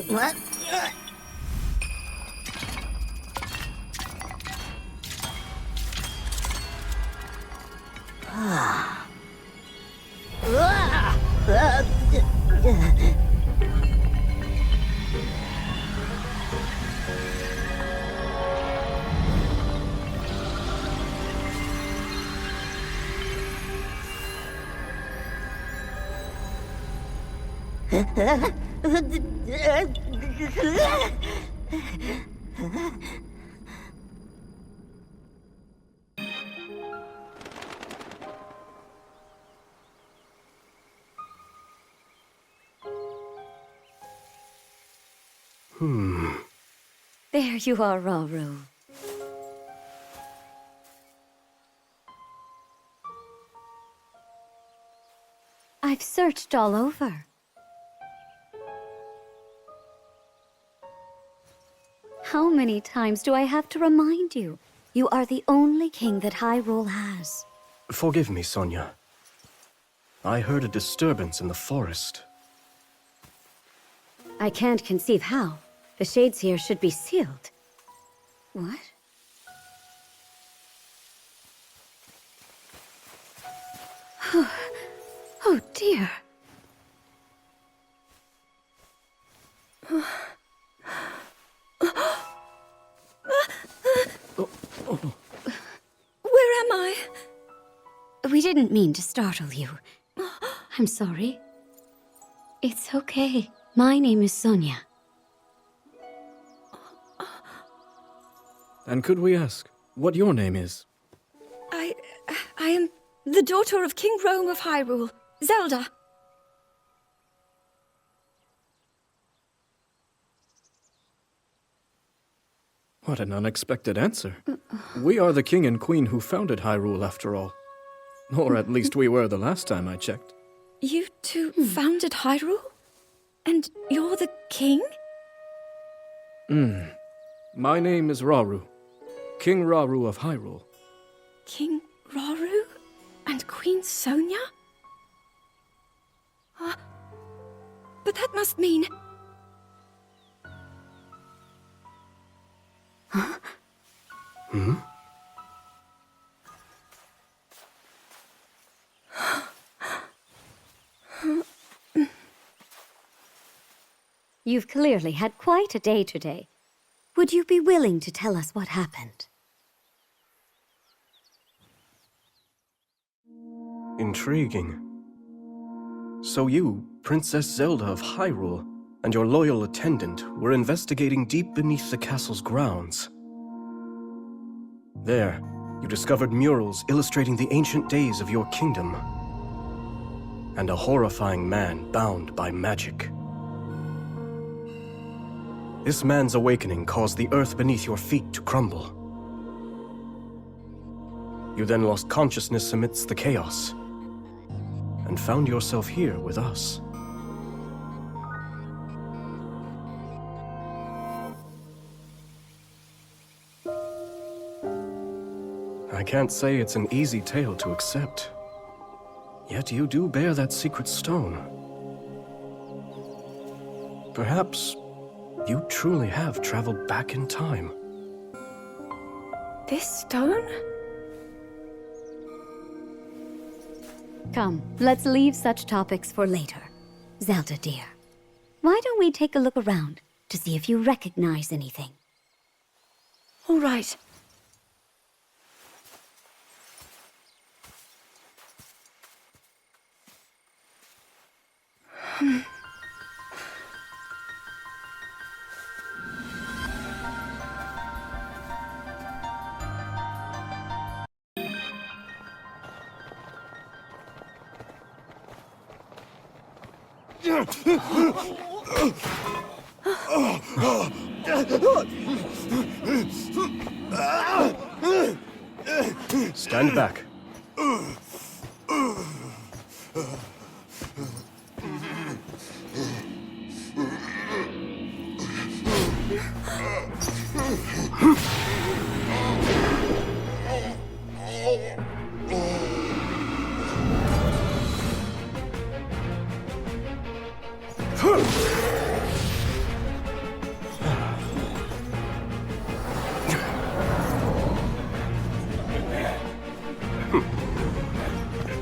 What? There you are, Rauru. I've searched all over. How many times do I have to remind you? You are the only king that Hyrule has. Forgive me, Sonia. I heard a disturbance in the forest. I can't conceive how. The shades here should be sealed. What? Oh dear. Where am I? We didn't mean to startle you. I'm sorry. It's okay. My name is Sonia. And could we ask what your name is? I am the daughter of King Rome of Hyrule, Zelda. What an unexpected answer. We are the king and queen who founded Hyrule, after all. Or at least we were the last time I checked. You two founded Hyrule? And you're the king? My name is Rauru. King Rauru of Hyrule. King Rauru? And Queen Sonia? But that must mean... You've clearly had quite a day today. Would you be willing to tell us what happened? Intriguing. So you, Princess Zelda of Hyrule, and your loyal attendant were investigating deep beneath the castle's grounds. There, you discovered murals illustrating the ancient days of your kingdom, and a horrifying man bound by magic. This man's awakening caused the earth beneath your feet to crumble. You then lost consciousness amidst the chaos, and found yourself here with us. I can't say it's an easy tale to accept. Yet you do bear that secret stone. Perhaps you truly have traveled back in time. This stone? Come, let's leave such topics for later. Zelda, dear, why don't we take a look around to see if you recognize anything? All right. Stand back.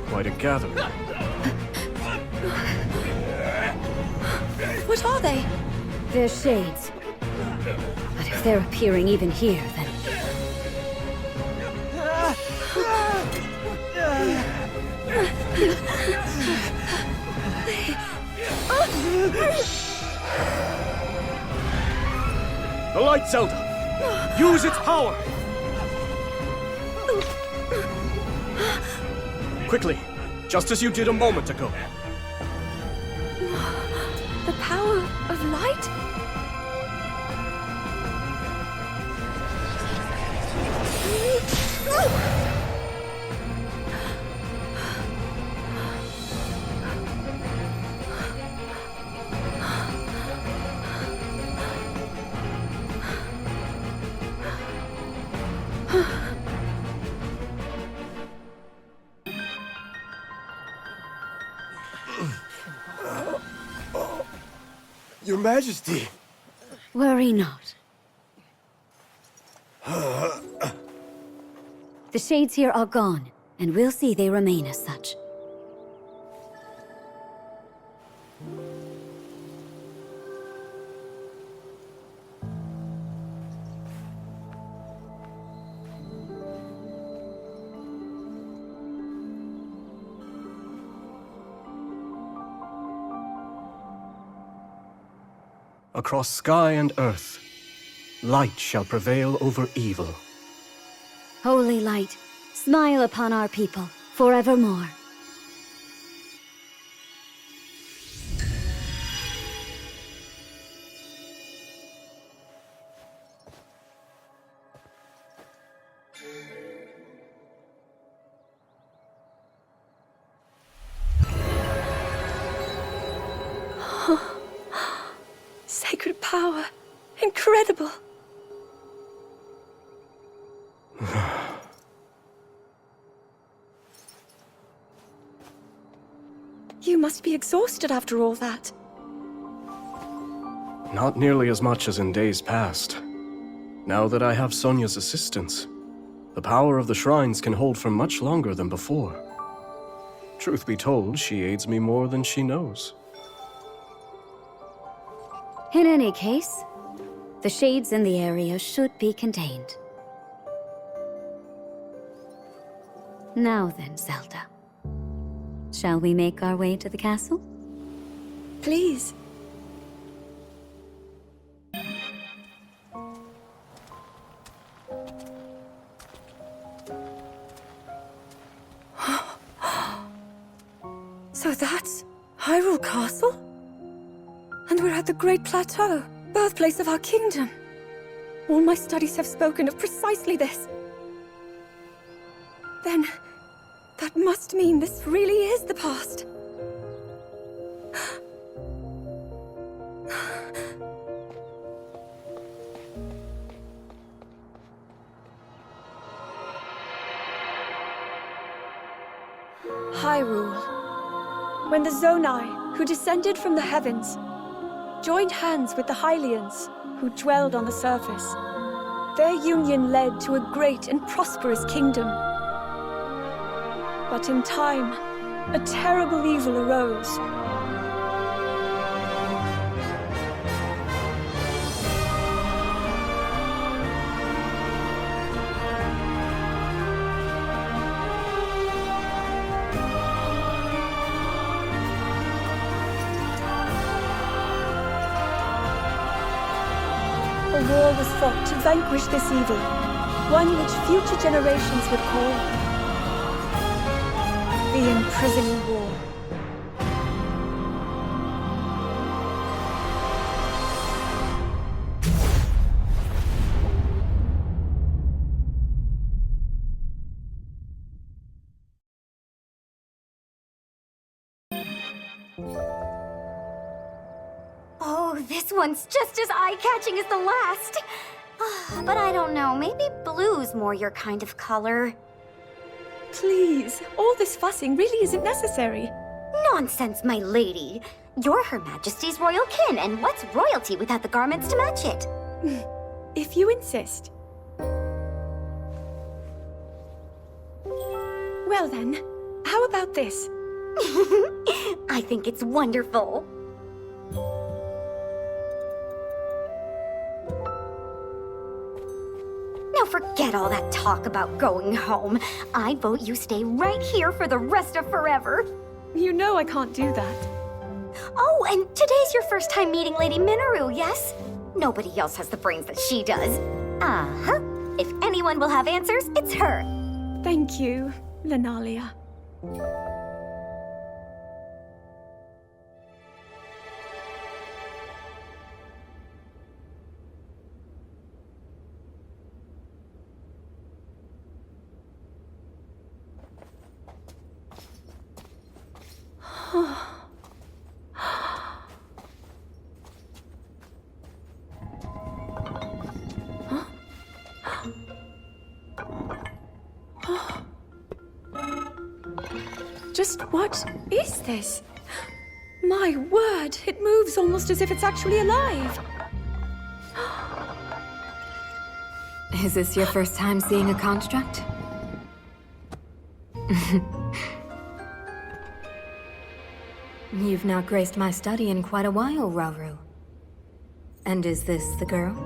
Quite a gathering. What are they? They're shades. But if they're appearing even here, then... The light, Zelda! Use its power! Quickly, just as you did a moment ago. The power of light? Your Majesty! Worry not. The shades here are gone, and we'll see they remain as such. Across sky and earth, light shall prevail over evil. Holy light, smile upon our people forevermore. Sacred power. Incredible. You must be exhausted after all that. Not nearly as much as in days past. Now that I have Sonia's assistance, the power of the shrines can hold for much longer than before. Truth be told, she aids me more than she knows. In any case, the shades in the area should be contained. Now then, Zelda. Shall we make our way to the castle? Please. So that's Hyrule Castle? And we're at the Great Plateau, birthplace of our kingdom. All my studies have spoken of precisely this. Then, that must mean this really is the past. Hyrule. When the Zonai, who descended from the heavens, joined hands with the Hylians, who dwelled on the surface, their union led to a great and prosperous kingdom. But in time, a terrible evil arose. A war was fought to vanquish this evil, one which future generations would call the Imprisoning War. this one's just as eye-catching as the last. But I don't know, maybe blue's more your kind of color. Please, all this fussing really isn't necessary. Nonsense, my lady. You're Her Majesty's royal kin, and what's royalty without the garments to match it? If you insist. Well then, how about this? I think it's wonderful. Now forget all that talk about going home. I vote you stay right here for the rest of forever. You know I can't do that. Oh, and today's your first time meeting Lady Minoru, yes? Nobody else has the brains that she does. Uh-huh. If anyone will have answers, it's her. Thank you, Lenalia. Just what is this? My word, it moves almost as if it's actually alive. Is this your first time seeing a construct? You've not graced my study in quite a while, Rauru. And is this the girl?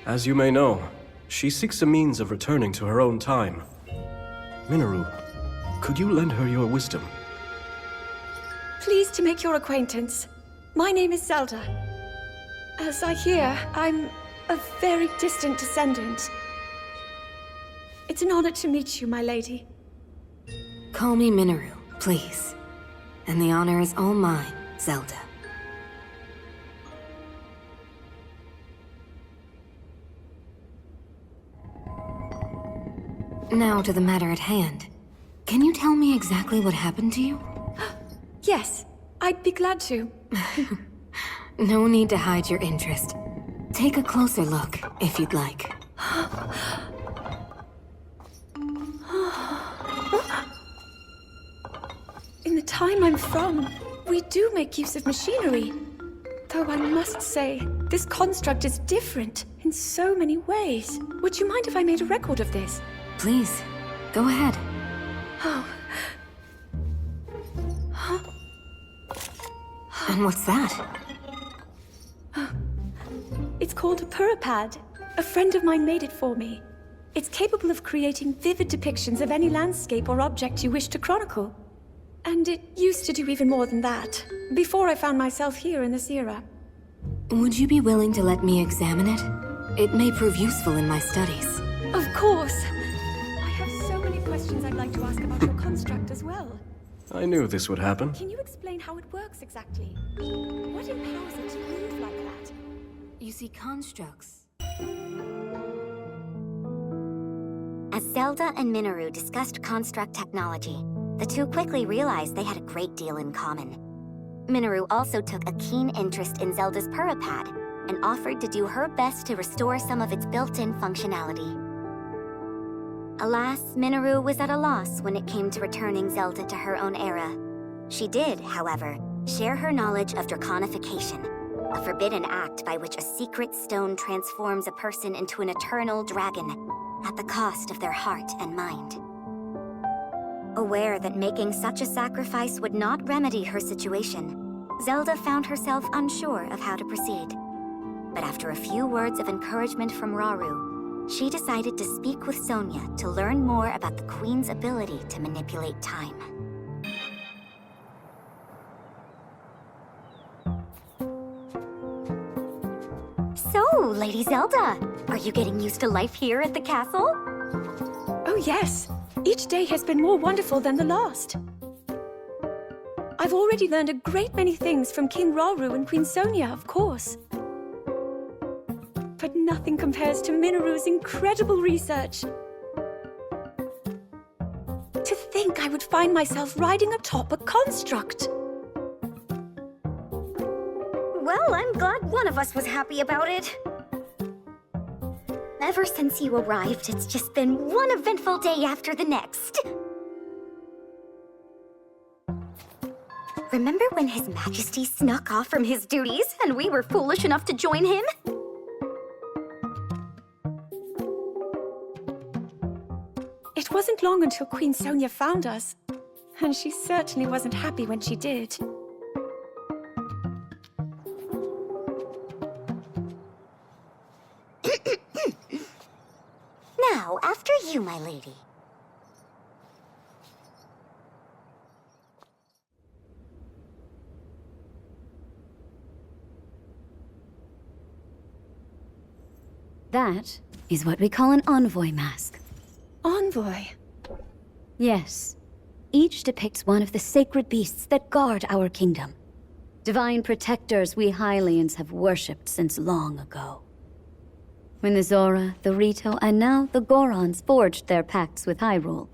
As you may know, she seeks a means of returning to her own time. Minoru, could you lend her your wisdom? Pleased to make your acquaintance. My name is Zelda. As I hear, I'm a very distant descendant. It's an honor to meet you, my lady. Call me Minoru, please. And the honor is all mine, Zelda. Now to the matter at hand. Can you tell me exactly what happened to you? Yes, I'd be glad to. No need to hide your interest. Take a closer look, if you'd like. In the time I'm from, we do make use of machinery. Though I must say, this construct is different in so many ways. Would you mind if I made a record of this? Please, go ahead. Oh. And what's that? It's called a Purapad. A friend of mine made it for me. It's capable of creating vivid depictions of any landscape or object you wish to chronicle. And it used to do even more than that, before I found myself here in this era. Would you be willing to let me examine it? It may prove useful in my studies. Of course. I have so many questions I'd like to ask about your construct as well. I knew this would happen. Can you explain how it works exactly? What empowers it to move like that? You see, constructs. As Zelda and Minoru discussed construct technology, the two quickly realized they had a great deal in common. Minoru also took a keen interest in Zelda's Purapad and offered to do her best to restore some of its built-in functionality. Alas, Minoru was at a loss when it came to returning Zelda to her own era. She did, however, share her knowledge of draconification, a forbidden act by which a secret stone transforms a person into an eternal dragon at the cost of their heart and mind. Aware that making such a sacrifice would not remedy her situation, Zelda found herself unsure of how to proceed. But after a few words of encouragement from Rauru, she decided to speak with Sonia to learn more about the Queen's ability to manipulate time. So, Lady Zelda, are you getting used to life here at the castle? Oh yes, each day has been more wonderful than the last. I've already learned a great many things from King Rauru and Queen Sonia, of course. But nothing compares to Minoru's incredible research. To think I would find myself riding atop a construct. Well, I'm glad one of us was happy about it. Ever since you arrived, it's just been one eventful day after the next. Remember when His Majesty snuck off from his duties and we were foolish enough to join him? It wasn't long until Queen Sonia found us. And she certainly wasn't happy when she did. Now, after you, my lady. That is what we call an envoy mask. Envoy? Yes. Each depicts one of the sacred beasts that guard our kingdom. Divine protectors we Hylians have worshipped since long ago. When the Zora, the Rito, and now the Gorons forged their pacts with Hyrule,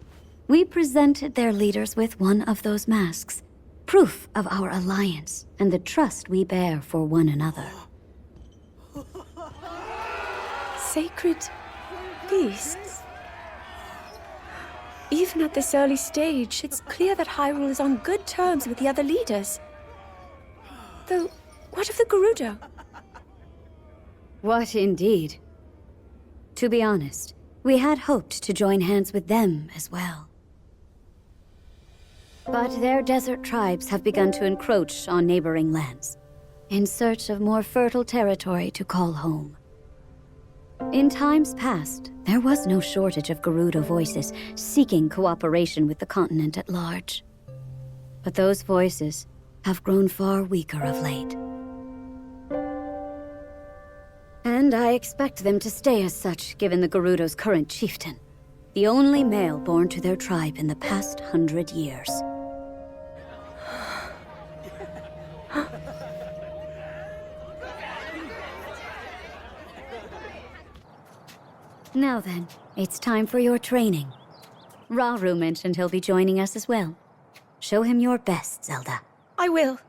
we presented their leaders with one of those masks, proof of our alliance and the trust we bear for one another. Sacred beasts? Even at this early stage, it's clear that Hyrule is on good terms with the other leaders. Though, what of the Gerudo? What indeed? To be honest, we had hoped to join hands with them as well. But their desert tribes have begun to encroach on neighboring lands, in search of more fertile territory to call home. In times past, there was no shortage of Gerudo voices seeking cooperation with the continent at large. But those voices have grown far weaker of late. And I expect them to stay as such, given the Gerudo's current chieftain, the only male born to their tribe in the past 100 years. Now then, it's time for your training. Rauru mentioned he'll be joining us as well. Show him your best, Zelda. I will.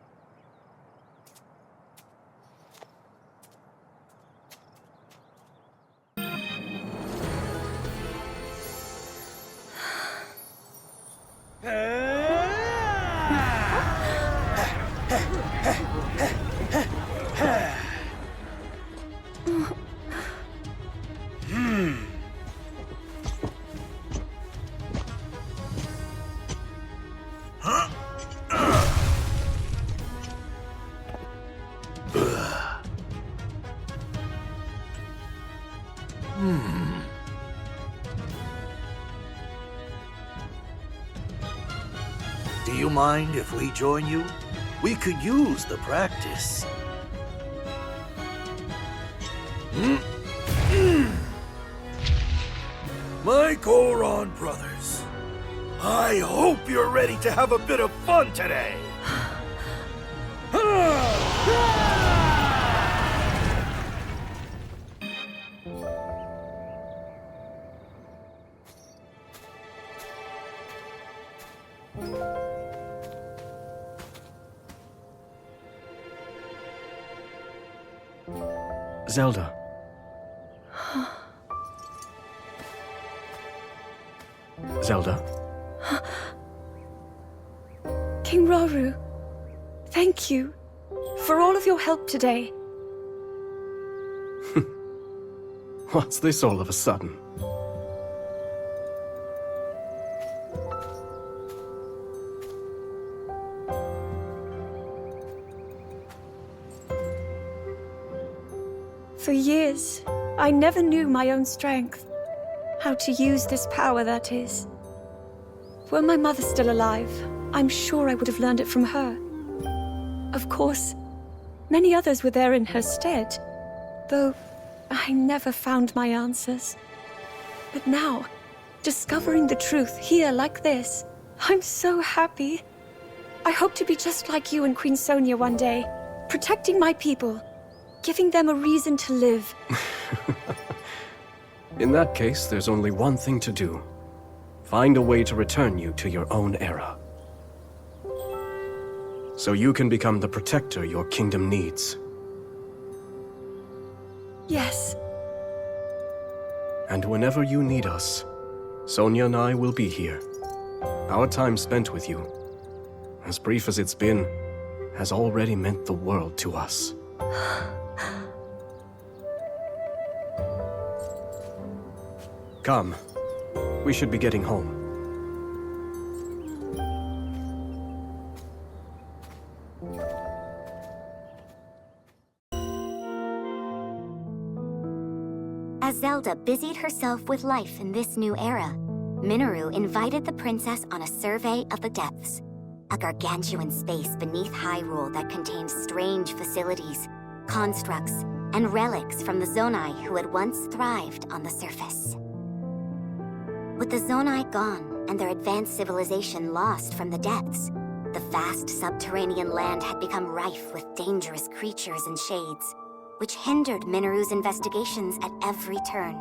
Do you mind if we join you? We could use the practice. My Goron brothers, I hope you're ready to have a bit of fun today. Zelda. Zelda? King Rauru, thank you for all of your help today. What's this all of a sudden? For years, I never knew my own strength. How to use this power, that is. Were my mother still alive, I'm sure I would have learned it from her. Of course, many others were there in her stead, though I never found my answers. But now, discovering the truth here like this, I'm so happy. I hope to be just like you and Queen Sonia one day, protecting my people, giving them a reason to live. In that case, there's only one thing to do. Find a way to return you to your own era. So you can become the protector your kingdom needs. Yes. And whenever you need us, Sonia and I will be here. Our time spent with you, as brief as it's been, has already meant the world to us. Come. We should be getting home. As Zelda busied herself with life in this new era, Minoru invited the princess on a survey of the depths, a gargantuan space beneath Hyrule that contained strange facilities, constructs, and relics from the Zonai who had once thrived on the surface. With the Zonai gone and their advanced civilization lost from the depths, the vast subterranean land had become rife with dangerous creatures and shades, which hindered Minoru's investigations at every turn.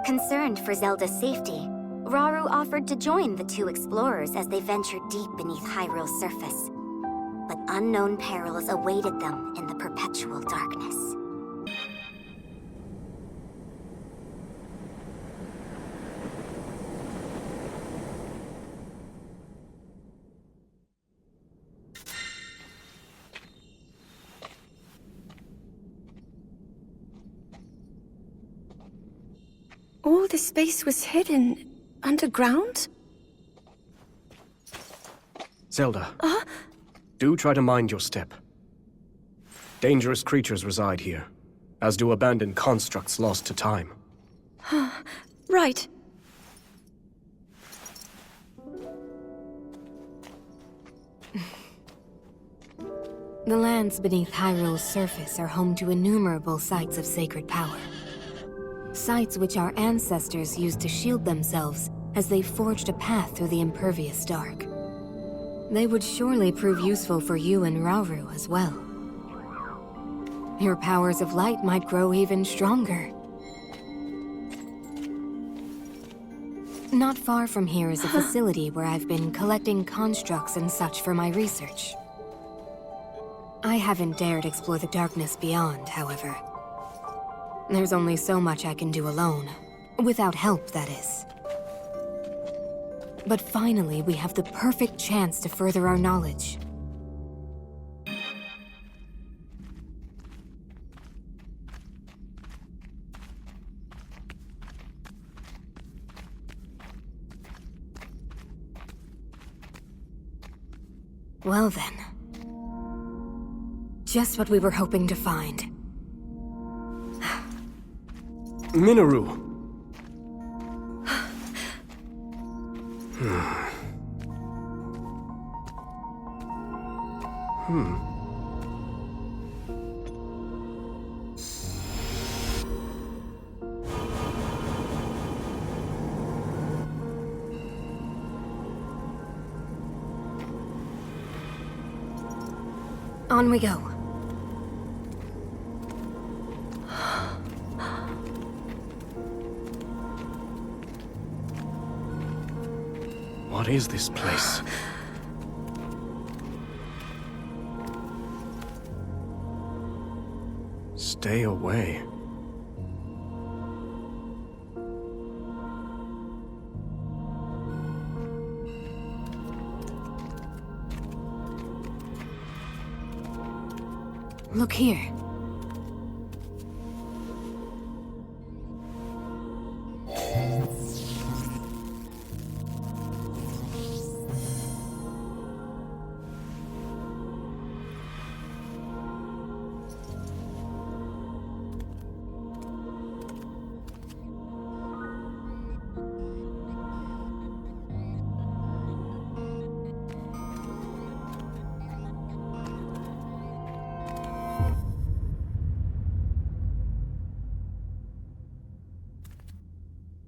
Concerned for Zelda's safety, Rauru offered to join the two explorers as they ventured deep beneath Hyrule's surface. But unknown perils awaited them in the perpetual darkness. All this space was hidden underground? Zelda. Do try to mind your step. Dangerous creatures reside here, as do abandoned constructs lost to time. Right. The lands beneath Hyrule's surface are home to innumerable sites of sacred power. Sites which our ancestors used to shield themselves as they forged a path through the impervious dark. They would surely prove useful for you and Rauru as well. Your powers of light might grow even stronger. Not far from here is a facility where I've been collecting constructs and such for my research. I haven't dared explore the darkness beyond, however. There's only so much I can do alone. Without help, that is. But finally, we have the perfect chance to further our knowledge. Well then. Just what we were hoping to find. Minoru! On we go. What is this place? Stay away. Look here.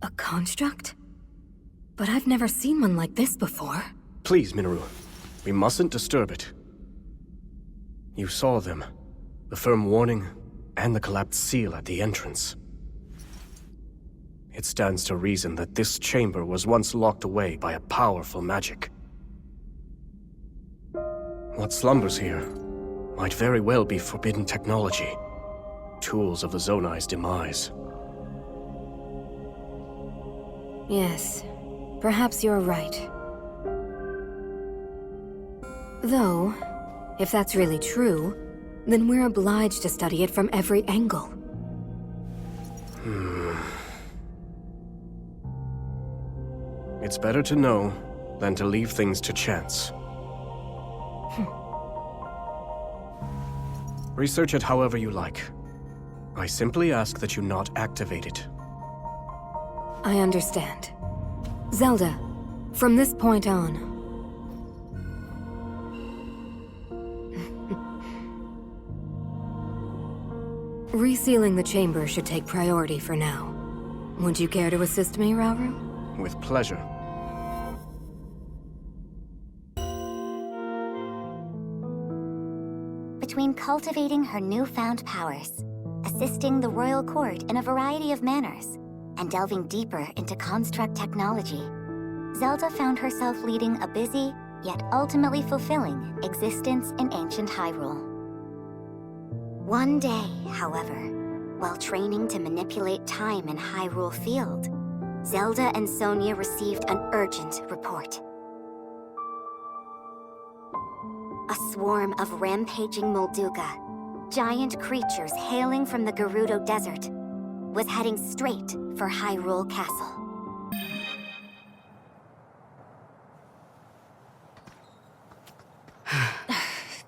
A construct? But I've never seen one like this before. Please, Minoru. We mustn't disturb it. You saw them. The firm warning, and the collapsed seal at the entrance. It stands to reason that this chamber was once locked away by a powerful magic. What slumbers here might very well be forbidden technology. tools of the Zonai's demise. Yes, perhaps you're right. Though, if that's really true, then we're obliged to study it from every angle. It's better to know than to leave things to chance. Research it however you like. I simply ask that you not activate it. I understand. Zelda, from this point on... Resealing the chamber should take priority for now. Would you care to assist me, Rauru? With pleasure. Between cultivating her newfound powers, assisting the royal court in a variety of manners, and delving deeper into construct technology, Zelda found herself leading a busy, yet ultimately fulfilling, existence in ancient Hyrule. One day, however, while training to manipulate time in Hyrule Field, Zelda and Sonia received an urgent report. A swarm of rampaging Molduga, giant creatures hailing from the Gerudo Desert, was heading straight for Hyrule Castle.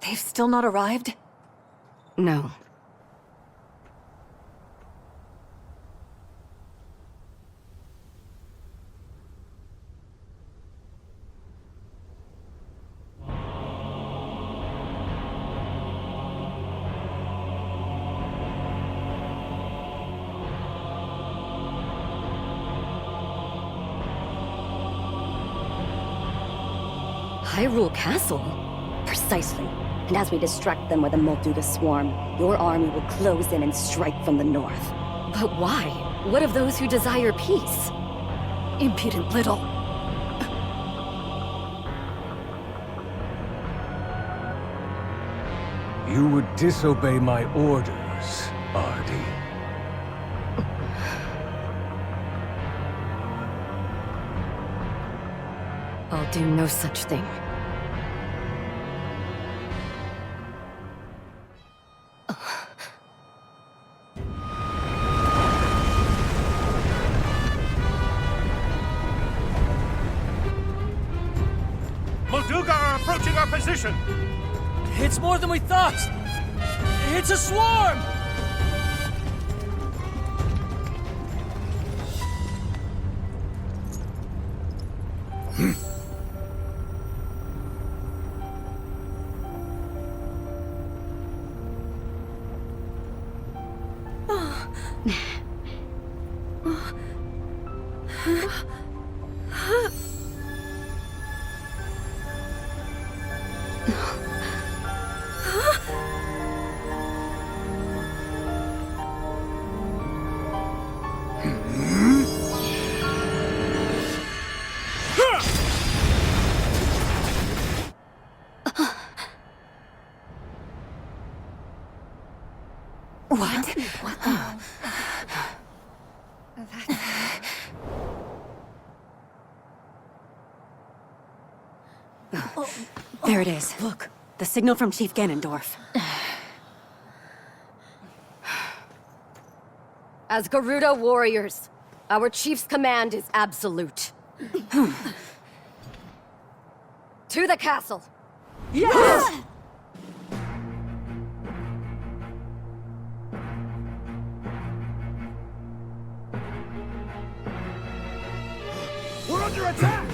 They've still not arrived? No. Hyrule Castle? Precisely. And as we distract them with a Molduga swarm, your army will close in and strike from the north. But why? What of those who desire peace? Impudent little. You would disobey my orders, Ardy. I'll do no such thing. Molduga are approaching our position! It's more than we thought! It's a swarm! There it is. Look, the signal from Chief Ganondorf. As Gerudo warriors, our chief's command is absolute. To the castle! Yes! We're under attack!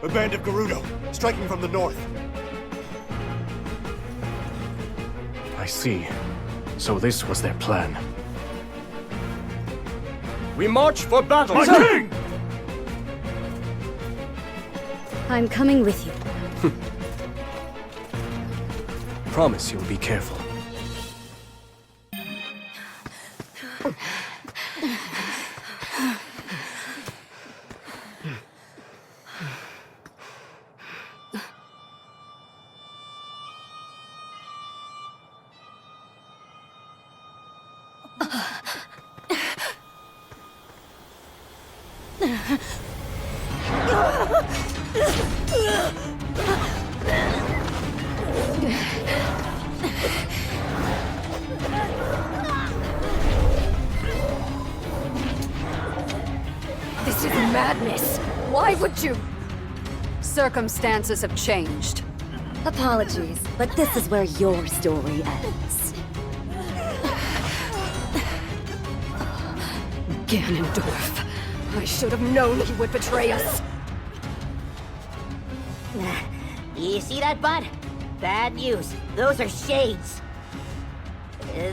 A band of Gerudo, striking from the north. I see. So this was their plan. We march for battle! My king! I'm coming with you. Promise you'll be careful. This is madness. Why would you? Circumstances have changed. Apologies, but this is where your story ends. Ganondorf. I should have known he would betray us. You see that, bud? Bad news. Those are shades.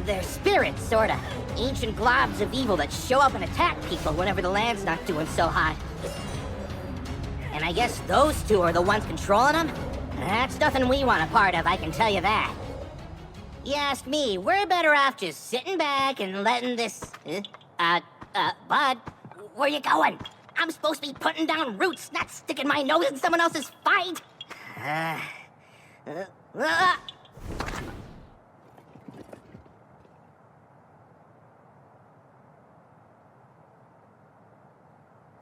They're spirits, sorta. Ancient globs of evil that show up and attack people whenever the land's not doing so hot. And I guess those two are the ones controlling them? That's nothing we want a part of, I can tell you that. You ask me, we're better off just sitting back and letting this... Bud, where you going? I'm supposed to be putting down roots, not sticking my nose in someone else's fight!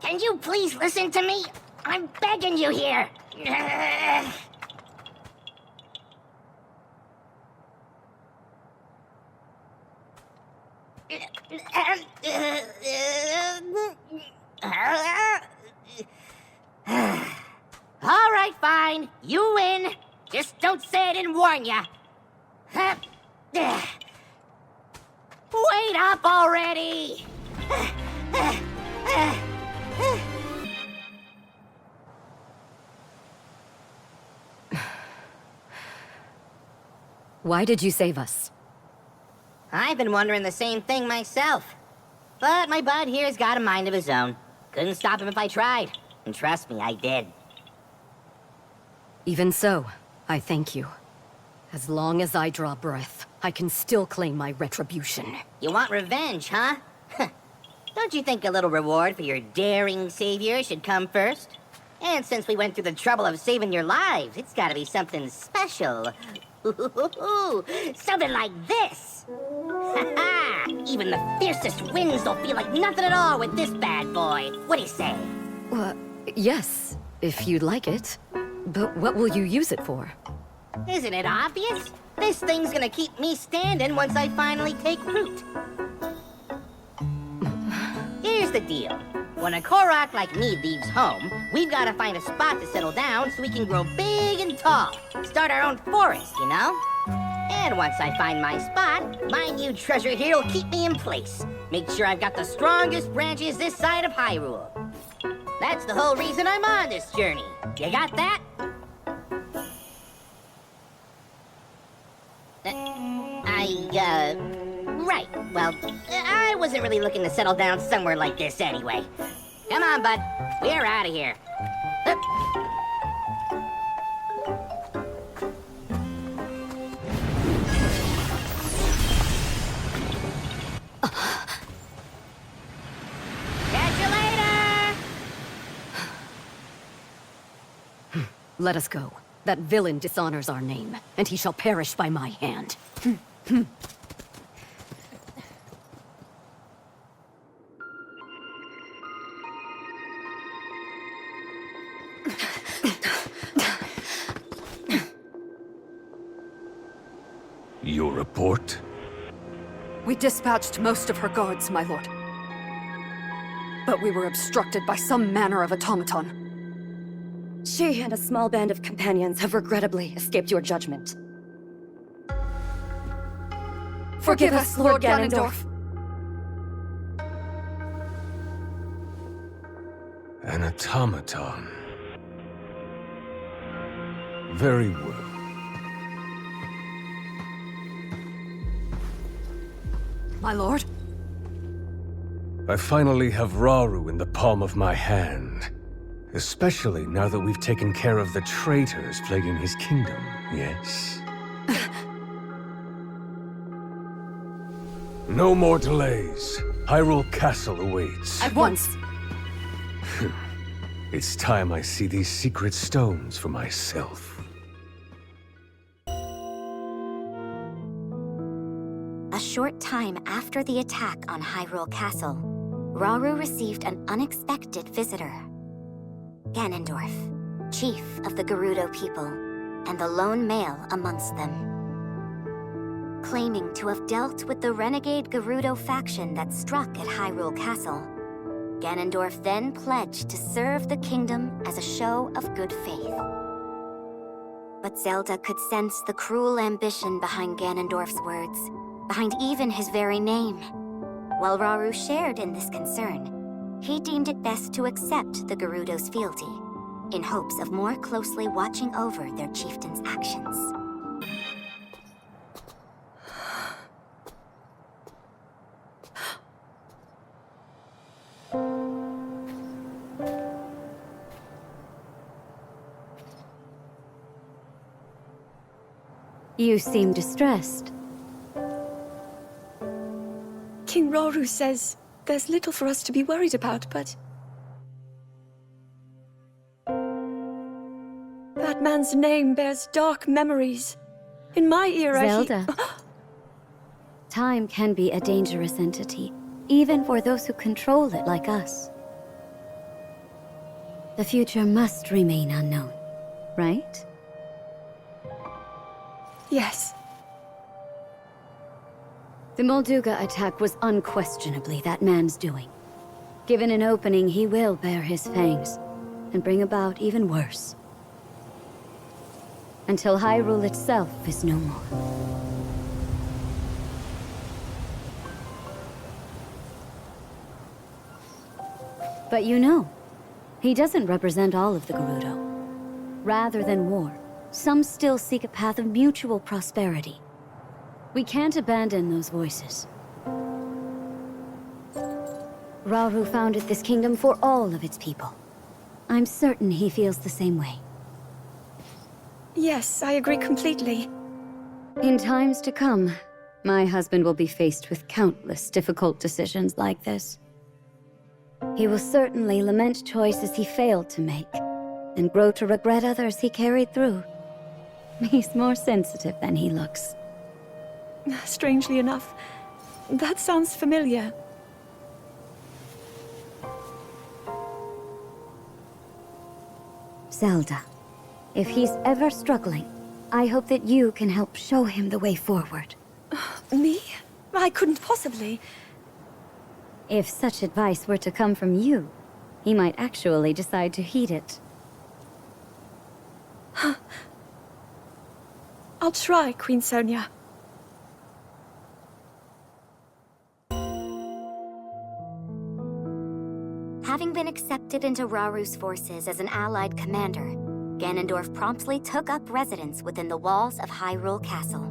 Can you please listen to me? I'm begging you here! All right, fine. You win. Just don't say I didn't warn ya. Wait up already! Why did you save us? I've been wondering the same thing myself. But my bud here's got a mind of his own. Couldn't stop him if I tried. And trust me, I did. Even so, I thank you. As long as I draw breath, I can still claim my retribution. You want revenge, huh? Don't you think a little reward for your daring savior should come first? And since we went through the trouble of saving your lives, it's gotta be something special. Something like this! Ha-ha! Even the fiercest winds don't feel like nothing at all with this bad boy. What do you say? Well, yes, if you'd like it. But what will you use it for? Isn't it obvious? This thing's gonna keep me standing once I finally take root. Here's the deal. When a Korok like me leaves home, we've gotta find a spot to settle down so we can grow big and tall. Start our own forest, you know? And once I find my spot, my new treasure here will keep me in place. Make sure I've got the strongest branches this side of Hyrule. That's the whole reason I'm on this journey. You got that? Right. Well, I wasn't really looking to settle down somewhere like this anyway. Come on, bud. We're out of here. Catch you later! Let us go. That villain dishonors our name, and he shall perish by my hand. Your report? We dispatched most of her guards, my lord. But we were obstructed by some manner of automaton. She and a small band of companions have regrettably escaped your judgment. Forgive us, Lord Ganondorf. An automaton. Very well. My lord? I finally have Rauru in the palm of my hand. Especially now that we've taken care of the traitors plaguing his kingdom, yes? No more delays. Hyrule Castle awaits. At once! It's time I see these secret stones for myself. A short time after the attack on Hyrule Castle, Rauru received an unexpected visitor. Ganondorf, chief of the Gerudo people, and the lone male amongst them. Claiming to have dealt with the renegade Gerudo faction that struck at Hyrule Castle, Ganondorf then pledged to serve the kingdom as a show of good faith. But Zelda could sense the cruel ambition behind Ganondorf's words, behind even his very name. While Rauru shared in this concern, he deemed it best to accept the Gerudo's fealty, in hopes of more closely watching over their chieftain's actions. You seem distressed. King Rauru says there's little for us to be worried about, but... that man's name bears dark memories. In my era, Zelda. Time can be a dangerous entity, even for those who control it like us. The future must remain unknown, right? Yes. The Molduga attack was unquestionably that man's doing. Given an opening, he will bare his fangs, and bring about even worse. Until Hyrule itself is no more. But you know, he doesn't represent all of the Gerudo. Rather than war, some still seek a path of mutual prosperity. We can't abandon those voices. Rauru founded this kingdom for all of its people. I'm certain he feels the same way. Yes, I agree completely. In times to come, my husband will be faced with countless difficult decisions like this. He will certainly lament choices he failed to make, and grow to regret others he carried through. He's more sensitive than he looks. Strangely enough, that sounds familiar. Zelda, if he's ever struggling, I hope that you can help show him the way forward. Me? I couldn't possibly. If such advice were to come from you, he might actually decide to heed it. I'll try, Queen Sonia. Having been accepted into Rauru's forces as an allied commander, Ganondorf promptly took up residence within the walls of Hyrule Castle.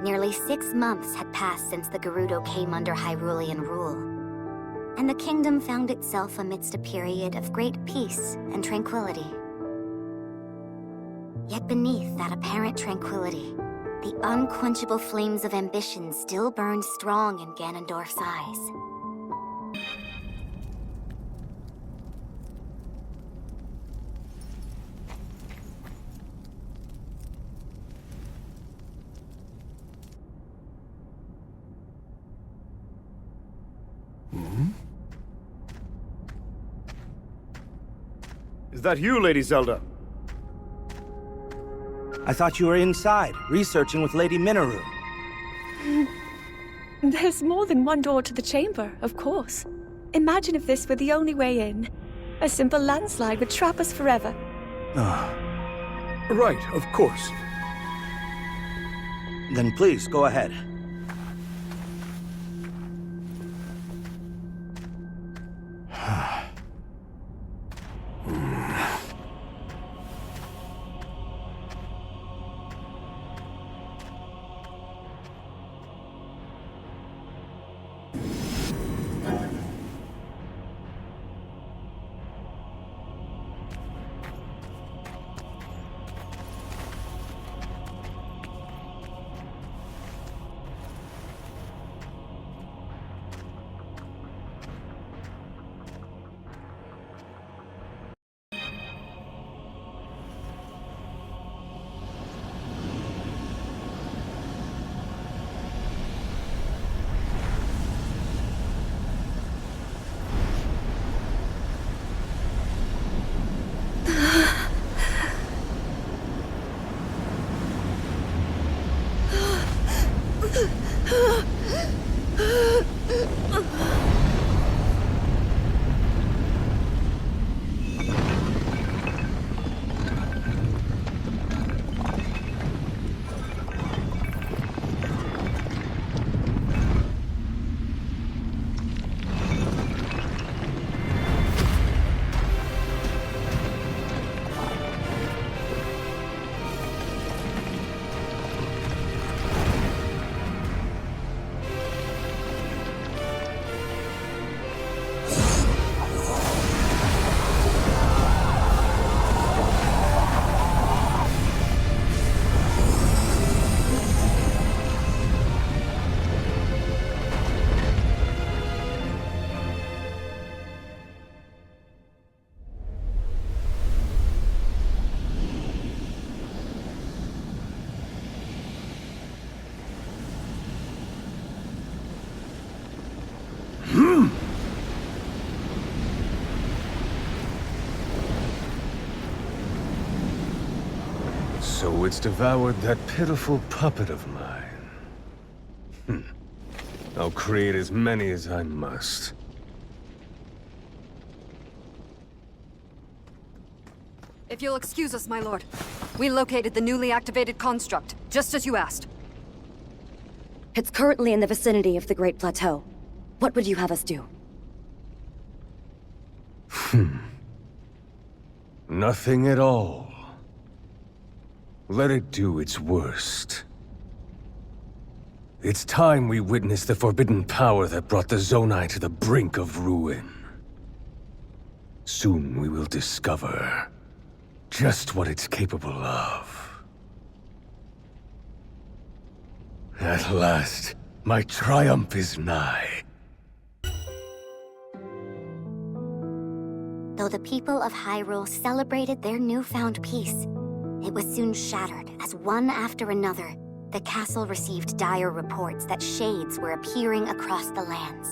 Nearly 6 months had passed since the Gerudo came under Hyrulean rule, and the kingdom found itself amidst a period of great peace and tranquility. Yet beneath that apparent tranquility, the unquenchable flames of ambition still burned strong in Ganondorf's eyes. Is that you, Lady Zelda? I thought you were inside, researching with Lady Minoru. There's more than one door to the chamber, of course. Imagine if this were the only way in. A simple landslide would trap us forever. Right, of course. Then please, go ahead. So it's devoured that pitiful puppet of mine. I'll create as many as I must. If you'll excuse us, my lord. We located the newly activated construct, just as you asked. It's currently in the vicinity of the Great Plateau. What would you have us do? Nothing at all. Let it do its worst. It's time we witness the forbidden power that brought the Zonai to the brink of ruin. Soon we will discover just what it's capable of. At last, my triumph is nigh. Though the people of Hyrule celebrated their newfound peace, it was soon shattered as one after another, the castle received dire reports that shades were appearing across the lands.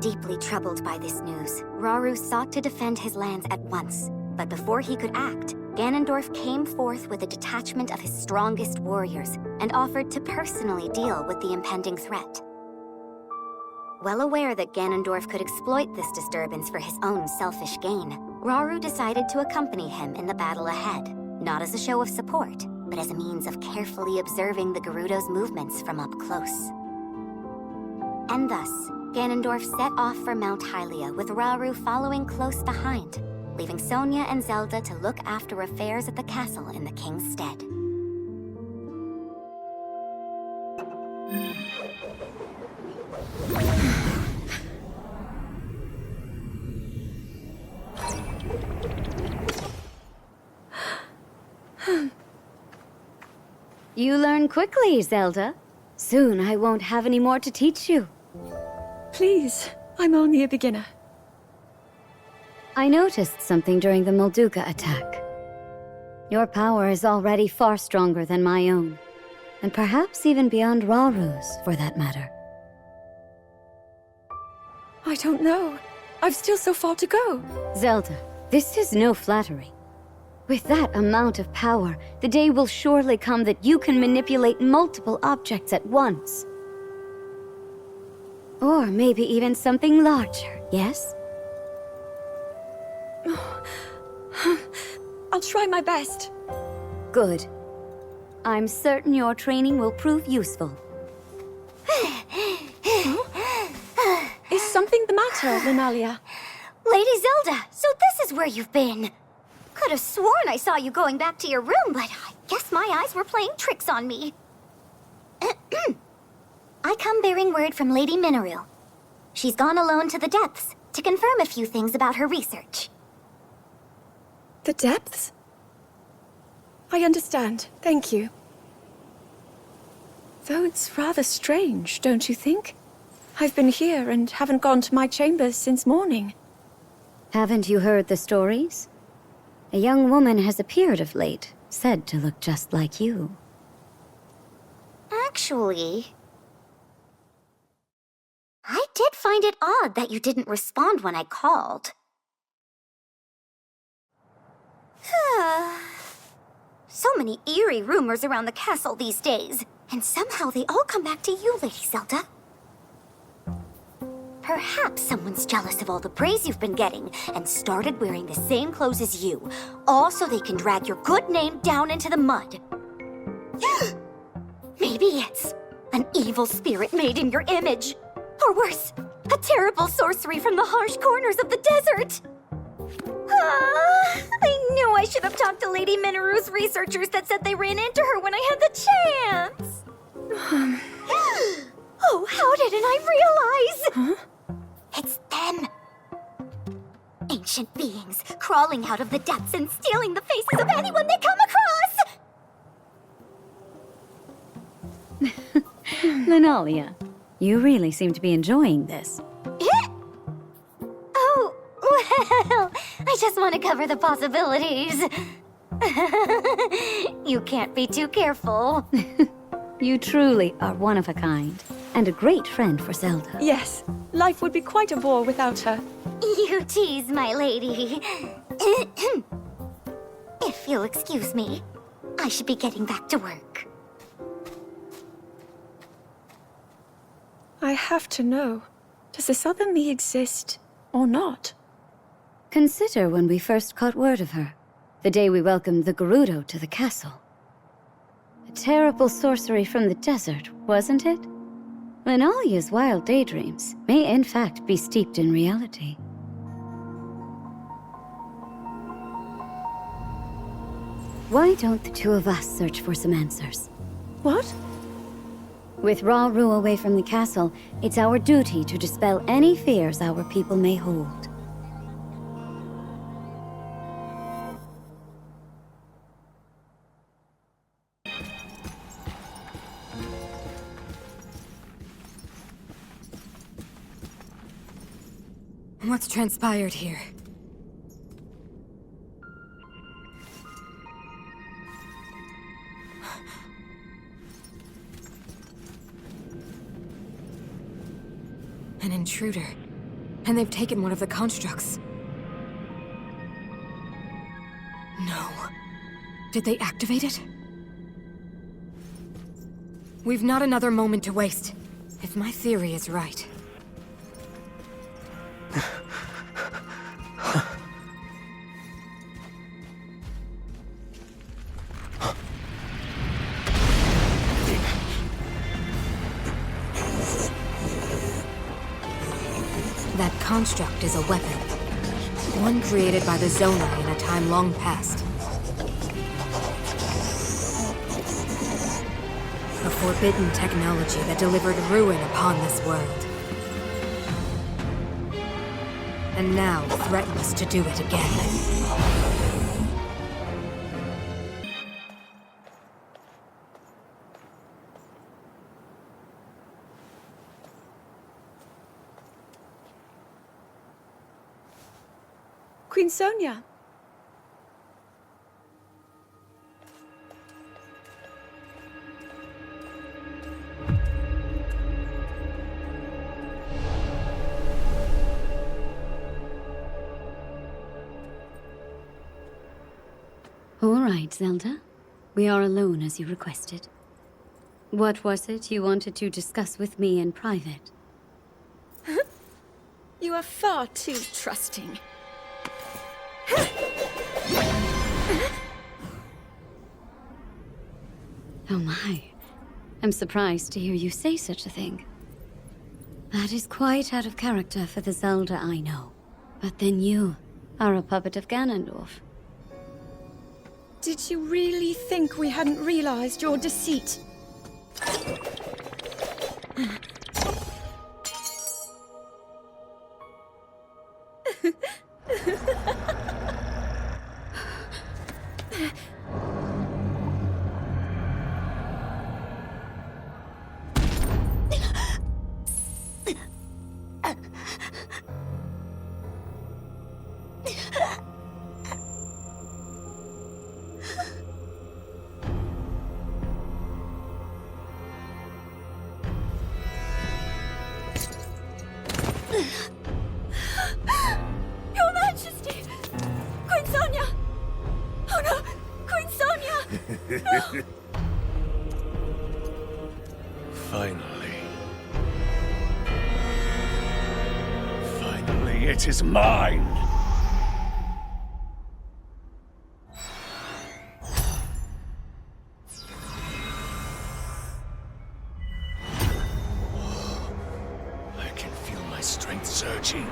Deeply troubled by this news, Rauru sought to defend his lands at once, but before he could act, Ganondorf came forth with a detachment of his strongest warriors and offered to personally deal with the impending threat. Well aware that Ganondorf could exploit this disturbance for his own selfish gain, Rauru decided to accompany him in the battle ahead, not as a show of support, but as a means of carefully observing the Gerudo's movements from up close. And thus, Ganondorf set off for Mount Hylia with Rauru following close behind, leaving Sonia and Zelda to look after affairs at the castle in the king's stead. You learn quickly, Zelda. Soon I won't have any more to teach you. Please, I'm only a beginner. I noticed something during the Molduga attack. Your power is already far stronger than my own, and perhaps even beyond Rauru's, for that matter. I don't know. I've still so far to go. Zelda, this is no flattery. With that amount of power, the day will surely come that you can manipulate multiple objects at once. Or maybe even something larger, yes? I'll try my best. Good. I'm certain your training will prove useful. Is something the matter, Linalia? Lady Zelda, so this is where you've been. Could have sworn I saw you going back to your room, but I guess my eyes were playing tricks on me. I come bearing word from Lady Minaru. She's gone alone to the depths to confirm a few things about her research. The depths? I understand. Thank you. Though it's rather strange, don't you think? I've been here and haven't gone to my chambers since morning. Haven't you heard the stories? A young woman has appeared of late, said to look just like you. Actually, I did find it odd that you didn't respond when I called. So many eerie rumors around the castle these days, and somehow they all come back to you, Lady Zelda. Perhaps someone's jealous of all the praise you've been getting and started wearing the same clothes as you, all so they can drag your good name down into the mud. Maybe it's an evil spirit made in your image. Or worse, a terrible sorcery from the harsh corners of the desert. I knew I should have talked to Lady Minaru's researchers that said they ran into her when I had the chance. Oh, how didn't I realize? Huh? It's them. Ancient beings crawling out of the depths and stealing the faces of anyone they come across. Linalia, you really seem to be enjoying this. Oh, well, I just want to cover the possibilities. You can't be too careful. You truly are one of a kind, and a great friend for Zelda. Yes, life would be quite a bore without her. You tease, my lady. If you'll excuse me, I should be getting back to work. I have to know. Does this other me exist, or not? Consider when we first caught word of her. The day we welcomed the Gerudo to the castle. A terrible sorcery from the desert, wasn't it? Linalia's wild daydreams may in fact be steeped in reality. Why don't the two of us search for some answers? What? With Hyrule away from the castle, it's our duty to dispel any fears our people may hold. What's transpired here? An intruder. And they've taken one of the constructs. No. Did they activate it? We've not another moment to waste. If my theory is right. That construct is a weapon. One created by the Zonai in a time long past. A forbidden technology that delivered ruin upon this world. And now threatens to do it again. Queen Sonia. All right, Zelda. We are alone as you requested. What was it you wanted to discuss with me in private? You are far too trusting. Oh my. I'm surprised to hear you say such a thing. That is quite out of character for the Zelda I know. But then you are a puppet of Ganondorf. Did you really think we hadn't realized your deceit? Your Majesty! Queen Sonia! Oh no! Queen Sonia! No! Finally. Finally, it is mine! I can feel my strength surging.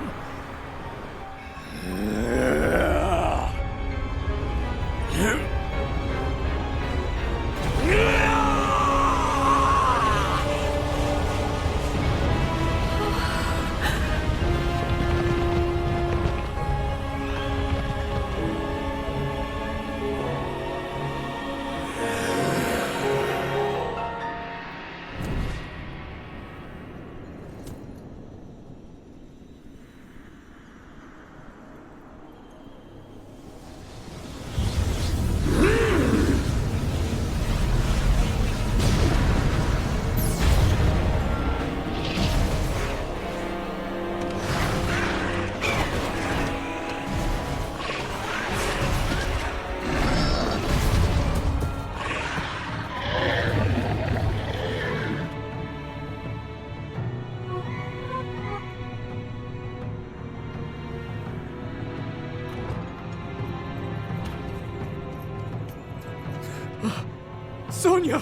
Sonya!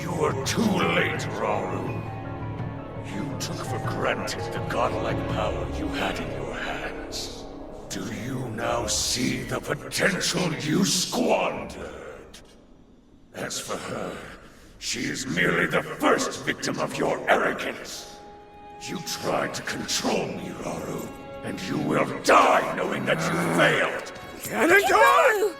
You're too late, Rauru. You took for granted the godlike power you had in your hands. Do you now see the potential you squandered? As for her, she is merely the first victim of your arrogance. You tried to control me, Rauru, and you will die knowing that you failed! Ganondorf!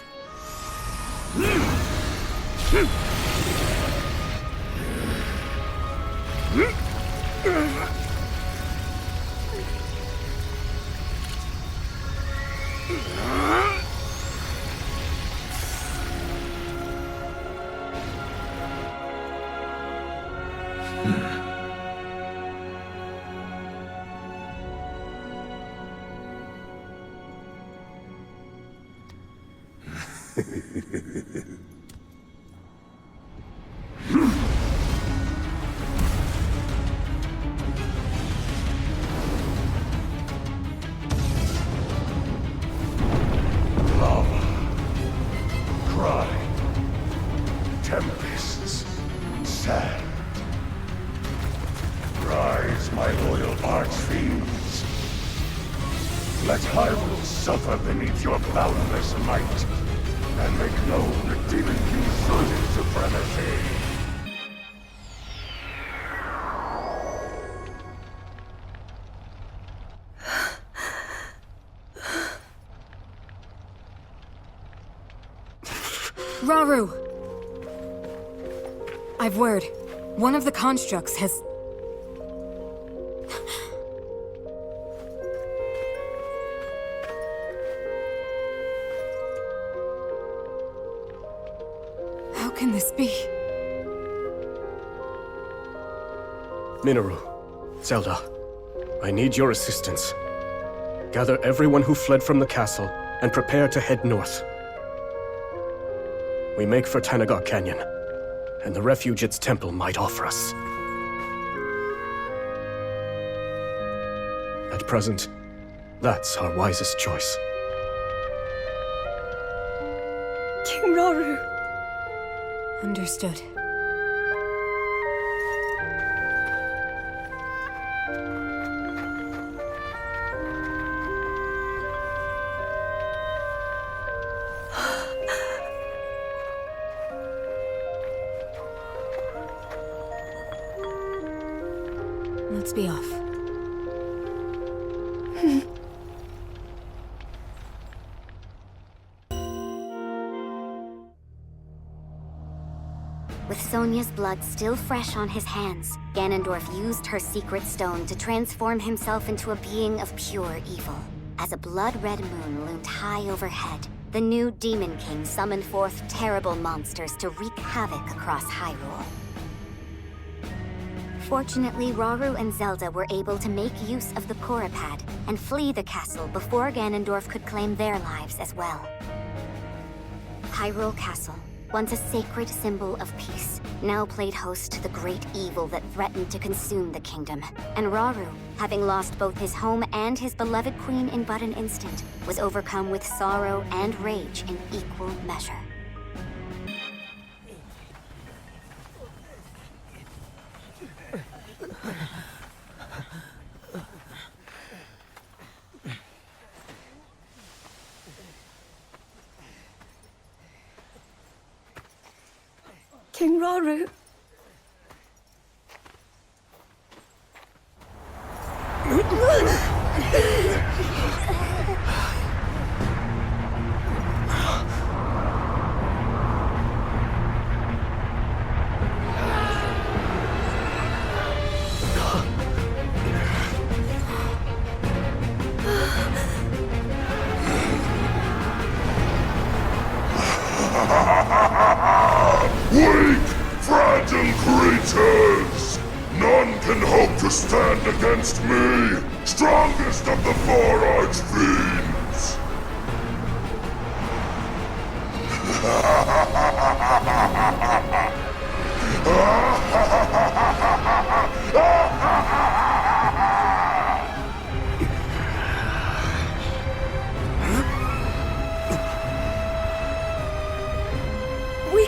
Tempests, sand. Rise, my loyal archfiends. Let Hyrule suffer beneath your boundless might, and make known the Demon King's sudden supremacy. Rauru! I've word. One of the constructs has... How can this be? Minoru, Zelda, I need your assistance. Gather everyone who fled from the castle and prepare to head north. We make for Tanaga Canyon, and the refuge its temple might offer us. At present, that's our wisest choice. King Rauru. Understood. Let's be off. With Sonia's blood still fresh on his hands, Ganondorf used her secret stone to transform himself into a being of pure evil. As a blood-red moon loomed high overhead, the new Demon King summoned forth terrible monsters to wreak havoc across Hyrule. Fortunately, Rauru and Zelda were able to make use of the Korapad and flee the castle before Ganondorf could claim their lives as well. Hyrule Castle, once a sacred symbol of peace, now played host to the great evil that threatened to consume the kingdom. And Rauru, having lost both his home and his beloved queen in but an instant, was overcome with sorrow and rage in equal measure. King Rauru. Weak, fragile creatures! None can hope to stand against me, strongest of the four archfiends!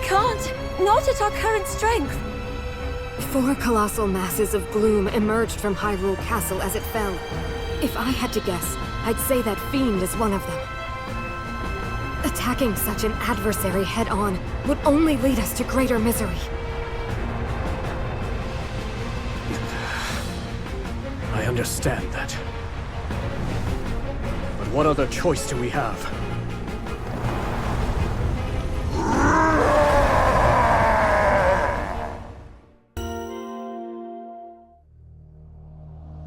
can't. Not at our current strength. 4 colossal masses of gloom emerged from Hyrule Castle as it fell. If I had to guess, I'd say that Fiend is one of them. Attacking such an adversary head-on would only lead us to greater misery. I understand that. But what other choice do we have?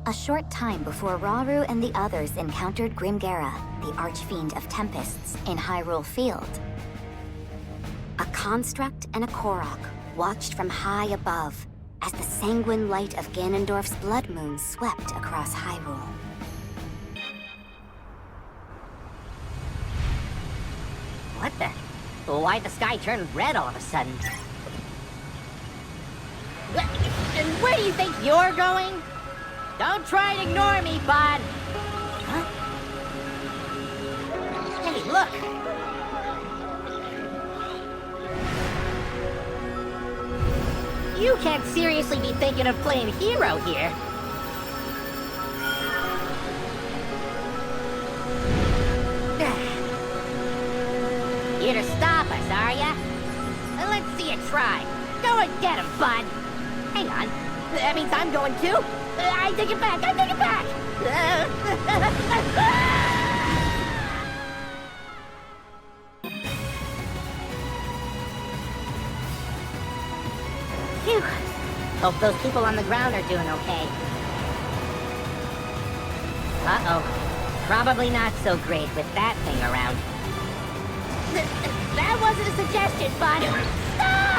A short time before Rauru and the others encountered Grimgera, the Archfiend of Tempests, in Hyrule Field, a construct and a Korok watched from high above as the sanguine light of Ganondorf's blood moon swept across Hyrule. What the? Why'd the sky turn red all of a sudden? And where do you think you're going? Don't try and ignore me, bud! Huh? Hey, look! You can't seriously be thinking of playing hero here. Here to stop us, are ya? Well, let's see you try. Go and get him, bud! Hang on. That means I'm going too? I take it back! I take it back! Phew. Hope those people on the ground are doing okay. Uh-oh. Probably not so great with that thing around. That wasn't a suggestion, bud! Stop!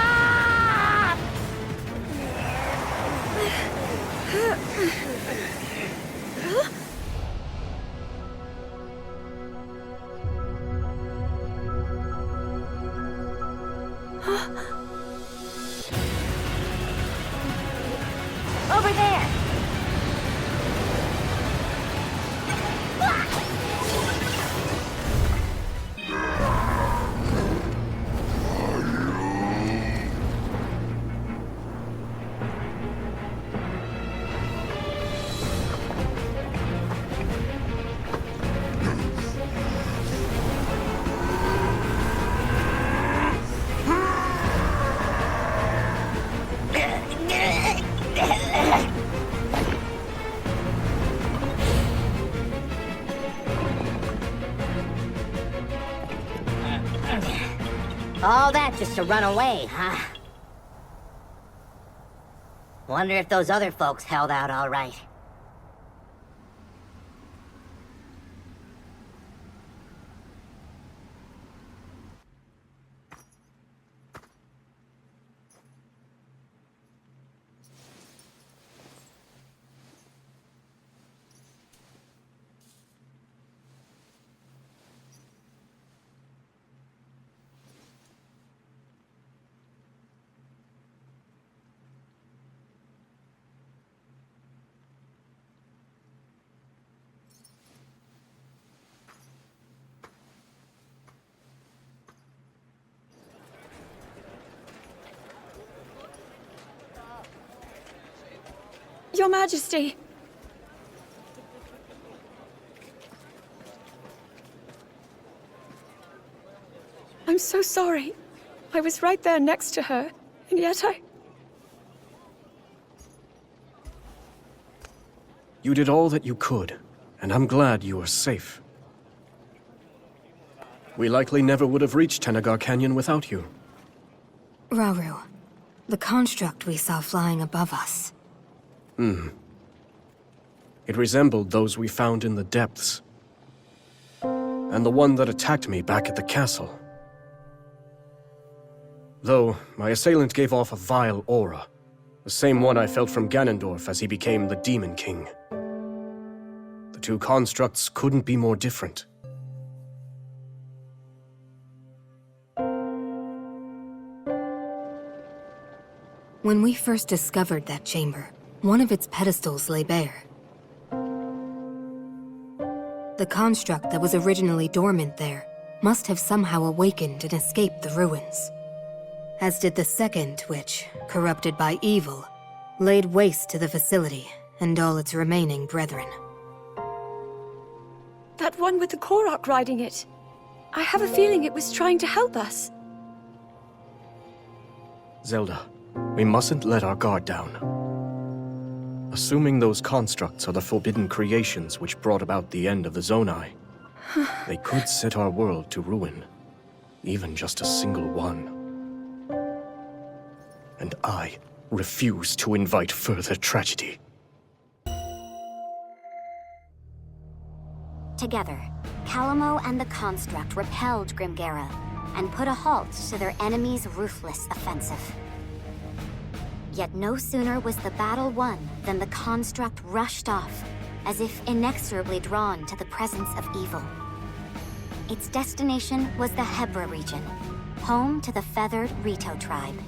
Over there! All that just to run away, huh? Wonder if those other folks held out all right. Your Majesty! I'm so sorry. I was right there next to her, and yet You did all that you could, and I'm glad you are safe. We likely never would have reached Tenagar Canyon without you. Rauru, the construct we saw flying above us. It resembled those we found in the depths. And the one that attacked me back at the castle. Though, my assailant gave off a vile aura. The same one I felt from Ganondorf as he became the Demon King. The two constructs couldn't be more different. When we first discovered that chamber, one of its pedestals lay bare. The construct that was originally dormant there must have somehow awakened and escaped the ruins. as did the second, which, corrupted by evil, laid waste to the facility and all its remaining brethren. That one with the Korok riding it. I have a feeling it was trying to help us. Zelda, we mustn't let our guard down. Assuming those constructs are the forbidden creations which brought about the end of the Zonai, they could set our world to ruin. Even just a single one. And I refuse to invite further tragedy. Together, Calamo and the Construct repelled Grimgera and put a halt to their enemy's ruthless offensive. Yet no sooner was the battle won than the Construct rushed off, as if inexorably drawn to the presence of evil. Its destination was the Hebra region, home to the feathered Rito tribe.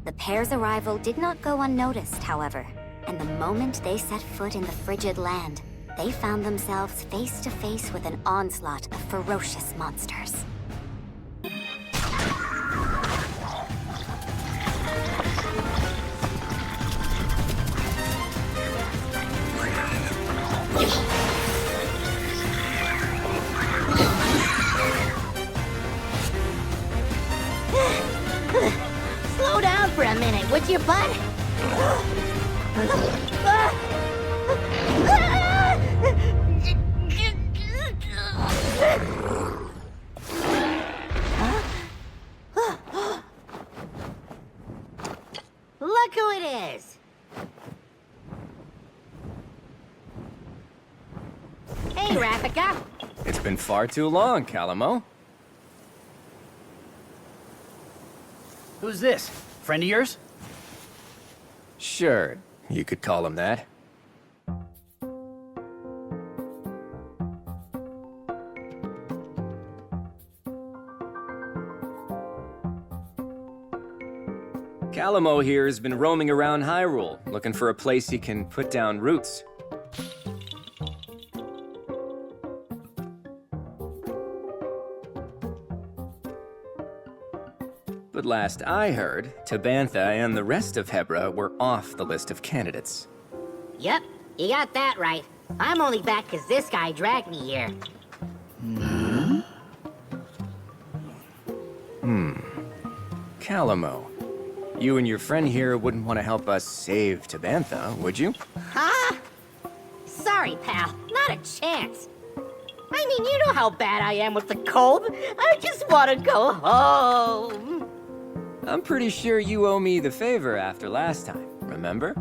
The pair's arrival did not go unnoticed, however, and the moment they set foot in the frigid land, they found themselves face to face with an onslaught of ferocious monsters. Slow down for a minute, would you, bud? Look who it is! Hey, Rafika! It's been far too long, Calamo. Who's this? Friend of yours? Sure, you could call him that. Calamo here has been roaming around Hyrule, looking for a place he can put down roots. But last I heard, Tabantha and the rest of Hebra were off the list of candidates. Yep, you got that right. I'm only back because this guy dragged me here. Calamo, you and your friend here wouldn't want to help us save Tabantha, would you? Huh? Sorry, pal. Not a chance. I mean, you know how bad I am with the cold. I just want to go home. I'm pretty sure you owe me the favor after last time, remember?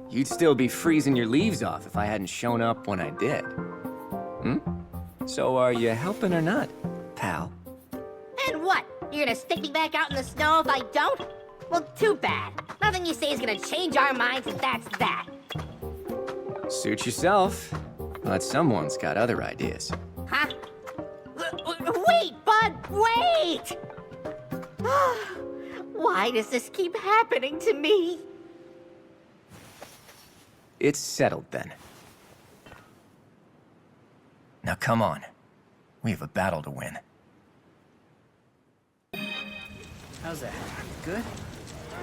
You'd still be freezing your leaves off if I hadn't shown up when I did. So are you helping or not, pal? And what? You're gonna stick me back out in the snow if I don't? Well, too bad. Nothing you say is gonna change our minds, and that's that. Suit yourself, but someone's got other ideas. Huh? Wait, bud, wait! Why does this keep happening to me? It's settled then. Now come on. We have a battle to win. How's that? Good?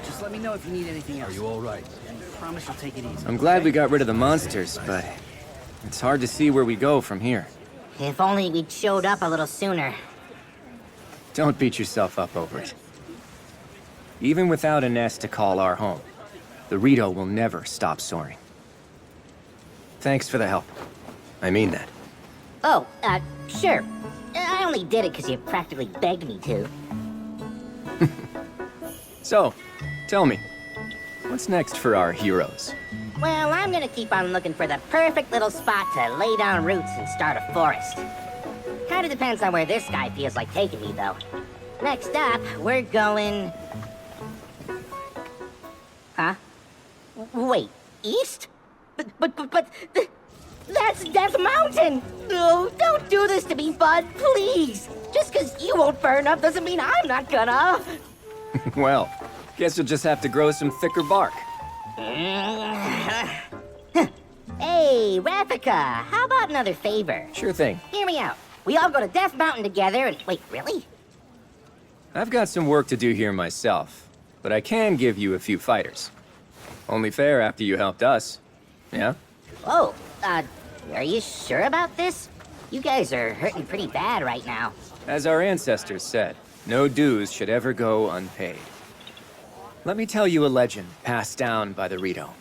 Just let me know if you need anything else. Are you all right? And promise you'll take it easy. I'm glad we got rid of the monsters, but it's hard to see where we go from here. If only we'd showed up a little sooner. Don't beat yourself up over it. Even without a nest to call our home, the Rito will never stop soaring. Thanks for the help. I mean that. Oh, sure. I only did it because you practically begged me to. So, tell me, what's next for our heroes? Well, I'm gonna keep on looking for the perfect little spot to lay down roots and start a forest. Kinda depends on where this guy feels like taking me, though. Next up, we're going... Huh? Wait, east? But that's Death Mountain! No, don't do this to me, bud, please! Just because you won't burn up doesn't mean I'm not gonna! Well, guess you'll just have to grow some thicker bark. Hey, Rafika, how about another favor? Sure thing. Hear me out. We all go to Death Mountain together and... Wait, really? I've got some work to do here myself, but I can give you a few fighters. Only fair after you helped us. Yeah? Oh, are you sure about this? You guys are hurting pretty bad right now. As our ancestors said, no dues should ever go unpaid. Let me tell you a legend passed down by the Rito.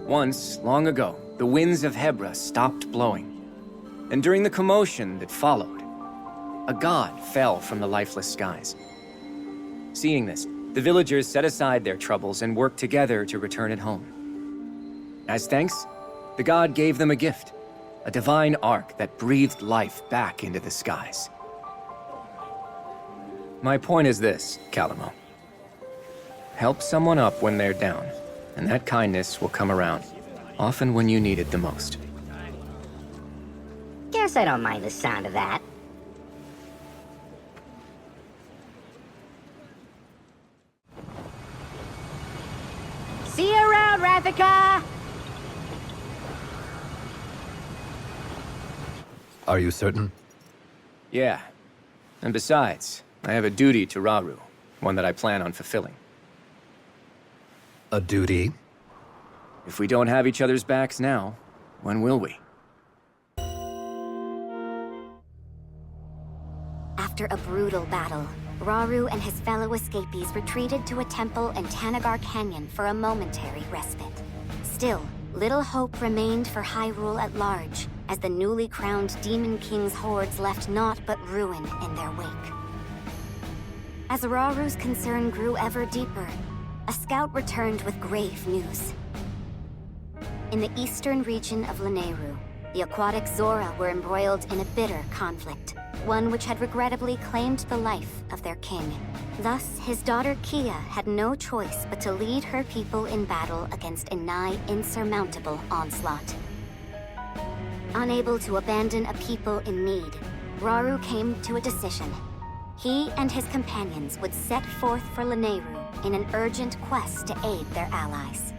Once, long ago, the winds of Hebra stopped blowing. And during the commotion that followed, a god fell from the lifeless skies. Seeing this, the villagers set aside their troubles and worked together to return it home. As thanks, the god gave them a gift, a divine ark that breathed life back into the skies. My point is this, Calamo. Help someone up when they're down, and that kindness will come around, often when you need it the most. Guess I don't mind the sound of that. See you around, Ravika! Are you certain? Yeah. And besides, I have a duty to Rauru, one that I plan on fulfilling. A duty? If we don't have each other's backs now, when will we? After a brutal battle, Rauru and his fellow escapees retreated to a temple in Tanagar Canyon for a momentary respite. Still, little hope remained for Hyrule at large, as the newly crowned Demon King's hordes left naught but ruin in their wake. As Rauru's concern grew ever deeper, a scout returned with grave news. In the eastern region of Lanayru, the aquatic Zora were embroiled in a bitter conflict, one which had regrettably claimed the life of their king. Thus, his daughter Kia had no choice but to lead her people in battle against a nigh insurmountable onslaught. Unable to abandon a people in need, Rauru came to a decision. He and his companions would set forth for Lanayru in an urgent quest to aid their allies.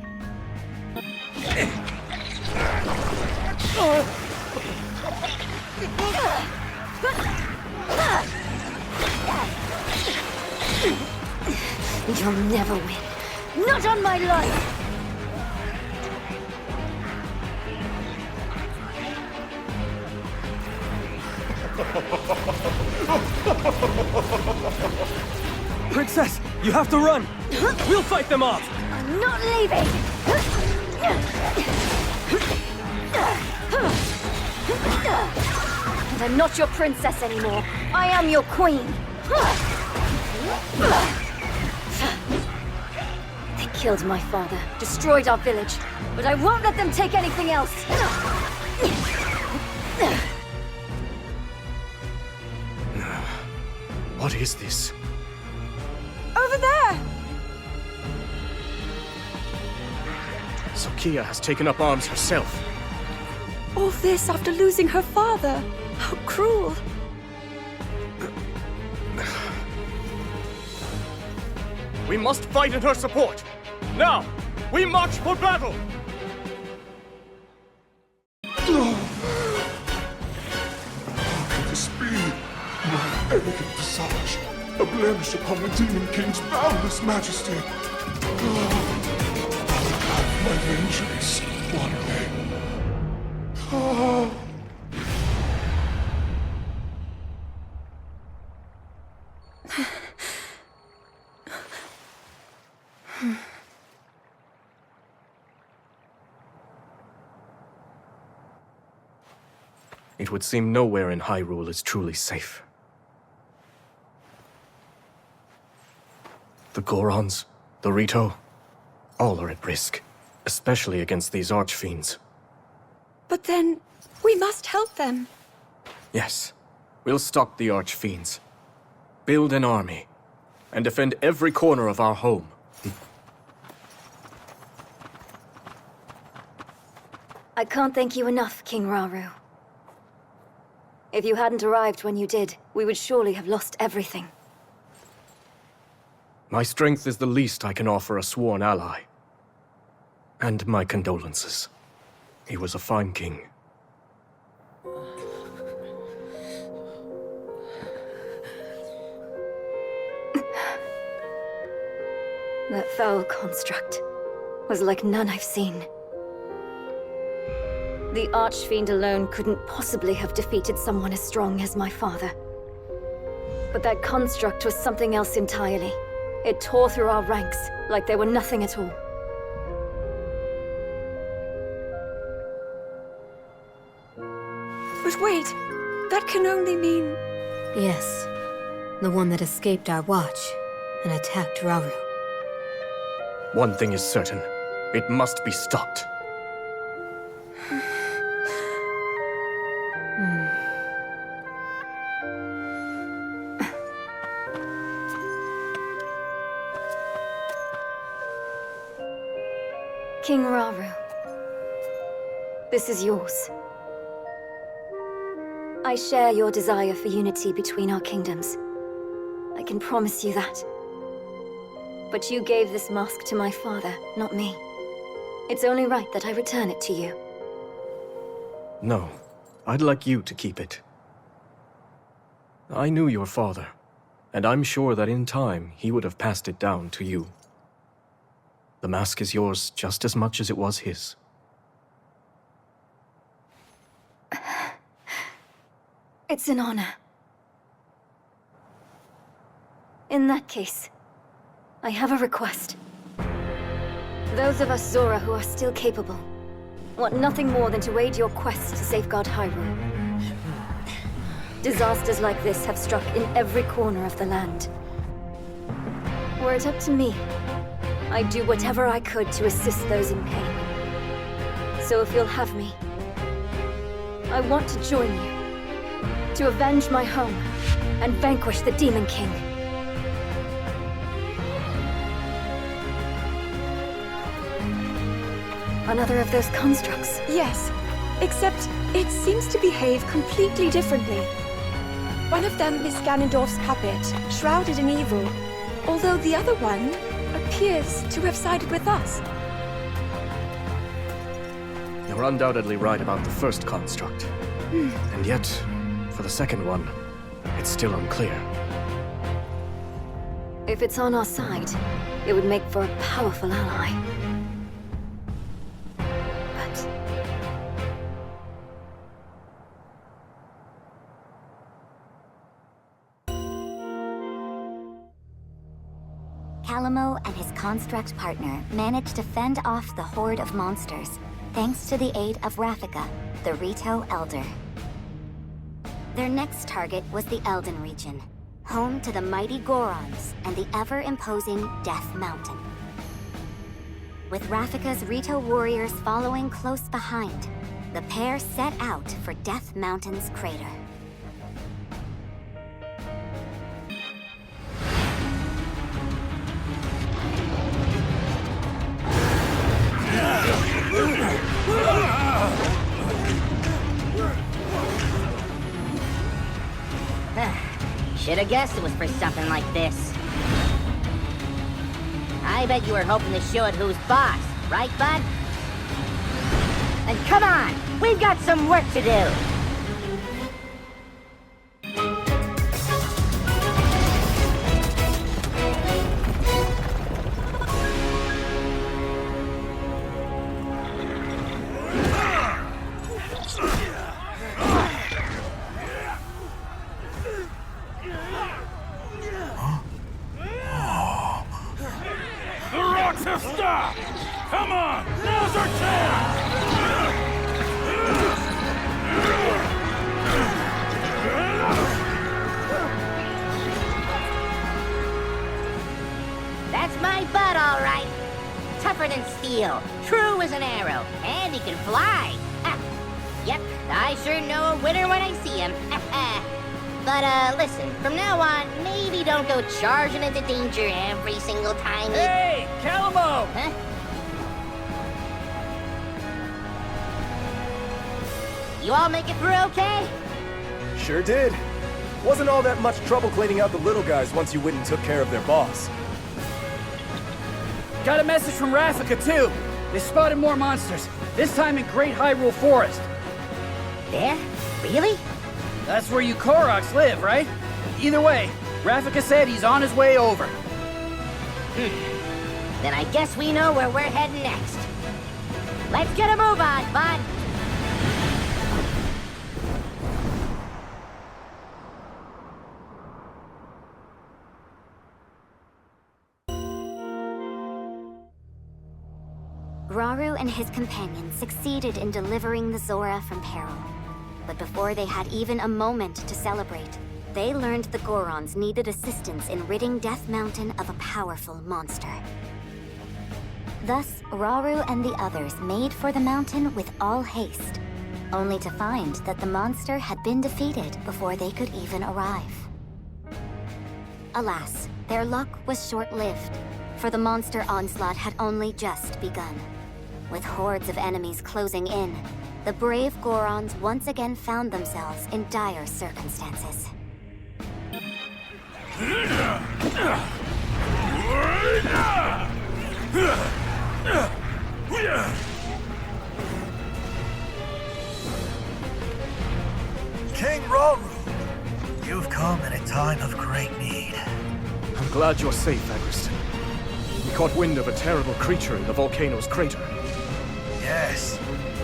You'll never win. Not on my life! Princess, you have to run! We'll fight them off! I'm not leaving! And I'm not your princess anymore. I am your queen. They killed my father, destroyed our village, but I won't let them take anything else. What is this? Over there! So Kia has taken up arms herself. All this after losing her father. How cruel. We must fight in her support! Now! We march for battle! This be my arrogant visage, a blemish upon the Demon King's boundless majesty. I'll have my vengeance one day. It would seem nowhere in Hyrule is truly safe. The Gorons, the Rito, all are at risk, especially against these archfiends. But then, we must help them. Yes, we'll stop the archfiends, build an army, and defend every corner of our home. I can't thank you enough, King Rauru. If you hadn't arrived when you did, we would surely have lost everything. My strength is the least I can offer a sworn ally. And my condolences. He was a fine king. That foul construct was like none I've seen. The Archfiend alone couldn't possibly have defeated someone as strong as my father. But that construct was something else entirely. It tore through our ranks like they were nothing at all. But wait, that can only mean... Yes, the one that escaped our watch and attacked Rauru. One thing is certain. It must be stopped. King Rauru, this is yours. I share your desire for unity between our kingdoms. I can promise you that. But you gave this mask to my father, not me. It's only right that I return it to you. No, I'd like you to keep it. I knew your father, and I'm sure that in time he would have passed it down to you. The mask is yours just as much as it was his. It's an honor. In that case, I have a request. Those of us Zora who are still capable want nothing more than to aid your quest to safeguard Hyrule. Disasters like this have struck in every corner of the land. Were it up to me, I'd do whatever I could to assist those in pain. So if you'll have me, I want to join you, to avenge my home and vanquish the Demon King. Another of those constructs? Yes, except it seems to behave completely differently. One of them is Ganondorf's puppet, shrouded in evil, although the other one appears to have sided with us. You're undoubtedly right about the first construct. And yet, for the second one, it's still unclear. If it's on our side, it would make for a powerful ally. But... Calamo and his construct partner managed to fend off the horde of monsters, thanks to the aid of Rafika, the Rito Elder. Their next target was the Elden region, home to the mighty Gorons and the ever-imposing Death Mountain. With Rafika's Rito warriors following close behind, the pair set out for Death Mountain's crater. Should have guessed it was for something like this. I bet you were hoping to show it who's boss, right, bud? And come on, we've got some work to do! Stop! Come on! Now's our chance! That's my bud, all right. Tougher than steel, true as an arrow, and he can fly. Ha. Yep, I sure know a winner when I see him. But, listen, from now on, maybe don't go charging into danger every single time you... Hey, Calamo! Huh? You all make it through okay? Sure did. Wasn't all that much trouble cleaning out the little guys once you went and took care of their boss. Got a message from Rafika, too. They spotted more monsters, this time in Great Hyrule Forest. There? Really? That's where you Koroks live, right? Either way, Rafika said he's on his way over. Then I guess we know where we're heading next. Let's get a move on, bud! Rauru and his companions succeeded in delivering the Zora from peril. But before they had even a moment to celebrate, they learned the Gorons needed assistance in ridding Death Mountain of a powerful monster. Thus, Rauru and the others made for the mountain with all haste, only to find that the monster had been defeated before they could even arrive. Alas, their luck was short-lived, for the monster onslaught had only just begun. With hordes of enemies closing in, the brave Gorons once again found themselves in dire circumstances. King Hyrule, you've come in a time of great need. I'm glad you're safe, Agriston. We caught wind of a terrible creature in the volcano's crater. Yes,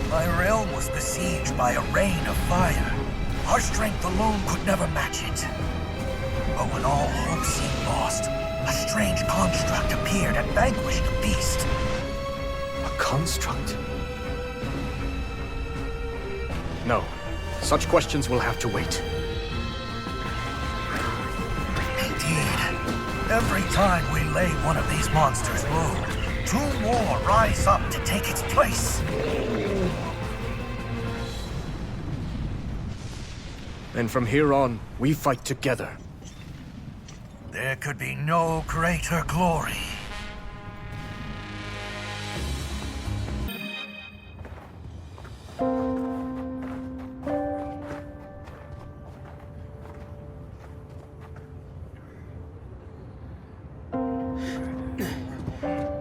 my realm was besieged by a rain of fire. Our strength alone could never match it. But when all hope seemed lost, a strange construct appeared and vanquished the beast. A construct? No. Such questions will have to wait. Indeed. Every time we lay one of these monsters low, two more rise up to take its place. And from here on, we fight together. There could be no greater glory.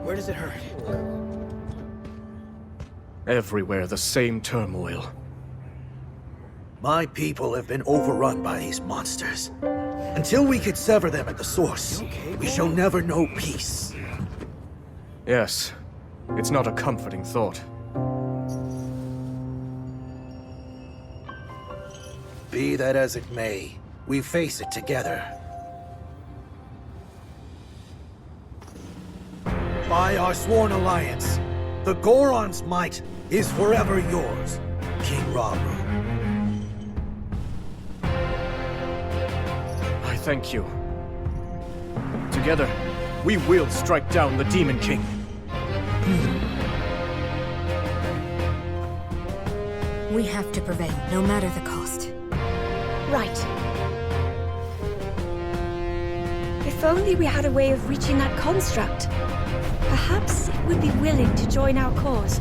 Where does it hurt? Everywhere the same turmoil. My people have been overrun by these monsters. Until we could sever them at the source, we shall never know peace. Yes. It's not a comforting thought. Be that as it may, we face it together. By our sworn alliance, the Goron's might is forever yours, King Rauru. I thank you. Together, we will strike down the Demon King. We have to prevail, no matter the cost. Right. If only we had a way of reaching that construct. Perhaps it would be willing to join our cause.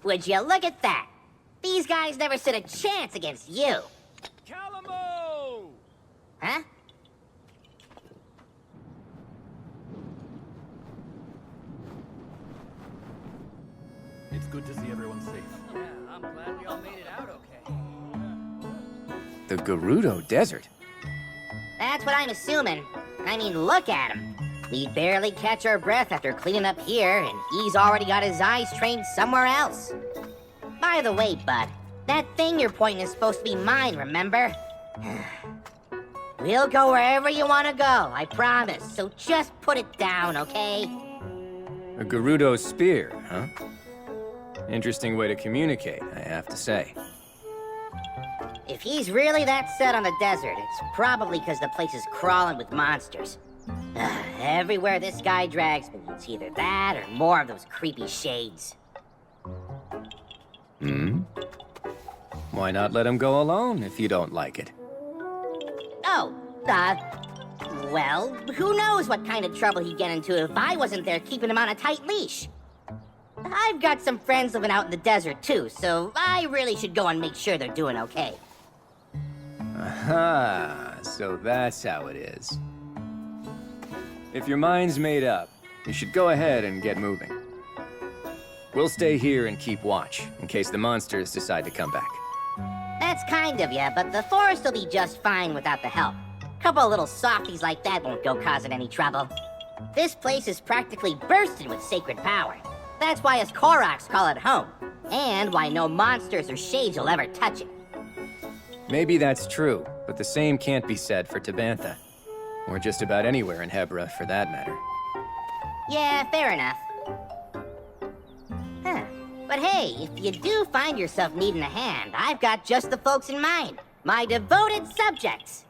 Would you look at that? These guys never stood a chance against you. Calamo! Huh? It's good to see everyone safe. Yeah, I'm glad we all made it out okay. The Gerudo Desert? That's what I'm assuming. I mean, look at him. We barely catch our breath after cleaning up here, and he's already got his eyes trained somewhere else. By the way, bud, that thing you're pointing is supposed to be mine, remember? We'll go wherever you want to go, I promise. So just put it down, okay? A Gerudo spear, huh? Interesting way to communicate, I have to say. If he's really that set on the desert, it's probably because the place is crawling with monsters. Everywhere this guy drags me, it's either that or more of those creepy shades. Why not let him go alone if you don't like it? Oh, well, who knows what kind of trouble he'd get into if I wasn't there keeping him on a tight leash. I've got some friends living out in the desert too, so I really should go and make sure they're doing okay. Aha, so that's how it is. If your mind's made up, You should go ahead and get moving. We'll stay here and keep watch, in case the monsters decide to come back. That's kind of ya, but the forest will be just fine without the help. Couple of little softies like that won't go causing any trouble. This place is practically bursting with sacred power. That's why us Koroks call it home, and why no monsters or shades will ever touch it. Maybe that's true, but the same can't be said for Tabantha. Or just about anywhere in Hebra, for that matter. Yeah, fair enough. Huh. But hey, if you do find yourself needing a hand, I've got just the folks in mind. My devoted subjects.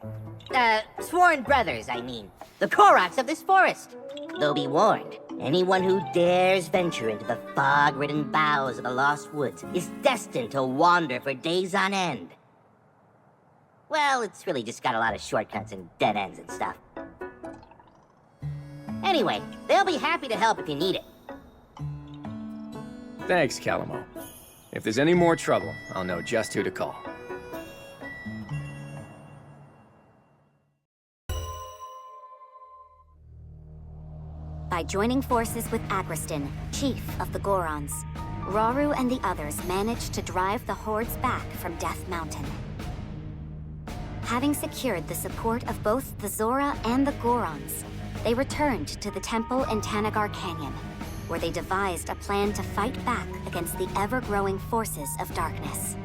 Sworn brothers, I mean. The Koroks of this forest. Though be warned, anyone who dares venture into the fog-ridden boughs of the Lost Woods is destined to wander for days on end. Well, it's really just got a lot of shortcuts and dead ends and stuff. Anyway, they'll be happy to help if you need it. Thanks, Calamo. If there's any more trouble, I'll know just who to call. By joining forces with Agriston, chief of the Gorons, Rauru and the others managed to drive the hordes back from Death Mountain. Having secured the support of both the Zora and the Gorons, they returned to the temple in Tanagar Canyon, where they devised a plan to fight back against the ever-growing forces of darkness.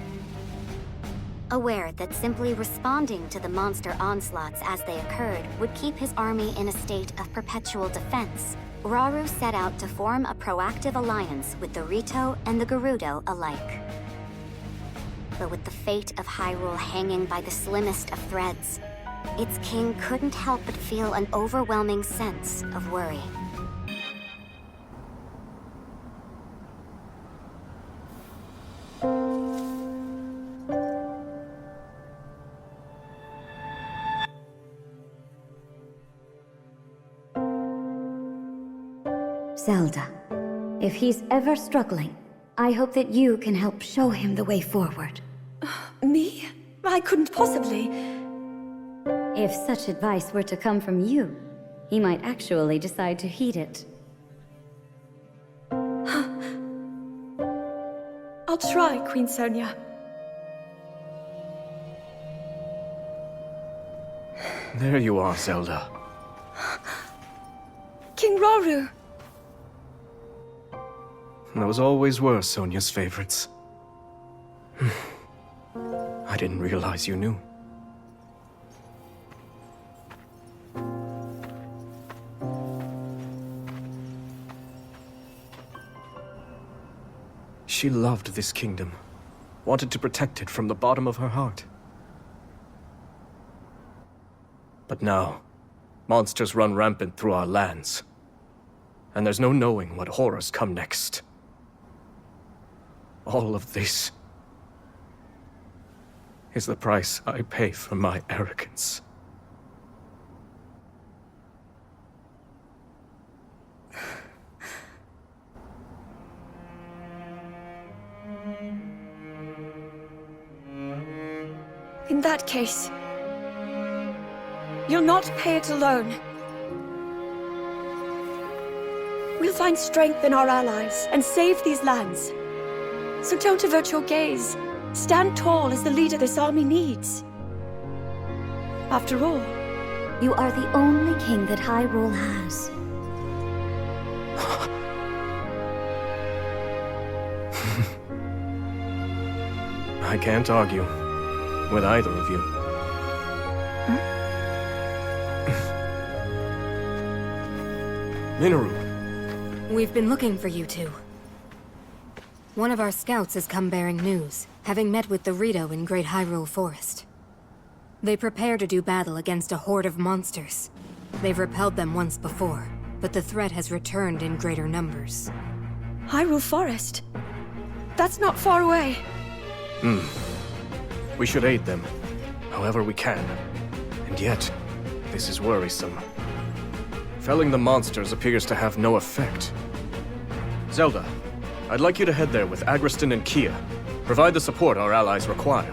Aware that simply responding to the monster onslaughts as they occurred would keep his army in a state of perpetual defense, Rauru set out to form a proactive alliance with the Rito and the Gerudo alike. But with the fate of Hyrule hanging by the slimmest of threads, its king couldn't help but feel an overwhelming sense of worry. Zelda, if he's ever struggling, I hope that you can help show him the way forward. Me? I couldn't possibly. If such advice were to come from you, he might actually decide to heed it. I'll try, Queen Sonia. There you are, Zelda. King Rauru! Those always were Sonia's favorites. I didn't realize you knew. She loved this kingdom, wanted to protect it from the bottom of her heart. But now, monsters run rampant through our lands, and there's no knowing what horrors come next. All of this is the price I pay for my arrogance. In that case, you'll not pay it alone. We'll find strength in our allies and save these lands. So don't avert your gaze. Stand tall as the leader this army needs. After all, you are the only king that Hyrule has. I can't argue with either of you. Minoru. We've been looking for you two. One of our scouts has come bearing news, having met with the Rito in Great Hyrule Forest. They prepare to do battle against a horde of monsters. They've repelled them once before, but the threat has returned in greater numbers. Hyrule Forest? That's not far away. We should aid them, however we can. And yet, this is worrisome. Felling the monsters appears to have no effect. Zelda, I'd like you to head there with Agriston and Kia. Provide the support our allies require.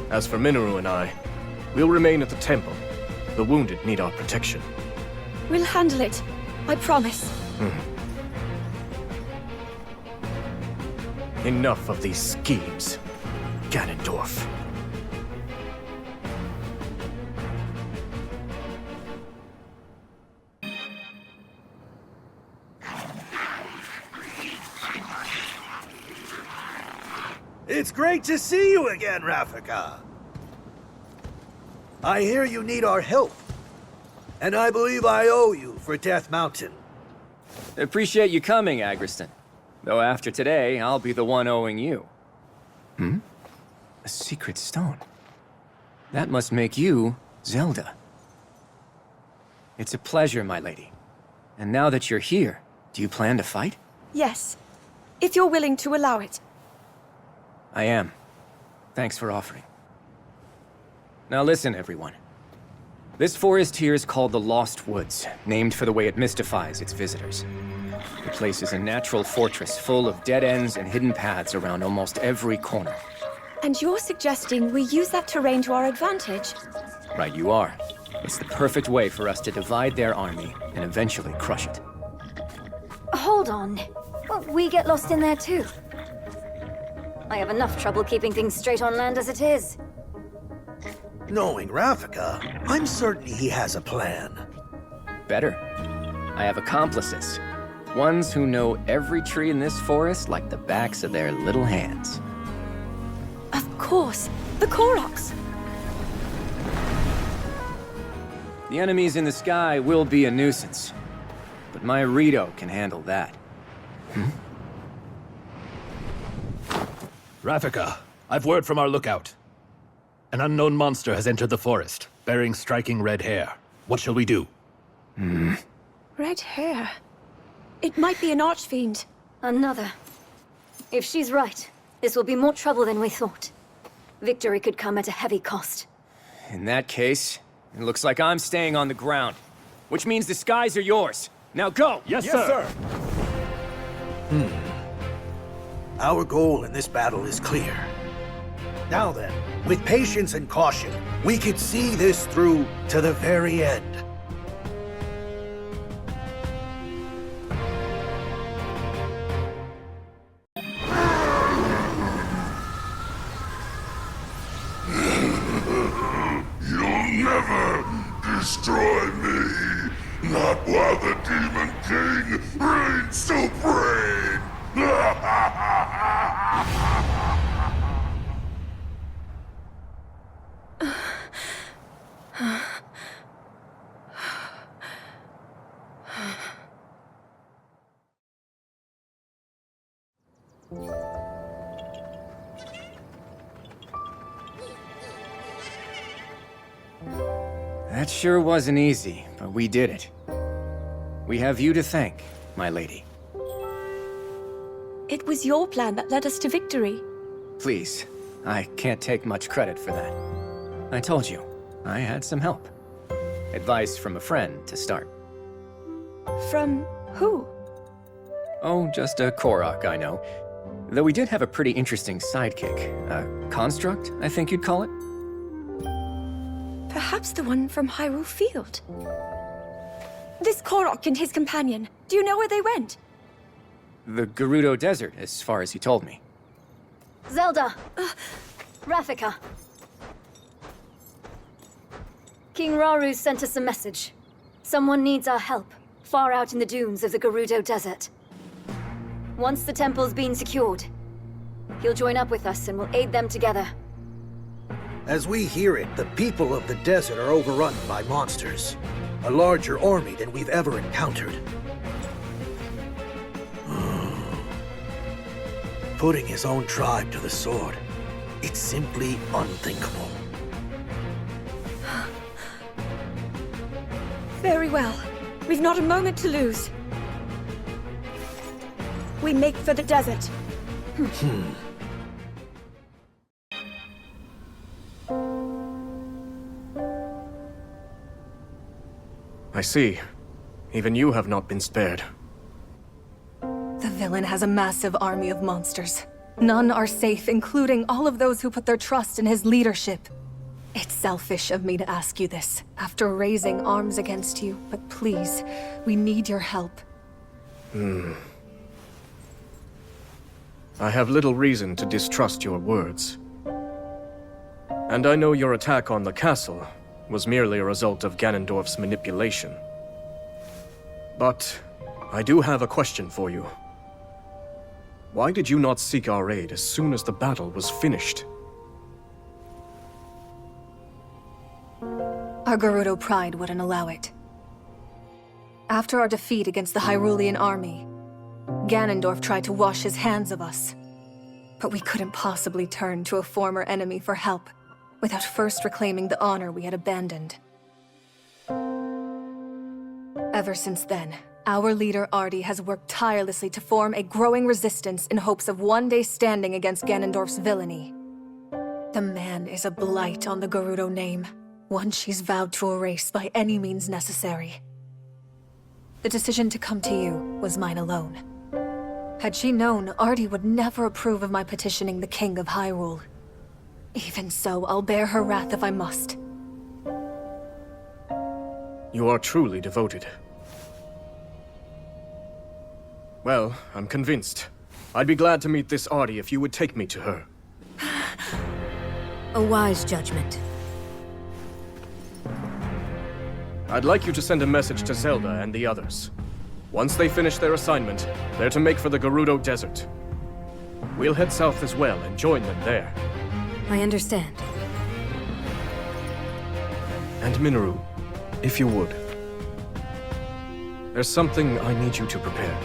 As for Minoru and I, we'll remain at the temple. The wounded need our protection. We'll handle it. I promise. Enough of these schemes, Ganondorf. It's great to see you again, Rafika. I hear you need our help. And I believe I owe you for Death Mountain. Appreciate you coming, Agriston. Though after today, I'll be the one owing you. A secret stone. That must make you Zelda. It's a pleasure, my lady. And now that you're here, do you plan to fight? Yes, if you're willing to allow it. I am. Thanks for offering. Now listen, everyone. This forest here is called the Lost Woods, named for the way it mystifies its visitors. The place is a natural fortress full of dead ends and hidden paths around almost every corner. And you're suggesting we use that terrain to our advantage? Right you are. It's the perfect way for us to divide their army and eventually crush it. Hold on. Well, we get lost in there too. I have enough trouble keeping things straight on land as it is. Knowing Rafika, I'm certain he has a plan. Better. I have accomplices. Ones who know every tree in this forest like the backs of their little hands. Of course, the Koroks. The enemies in the sky will be a nuisance, but my Rito can handle that. Rafika, I've word from our lookout. An unknown monster has entered the forest, bearing striking red hair. What shall we do? Red hair. It might be an archfiend. Another. If she's right, this will be more trouble than we thought. Victory could come at a heavy cost. In that case, it looks like I'm staying on the ground, which means the skies are yours. Now go! Yes, sir! Our goal in this battle is clear. Now then, with patience and caution, we could see this through to the very end. You'll never destroy me! Not while the Demon King reigns supreme! That sure wasn't easy, but we did it. We have you to thank, my lady. It was your plan that led us to victory. Please, I can't take much credit for that. I told you, I had some help. Advice from a friend to start. From who? Oh, just a Korok, I know. Though we did have a pretty interesting sidekick. A construct, I think you'd call it? Perhaps the one from Hyrule Field. This Korok and his companion, do you know where they went? The Gerudo Desert, as far as he told me. Zelda! Rafika. King Rauru sent us a message. Someone needs our help, far out in the dunes of the Gerudo Desert. Once the temple's been secured, he'll join up with us and we'll aid them together. As we hear it, the people of the desert are overrun by monsters. A larger army than we've ever encountered. Putting his own tribe to the sword. It's simply unthinkable. Very well. We've not a moment to lose. We make for the desert. I see. Even you have not been spared. The villain has a massive army of monsters. None are safe, including all of those who put their trust in his leadership. It's selfish of me to ask you this, after raising arms against you, but please, we need your help. I have little reason to distrust your words. And I know your attack on the castle was merely a result of Ganondorf's manipulation. But I do have a question for you. Why did you not seek our aid as soon as the battle was finished? Our Gerudo pride wouldn't allow it. After our defeat against the Hyrulean army, Ganondorf tried to wash his hands of us. But we couldn't possibly turn to a former enemy for help without first reclaiming the honor we had abandoned. Ever since then, our leader Artie has worked tirelessly to form a growing resistance in hopes of one day standing against Ganondorf's villainy. The man is a blight on the Gerudo name, one she's vowed to erase by any means necessary. The decision to come to you was mine alone. Had she known, Artie would never approve of my petitioning the King of Hyrule. Even so, I'll bear her wrath if I must. You are truly devoted. Well, I'm convinced. I'd be glad to meet this Artie if you would take me to her. A wise judgment. I'd like you to send a message to Zelda and the others. Once they finish their assignment, they're to make for the Gerudo Desert. We'll head south as well and join them there. I understand. And Minoru, if you would. There's something I need you to prepare.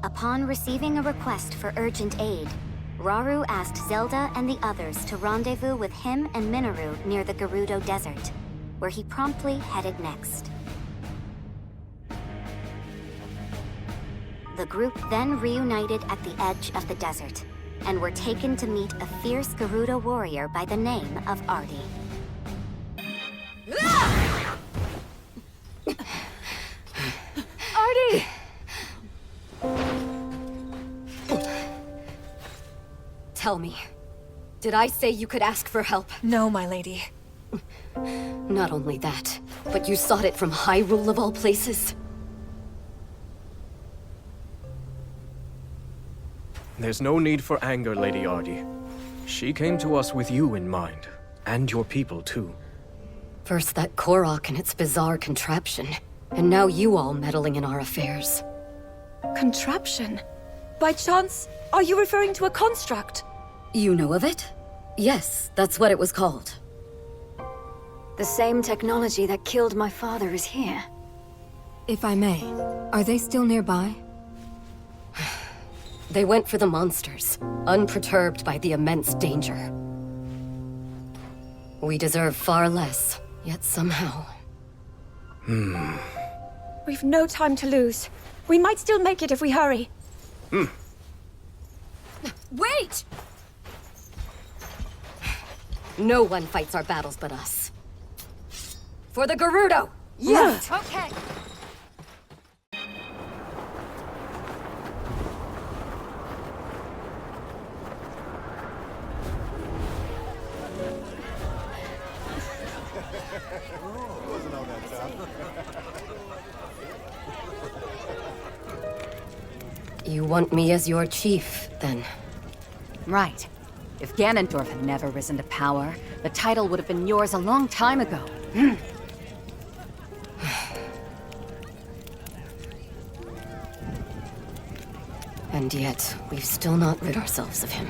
Upon receiving a request for urgent aid, Rauru asked Zelda and the others to rendezvous with him and Minoru near the Gerudo Desert, where he promptly headed next. The group then reunited at the edge of the desert, and were taken to meet a fierce Gerudo warrior by the name of Artie. Artie! Tell me, did I say you could ask for help? No, my lady. Not only that, but you sought it from Hyrule of all places? There's no need for anger, Lady Artie. She came to us with you in mind, and your people too. First that Korok and its bizarre contraption, and now you all meddling in our affairs. Contraption? By chance, are you referring to a construct? You know of it? Yes, that's what it was called. The same technology that killed my father is here. If I may, are they still nearby? They went for the monsters, unperturbed by the immense danger. We deserve far less, yet somehow... We've no time to lose. We might still make it if we hurry. Wait! No one fights our battles but us. For the Gerudo! Yes! Okay! You want me as your chief, then? Right. If Ganondorf had never risen to power, the title would have been yours a long time ago. And yet, we've still not rid ourselves of him.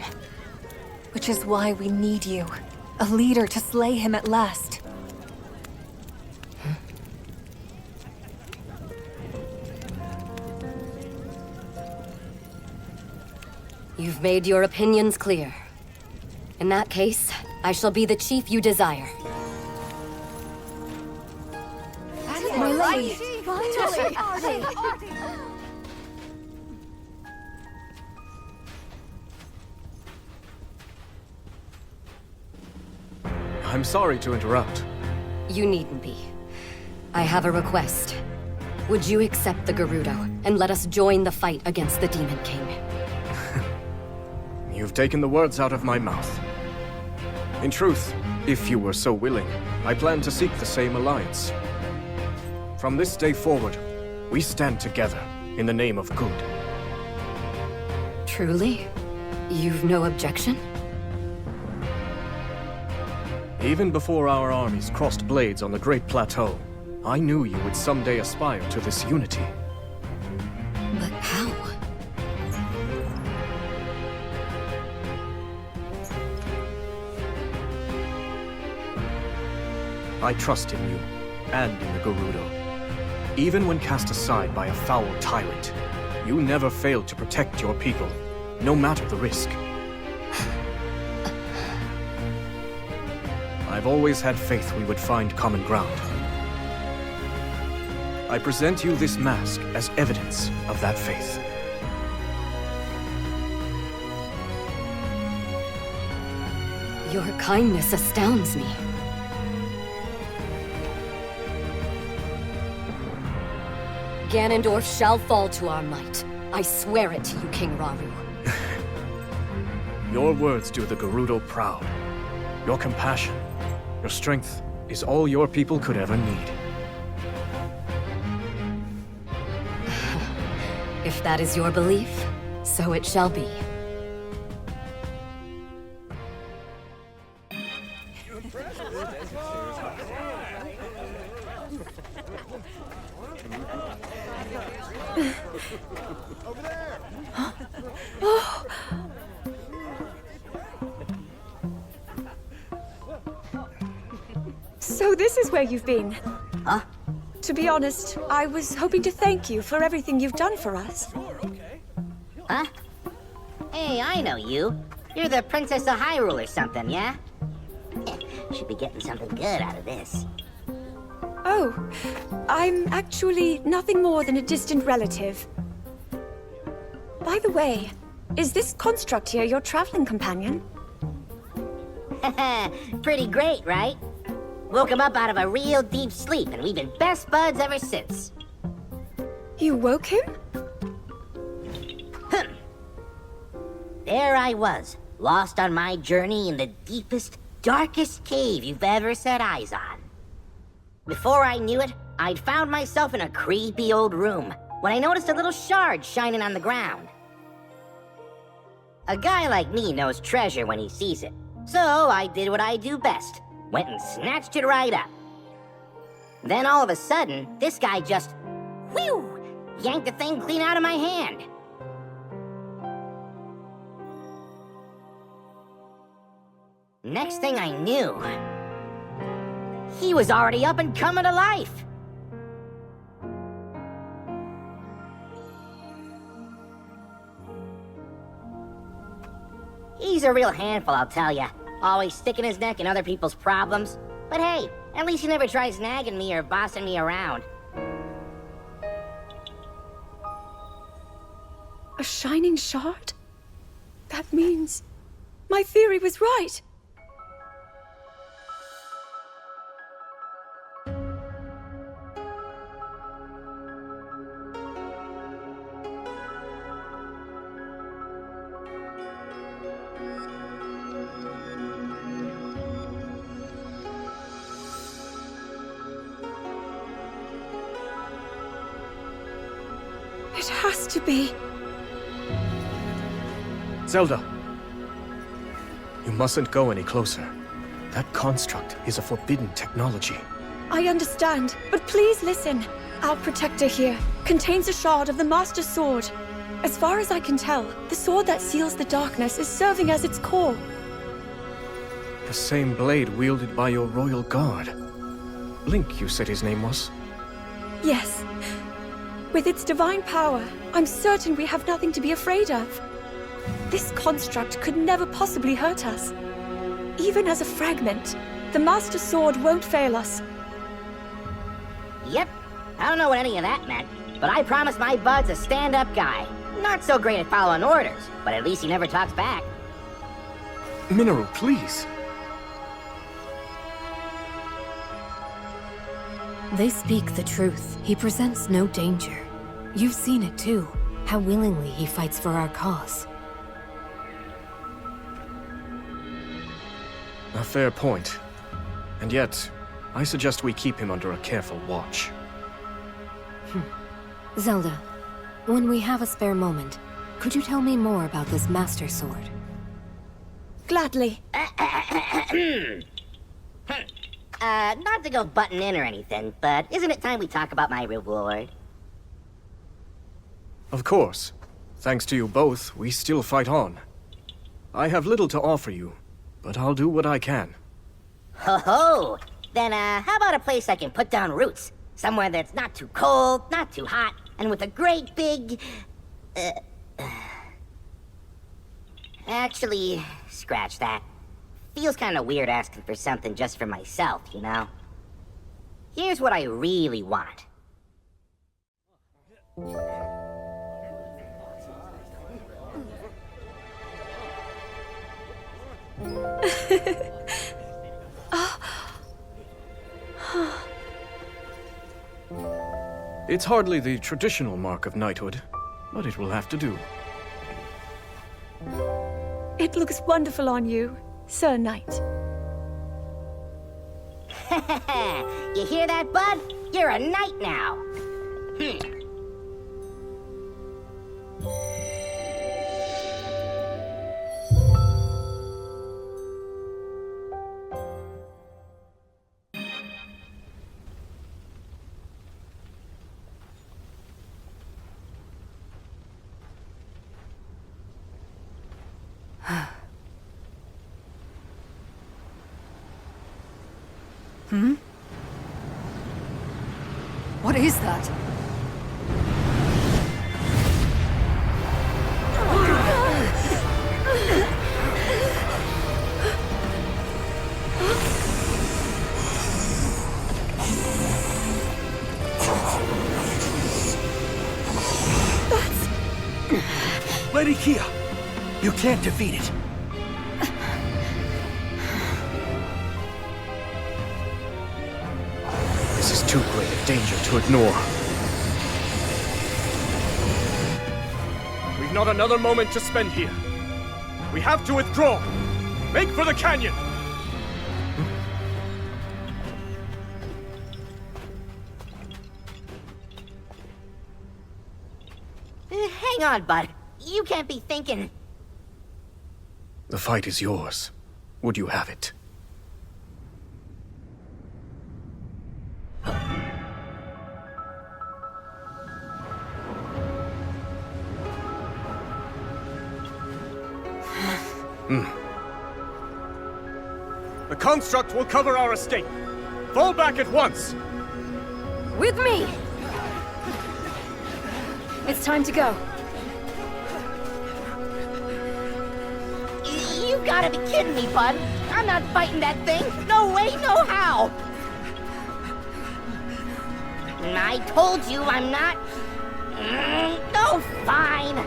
Which is why we need you. A leader to slay him at last. You've made your opinions clear. In that case, I shall be the chief you desire. My lady! Finally! I'm sorry to interrupt. You needn't be. I have a request. Would you accept the Gerudo and let us join the fight against the Demon King? You've taken the words out of my mouth. In truth, if you were so willing, I plan to seek the same alliance. From this day forward, we stand together in the name of good. Truly? You've no objection? Even before our armies crossed blades on the Great Plateau, I knew you would someday aspire to this unity. But how? I trust in you, and in the Gerudo. Even when cast aside by a foul tyrant, you never failed to protect your people, no matter the risk. I've always had faith we would find common ground. I present you this mask as evidence of that faith. Your kindness astounds me. Ganondorf shall fall to our might. I swear it to you, King Rauru. Your words do the Gerudo proud. Your compassion, your strength is all your people could ever need. If that is your belief, so it shall be. So this is where you've been? Huh? To be honest, I was hoping to thank you for everything you've done for us. Huh? Hey, I know you. You're the Princess of Hyrule or something, yeah? Should be getting something good out of this. Oh, I'm actually nothing more than a distant relative. By the way, is this construct here your traveling companion? Pretty great, right? Woke him up out of a real deep sleep, and we've been best buds ever since. You woke him? There I was, lost on my journey in the deepest, darkest cave you've ever set eyes on. Before I knew it, I'd found myself in a creepy old room when I noticed a little shard shining on the ground. A guy like me knows treasure when he sees it, so I did what I do best. Went and snatched it right up. Then all of a sudden, this guy just, whew, yanked the thing clean out of my hand. Next thing I knew, he was already up and coming to life. He's a real handful, I'll tell ya. Always sticking his neck in other people's problems. But hey, at least he never tries nagging me or bossing me around. A shining shard? That means my theory was right. It has to be. Zelda! You mustn't go any closer. That construct is a forbidden technology. I understand, but please listen. Our protector here contains a shard of the Master Sword. As far as I can tell, the sword that seals the darkness is serving as its core. The same blade wielded by your royal guard. Link, you said his name was? Yes. With its divine power, I'm certain we have nothing to be afraid of. This construct could never possibly hurt us. Even as a fragment, the Master Sword won't fail us. Yep. I don't know what any of that meant, but I promised my buds a stand-up guy. Not so great at following orders, but at least he never talks back. Minoru, please. They speak the truth. He presents no danger. You've seen it too, how willingly he fights for our cause. A fair point. And yet, I suggest we keep him under a careful watch. Zelda, when we have a spare moment, could you tell me more about this Master Sword? Gladly. Not to go butting in or anything, but isn't it time we talk about my reward? Of course. Thanks to you both, we still fight on. I have little to offer you, but I'll do what I can. Ho ho! Then, how about a place I can put down roots? Somewhere that's not too cold, not too hot, and with a great big... Actually, scratch that. Feels kinda weird asking for something just for myself, you know? Here's what I really want. It's hardly the traditional mark of knighthood, but it will have to do. It looks wonderful on you, Sir Knight. You hear that, bud? You're a knight now. What is that? Lady Kia, you can't defeat it. This is too great a danger to ignore. We've not another moment to spend here. We have to withdraw. Make for the canyon! Hang on, bud. You can't be thinking... The fight is yours. Would you have it? The construct will cover our escape. Fall back at once! With me! It's time to go. You've gotta be kidding me, bud. I'm not fighting that thing. No way, no how. I told you I'm not... No, fine.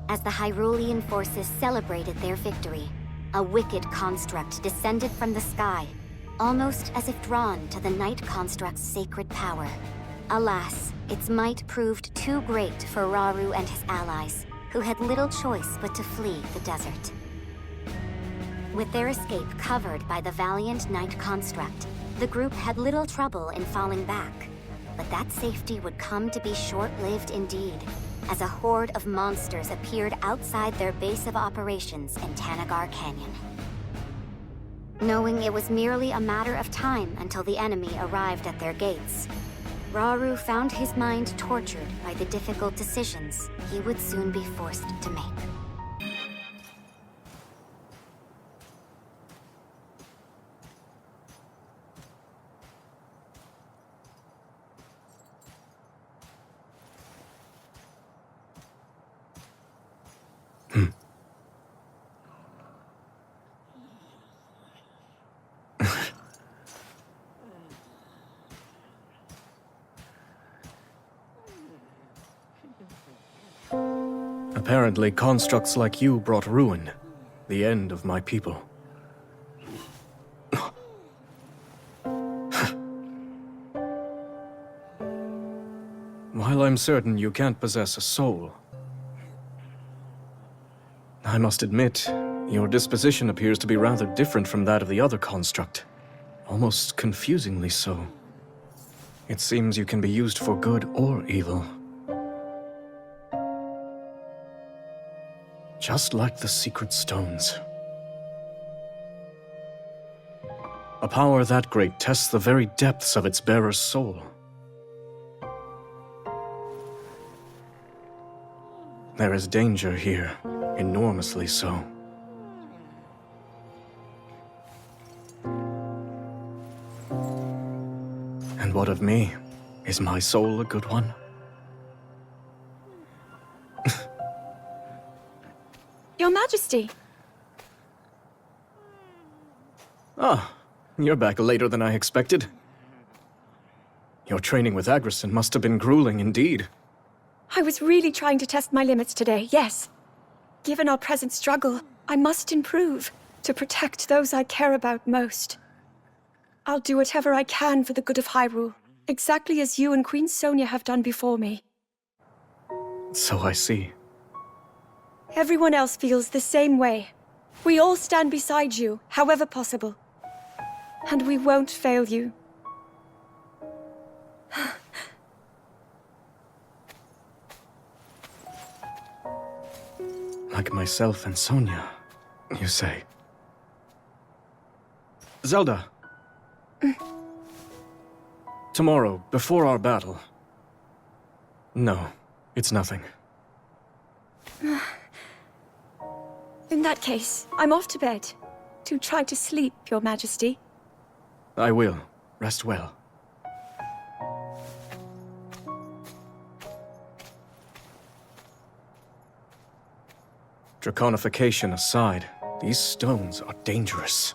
As the Hyrulean forces celebrated their victory, a wicked construct descended from the sky, almost as if drawn to the Night Construct's sacred power. Alas, its might proved too great for Rauru and his allies, who had little choice but to flee the desert. With their escape covered by the valiant Night Construct, the group had little trouble in falling back. But that safety would come to be short-lived indeed, as a horde of monsters appeared outside their base of operations in Tanagar Canyon. Knowing it was merely a matter of time until the enemy arrived at their gates, Rauru found his mind tortured by the difficult decisions he would soon be forced to make. Apparently, constructs like you brought ruin, the end of my people. While I'm certain you can't possess a soul, I must admit, your disposition appears to be rather different from that of the other construct. Almost confusingly so. It seems you can be used for good or evil. Just like the secret stones. A power that great tests the very depths of its bearer's soul. There is danger here, enormously so. And what of me? Is my soul a good one? Your Majesty. Ah, you're back later than I expected. Your training with Agrison must have been grueling indeed. I was really trying to test my limits today, yes. Given our present struggle, I must improve to protect those I care about most. I'll do whatever I can for the good of Hyrule, exactly as you and Queen Sonia have done before me. So I see. Everyone else feels the same way. We all stand beside you, however possible. And we won't fail you. Like myself and Sonia, you say. Zelda. Tomorrow, before our battle. No, it's nothing. In that case, I'm off to bed. To try to sleep, Your Majesty. I will. Rest well. Draconification aside, these stones are dangerous.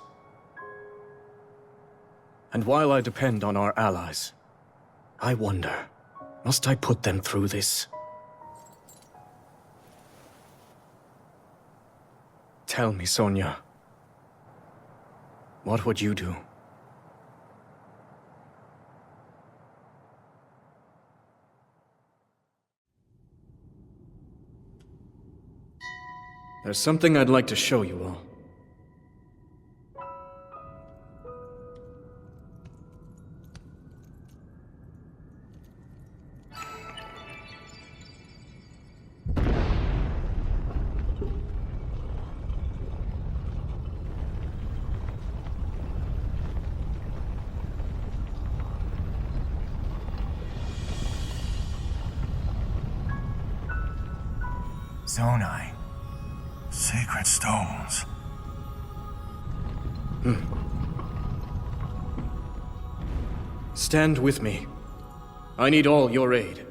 And while I depend on our allies, I wonder, must I put them through this? Tell me, Sonia. What would you do? There's something I'd like to show you all. Zonai. Sacred stones. Stand with me. I need all your aid.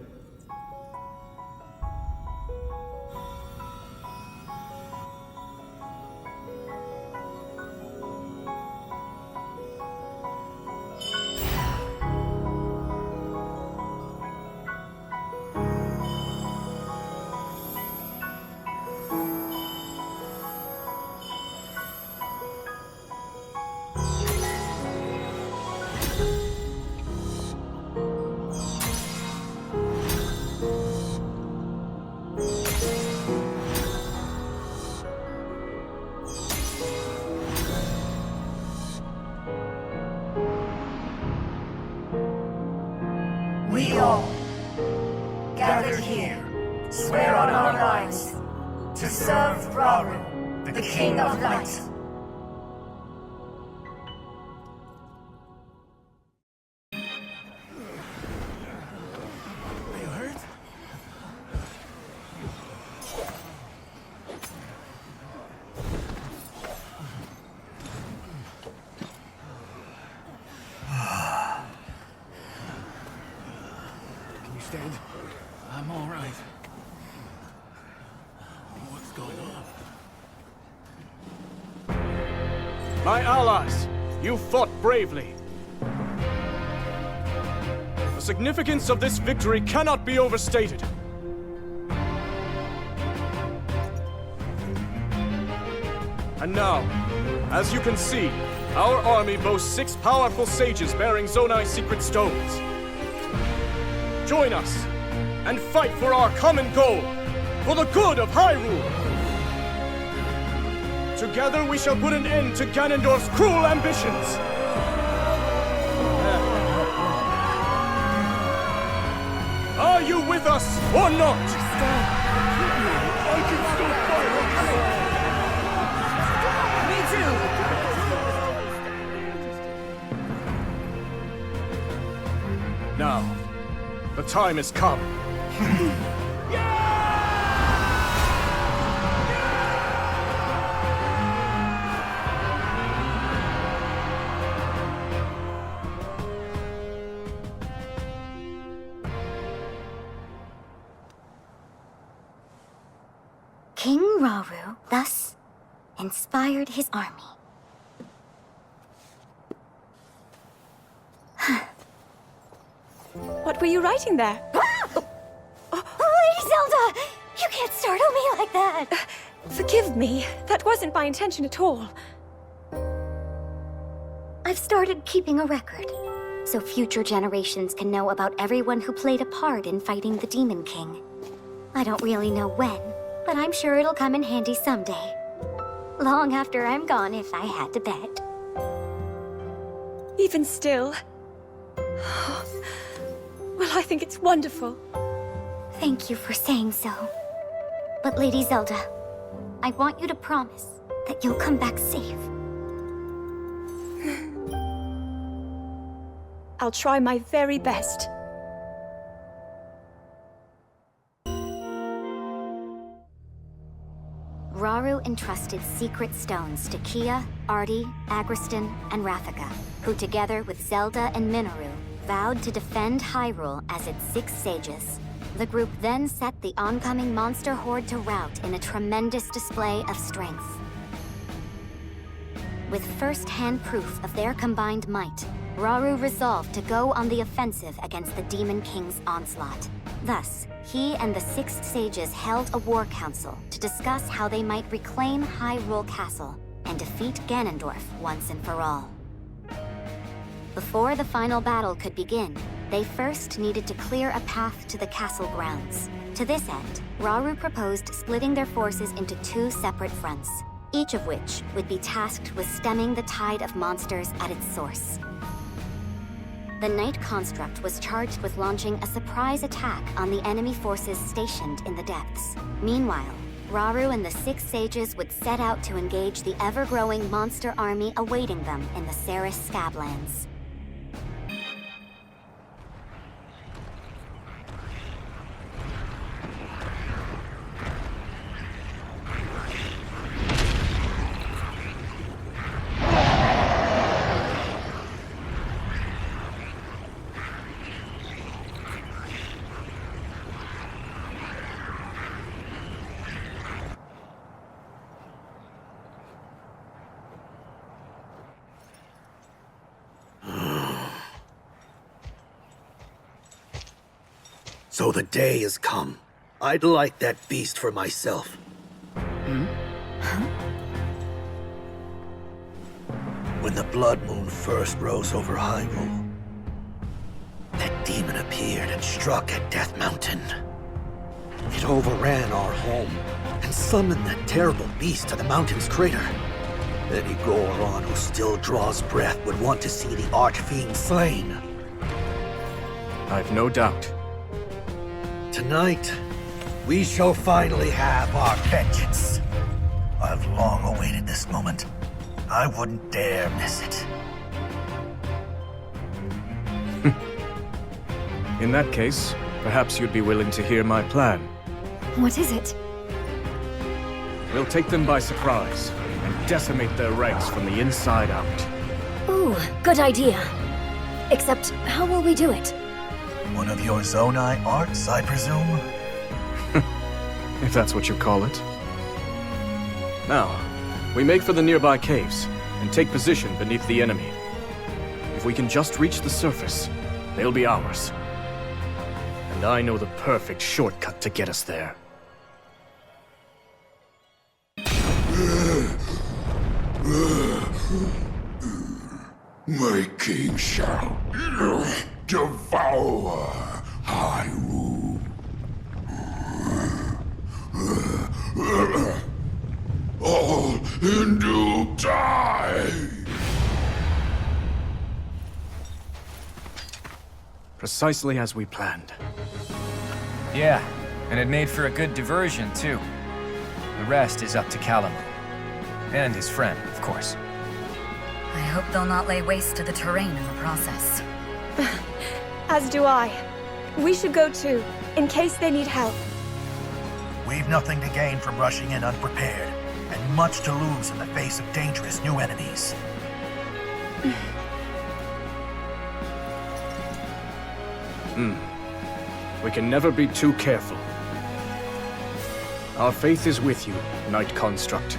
We all, gathered here, swear on our lives to serve Rauru, the King of Light. Are you hurt? Can you stand? I'm all right. What's going on? My allies, you fought bravely. The significance of this victory cannot be overstated. And now, as you can see, our army boasts 6 powerful sages bearing Zonai's secret stones. Join us and fight for our common goal, for the good of Hyrule! Together we shall put an end to Ganondorf's cruel ambitions! Are you with us or not? I can still fight! Me too! Now, the time has come. King Rauru thus inspired his army. What were you writing there? Lady Zelda! You can't startle me like that! Forgive me. That wasn't my intention at all. I've started keeping a record, so future generations can know about everyone who played a part in fighting the Demon King. I don't really know when, but I'm sure it'll come in handy someday. Long after I'm gone, if I had to bet. Even still. Well, I think it's wonderful. Thank you for saying so. But Lady Zelda, I want you to promise that you'll come back safe. I'll try my very best. Rauru entrusted secret stones to Kia, Artie, Agriston, and Rafika, who together with Zelda and Minoru, vowed to defend Hyrule as its 6 sages. The group then set the oncoming monster horde to rout in a tremendous display of strength. With first-hand proof of their combined might, Rauru resolved to go on the offensive against the Demon King's onslaught. Thus, he and the 6 sages held a war council to discuss how they might reclaim Hyrule Castle and defeat Ganondorf once and for all. Before the final battle could begin, they first needed to clear a path to the castle grounds. To this end, Rauru proposed splitting their forces into 2 separate fronts, each of which would be tasked with stemming the tide of monsters at its source. The Knight Construct was charged with launching a surprise attack on the enemy forces stationed in the depths. Meanwhile, Rauru and the 6 sages would set out to engage the ever-growing monster army awaiting them in the Ceres Scablands. So the day has come. I'd like that beast for myself. When the Blood Moon first rose over Hyrule, that demon appeared and struck at Death Mountain. It overran our home and summoned that terrible beast to the mountain's crater. Any Goron who still draws breath would want to see the Archfiend slain. I've no doubt. Tonight, we shall finally have our vengeance. I've long awaited this moment. I wouldn't dare miss it. In that case, perhaps you'd be willing to hear my plan. What is it? We'll take them by surprise and decimate their ranks from the inside out. Ooh, good idea. Except, how will we do it? One of your Zonai arts, I presume? If that's what you call it. Now, we make for the nearby caves and take position beneath the enemy. If we can just reach the surface, they'll be ours. And I know the perfect shortcut to get us there. My king shall devour Hyrule. All in due time. Precisely as we planned. Yeah, and it made for a good diversion, too. The rest is up to Calamo. And his friend, of course. I hope they'll not lay waste to the terrain in the process. As do I. We should go too, in case they need help. We've nothing to gain from rushing in unprepared, and much to lose in the face of dangerous new enemies. We can never be too careful. Our faith is with you, Knight Construct.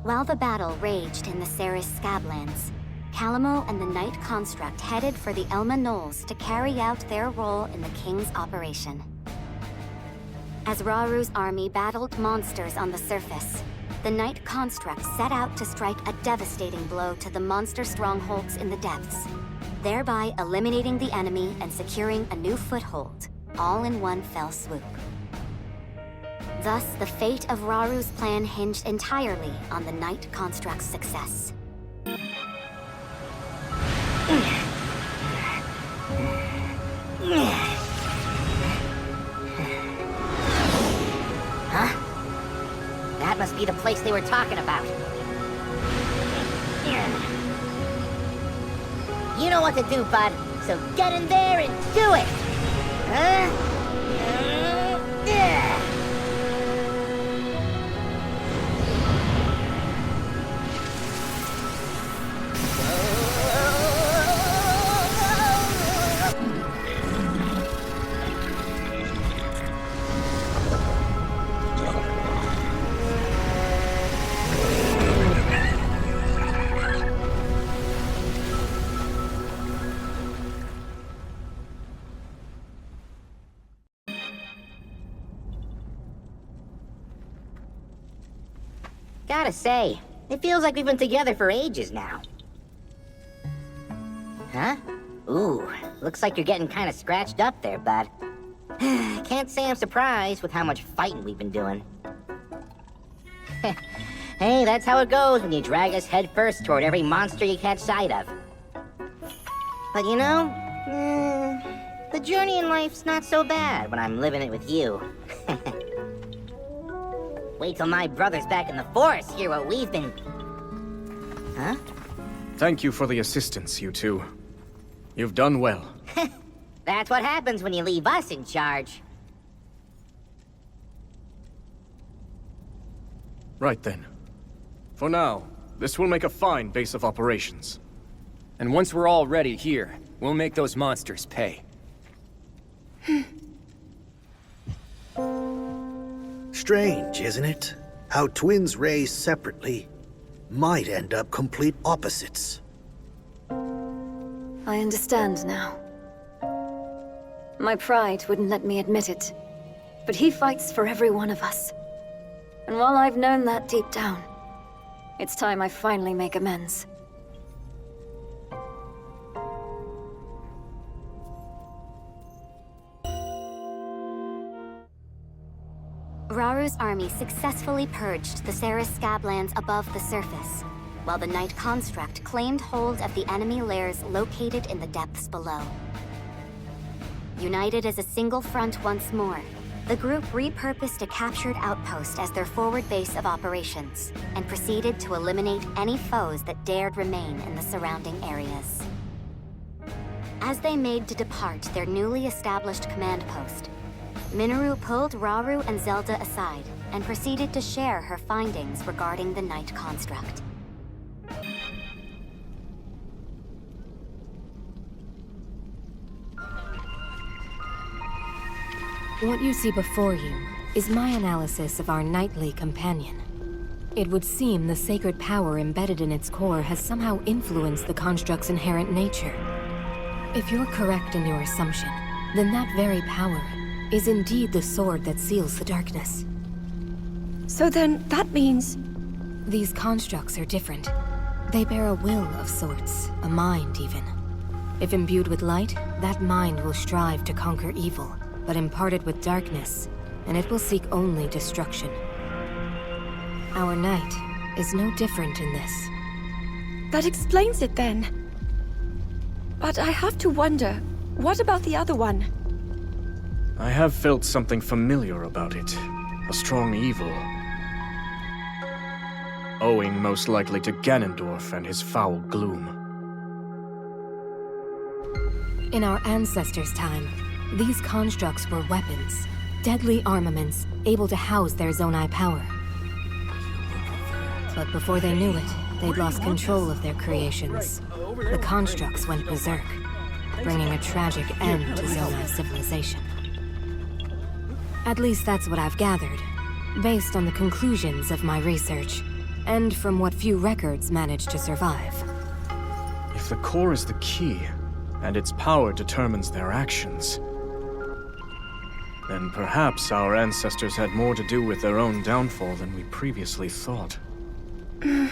While the battle raged in the Ceres Scablands, Calamo and the Knight Construct headed for the Elma Knolls to carry out their role in the King's operation. As Raru's army battled monsters on the surface, the Knight Construct set out to strike a devastating blow to the monster strongholds in the depths, thereby eliminating the enemy and securing a new foothold, all in one fell swoop. Thus, the fate of Raru's plan hinged entirely on the Knight Construct's success. Huh? That must be the place they were talking about. You know what to do, bud, so get in there and do it! Gotta say, it feels like we've been together for ages now. Huh? Ooh, looks like you're getting kinda scratched up there, bud. Can't say I'm surprised with how much fighting we've been doing. Hey, that's how it goes when you drag us headfirst toward every monster you catch sight of. But you know, the journey in life's not so bad when I'm living it with you. Wait till my brother's back in the forest hear what we've been... Huh? Thank you for the assistance, you two. You've done well. That's what happens when you leave us in charge. Right then. For now, this will make a fine base of operations. And once we're all ready here, we'll make those monsters pay. Strange, isn't it? How twins raised separately might end up complete opposites. I understand now. My pride wouldn't let me admit it, but he fights for every one of us. And while I've known that deep down, it's time I finally make amends. Raru's army successfully purged the Ceres Scablands above the surface, while the Knight Construct claimed hold of the enemy lairs located in the depths below. United as a single front once more, the group repurposed a captured outpost as their forward base of operations, and proceeded to eliminate any foes that dared remain in the surrounding areas. As they made to depart their newly established command post, Minoru pulled Raru and Zelda aside and proceeded to share her findings regarding the Knight Construct. What you see before you is my analysis of our knightly companion. It would seem the sacred power embedded in its core has somehow influenced the construct's inherent nature. If you're correct in your assumption, then that very power is indeed the sword that seals the darkness. So then, that means... These constructs are different. They bear a will of sorts, a mind even. If imbued with light, that mind will strive to conquer evil, but imparted with darkness, and it will seek only destruction. Our knight is no different in this. That explains it then. But I have to wonder, what about the other one? I have felt something familiar about it. A strong evil. Owing most likely to Ganondorf and his foul gloom. In our ancestors' time, these constructs were weapons, deadly armaments, able to house their Zonai power. But before they knew it, they'd lost control of their creations. The constructs went berserk, bringing a tragic end to Zonai civilization. At least that's what I've gathered, based on the conclusions of my research, and from what few records managed to survive. If the core is the key, and its power determines their actions, then perhaps our ancestors had more to do with their own downfall than we previously thought. The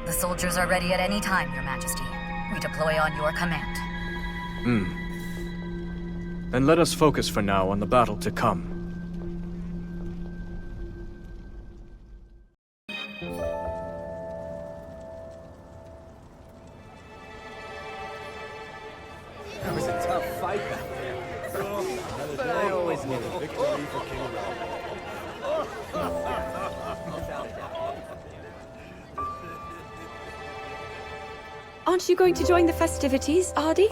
soldiers are ready at any time, Your Majesty. We deploy on your command. Then let us focus for now on the battle to come. That was a tough fight back there. But I always knew it. Victory for King Aren't you going to join the festivities, Ardi?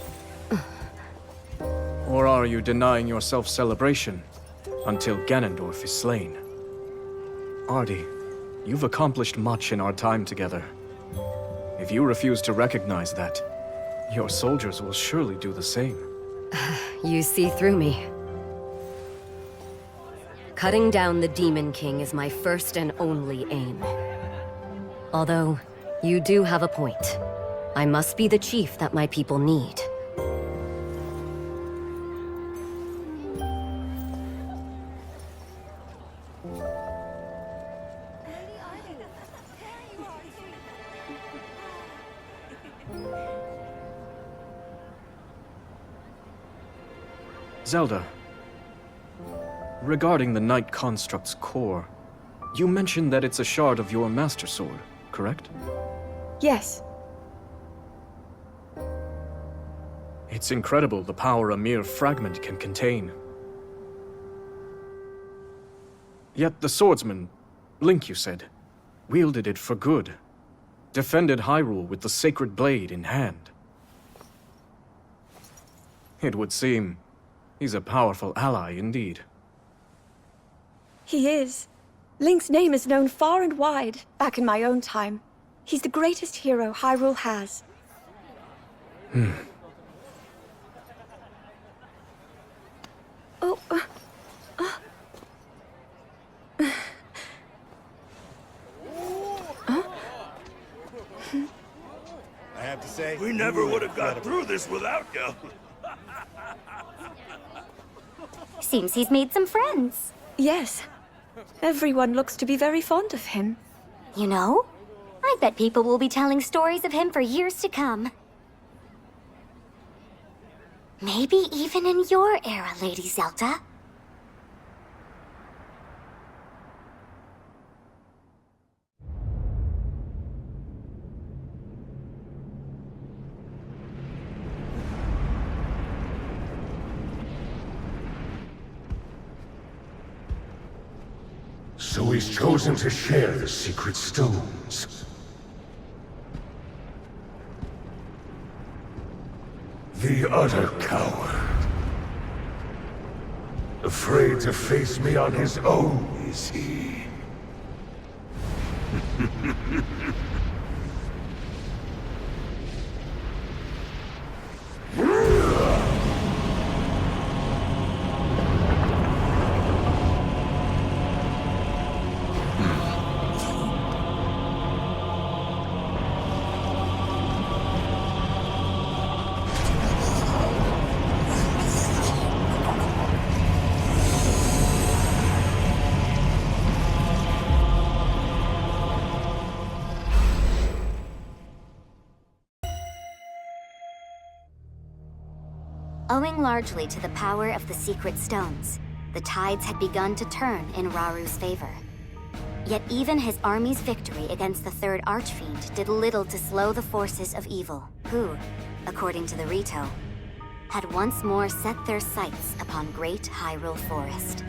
Or are you denying yourself celebration until Ganondorf is slain? Ardi, you've accomplished much in our time together. If you refuse to recognize that, your soldiers will surely do the same. You see through me. Cutting down the Demon King is my first and only aim. Although, you do have a point. I must be the chief that my people need. Zelda, regarding the Knight Construct's core, you mentioned that it's a shard of your Master Sword, correct? Yes. It's incredible the power a mere fragment can contain. Yet the swordsman, Link you said, wielded it for good, defended Hyrule with the sacred blade in hand. It would seem he's a powerful ally indeed. He is. Link's name is known far and wide, back in my own time. He's the greatest hero Hyrule has. Oh, I have to say, we never would have got through this without you. Seems he's made some friends. Yes. Everyone looks to be very fond of him. You know, I bet people will be telling stories of him for years to come. Maybe even in your era, Lady Zelda. So he's chosen to share the secret stones. The utter coward. Afraid to face me on his own, is he? Owing largely to the power of the secret stones, the tides had begun to turn in Raru's favor. Yet even his army's victory against the Third Archfiend did little to slow the forces of evil, who, according to the Rito, had once more set their sights upon Great Hyrule Forest.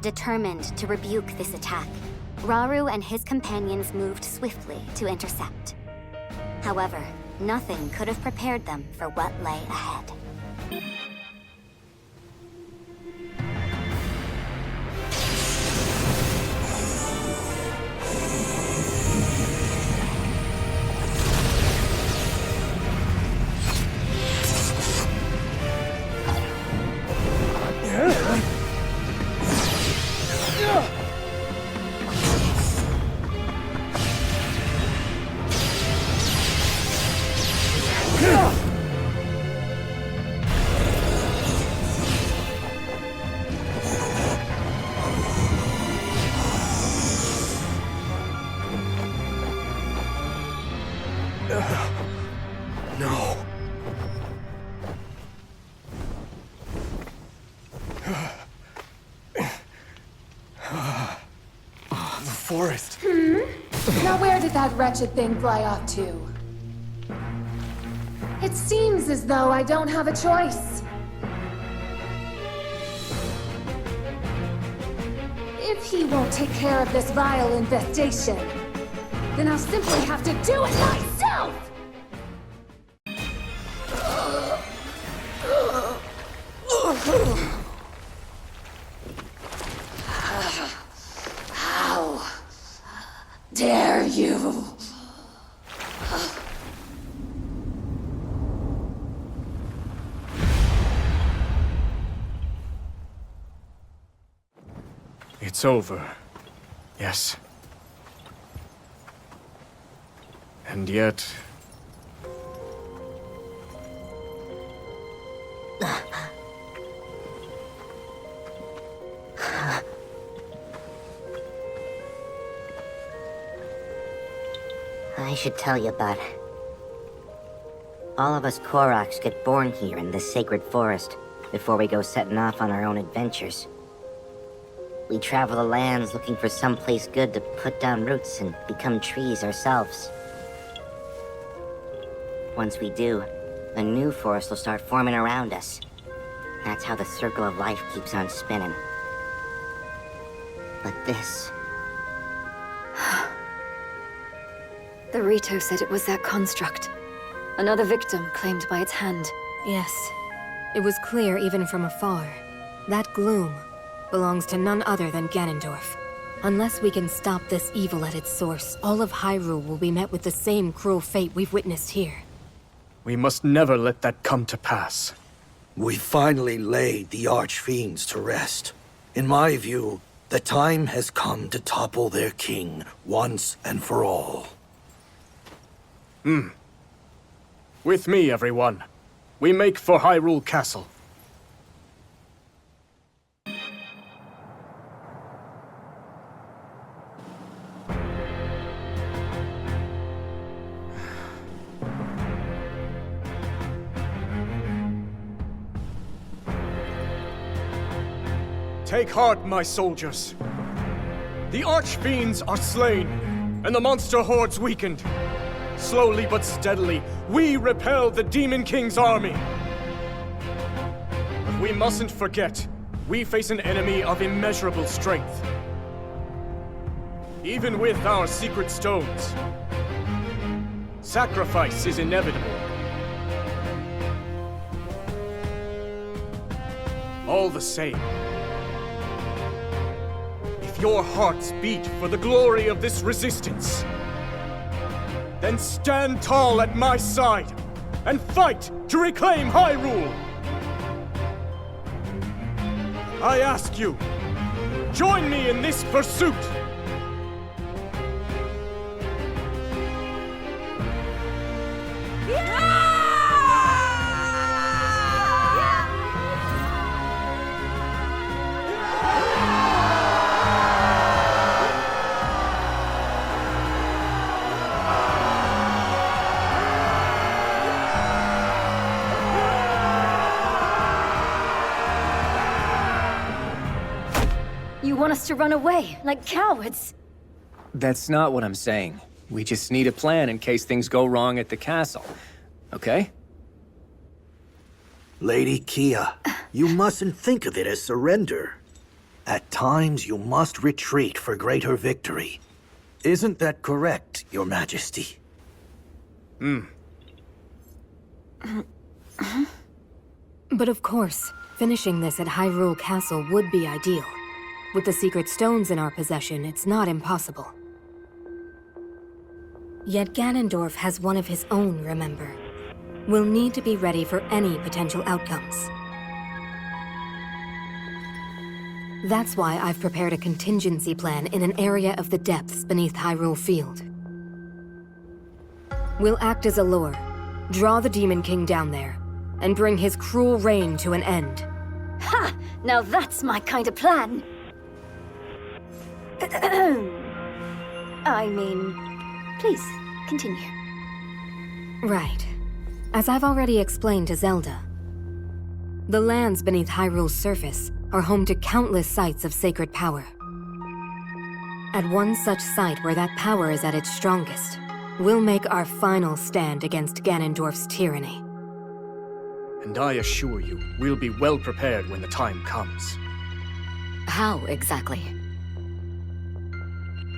Determined to rebuke this attack, Raru and his companions moved swiftly to intercept. However, nothing could have prepared them for what lay ahead. No. The forest. Now where did that wretched thing fly off to? It seems as though I don't have a choice. If he won't take care of this vile infestation, then I'll simply have to do it myself! How dare you? It's over. Yes. And yet... I should tell you, bud. All of us Koroks get born here in this sacred forest before we go setting off on our own adventures. We travel the lands looking for someplace good to put down roots and become trees ourselves. Once we do, a new forest will start forming around us. That's how the circle of life keeps on spinning. But this... The Rito said it was that construct. Another victim claimed by its hand. Yes. It was clear even from afar. That gloom belongs to none other than Ganondorf. Unless we can stop this evil at its source, all of Hyrule will be met with the same cruel fate we've witnessed here. We must never let that come to pass. We finally laid the Archfiends to rest. In my view, the time has come to topple their king once and for all. With me, everyone. We make for Hyrule Castle. Take heart, my soldiers. The Archfiends are slain, and the monster hordes weakened. Slowly but steadily, we repel the Demon King's army. But we mustn't forget, we face an enemy of immeasurable strength. Even with our secret stones, sacrifice is inevitable. All the same, if your hearts beat for the glory of this resistance, then stand tall at my side and fight to reclaim Hyrule! I ask you, join me in this pursuit! you want us to run away, like cowards? That's not what I'm saying. We just need a plan in case things go wrong at the castle. Okay? Lady Kia, you mustn't think of it as surrender. At times, you must retreat for greater victory. Isn't that correct, Your Majesty? But of course, finishing this at Hyrule Castle would be ideal. With the secret stones in our possession, it's not impossible. Yet Ganondorf has one of his own, remember? We'll need to be ready for any potential outcomes. That's why I've prepared a contingency plan in an area of the depths beneath Hyrule Field. We'll act as a lure, draw the Demon King down there, and bring his cruel reign to an end. Ha! Now that's my kind of plan. I mean, please, continue. Right. As I've already explained to Zelda, the lands beneath Hyrule's surface are home to countless sites of sacred power. At one such site where that power is at its strongest, we'll make our final stand against Ganondorf's tyranny. And I assure you, we'll be well prepared when the time comes. How exactly?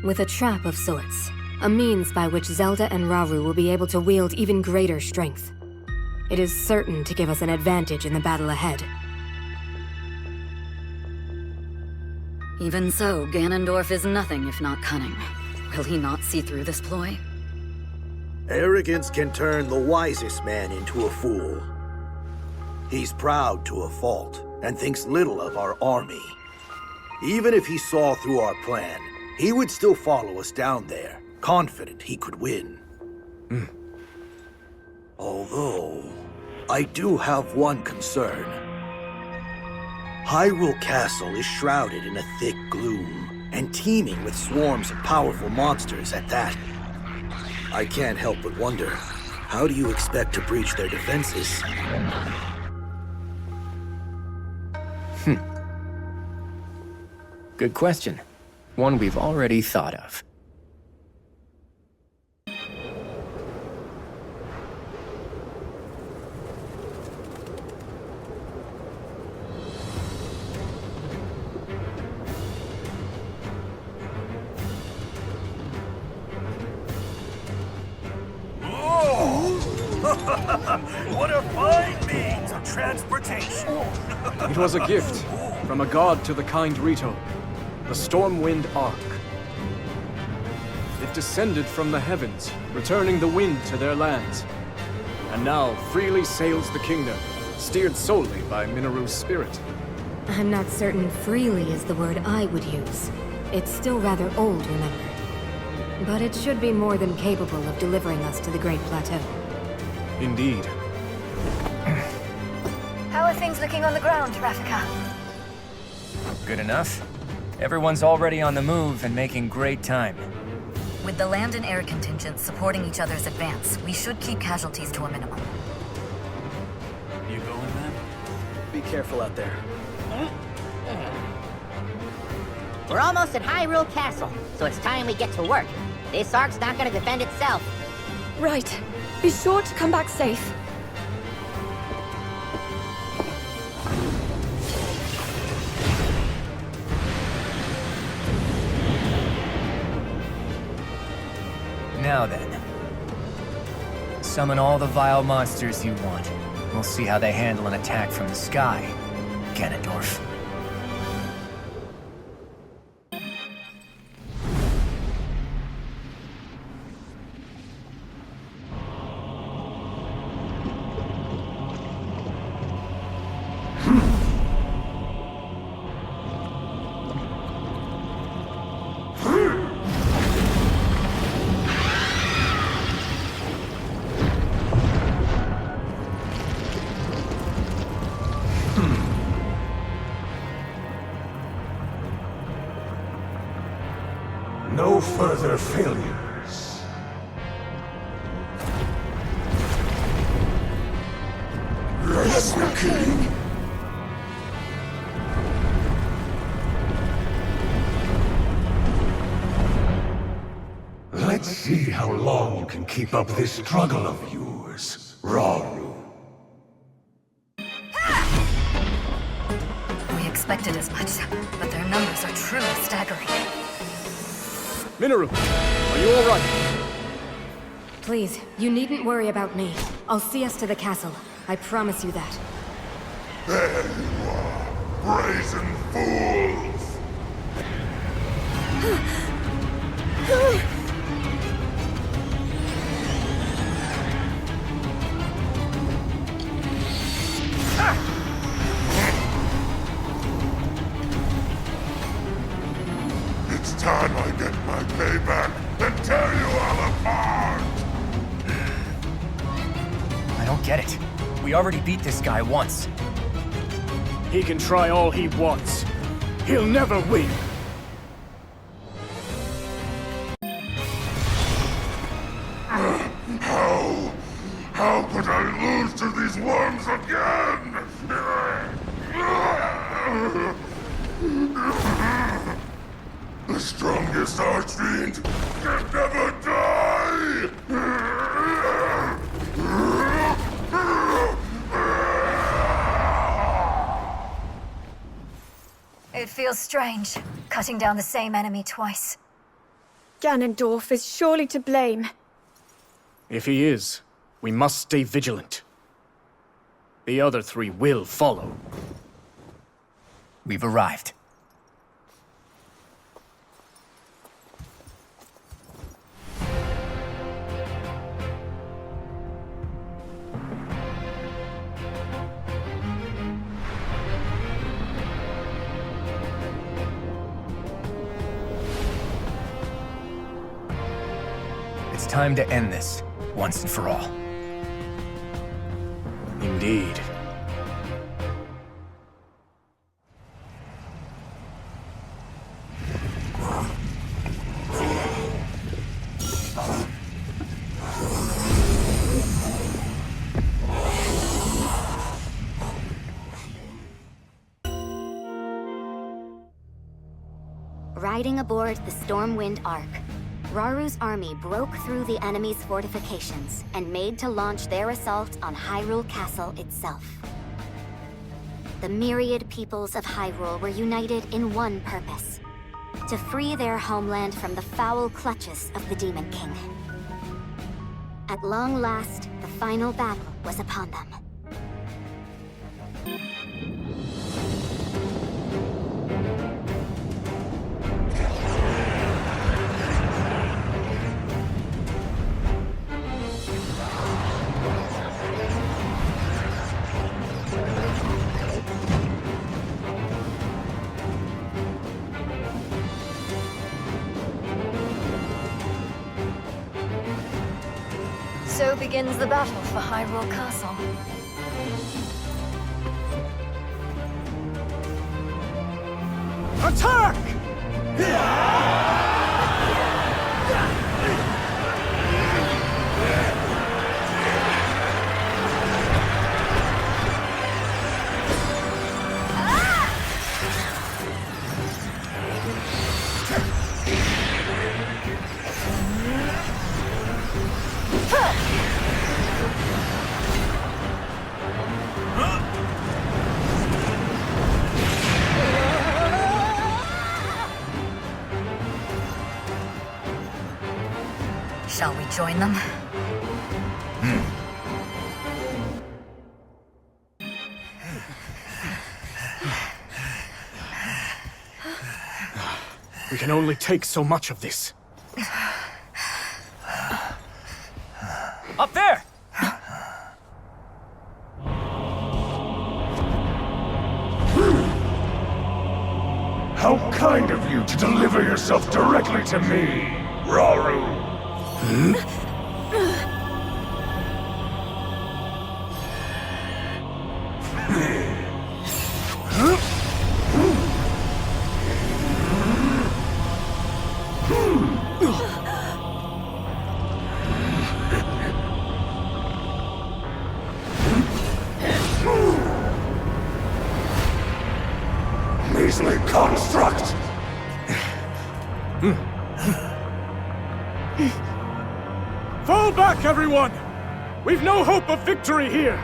With a trap of sorts. A means by which Zelda and Rauru will be able to wield even greater strength. It is certain to give us an advantage in the battle ahead. Even so, Ganondorf is nothing if not cunning. Will he not see through this ploy? Arrogance can turn the wisest man into a fool. He's proud to a fault, and thinks little of our army. Even if he saw through our plan, he would still follow us down there, confident he could win. Although, I do have one concern. Hyrule Castle is shrouded in a thick gloom, and teeming with swarms of powerful monsters at that. I can't help but wonder, how do you expect to breach their defenses? Good question. One we've already thought of. What a fine means of transportation! It was a gift from a god to the kind Rito, the Stormwind Ark. It descended from the heavens, returning the wind to their lands, and now freely sails the kingdom, steered solely by Mineru's spirit. I'm not certain freely is the word I would use. It's still rather old, remember. But it should be more than capable of delivering us to the Great Plateau. Indeed. How are things looking on the ground, Rafika? Good enough. Everyone's already on the move and making great time. With the land and air contingents supporting each other's advance, we should keep casualties to a minimum. You going, man? Be careful out there. We're almost at Hyrule Castle, so it's time we get to work. This ark's not gonna defend itself. Right. Be sure to come back safe. Now then. Summon all the vile monsters you want. We'll see how they handle an attack from the sky, Ganondorf. No further failures. Yes, the king. can keep up this struggle of yours, Rauru. We expected as much, but their numbers are truly staggering. Minoru, are you all right? Please, you needn't worry about me. I'll see us to the castle. I promise you that. There you are, brazen fools! It's time I get my payback and tear you all apart! I don't get it. We already beat this guy once. He can try all he wants. He'll never win. How could I lose to these worms again? The strongest archfiend can never die! It feels strange, cutting down the same enemy twice. Ganondorf is surely to blame. If he is, we must stay vigilant. The other three will follow. We've arrived. It's time to end this, once and for all. Indeed. Riding aboard the Stormwind Ark, Raru's army broke through the enemy's fortifications and made to launch their assault on Hyrule Castle itself. The myriad peoples of Hyrule were united in one purpose: to free their homeland from the foul clutches of the Demon King. At long last, the final battle was upon them. So begins the battle for Hyrule Castle. Attack! Shall we join them? We can only take so much of this. Up there! How kind of you to deliver yourself directly to me, Rauru! Measly construct! Full back, everyone! We've no hope of victory here!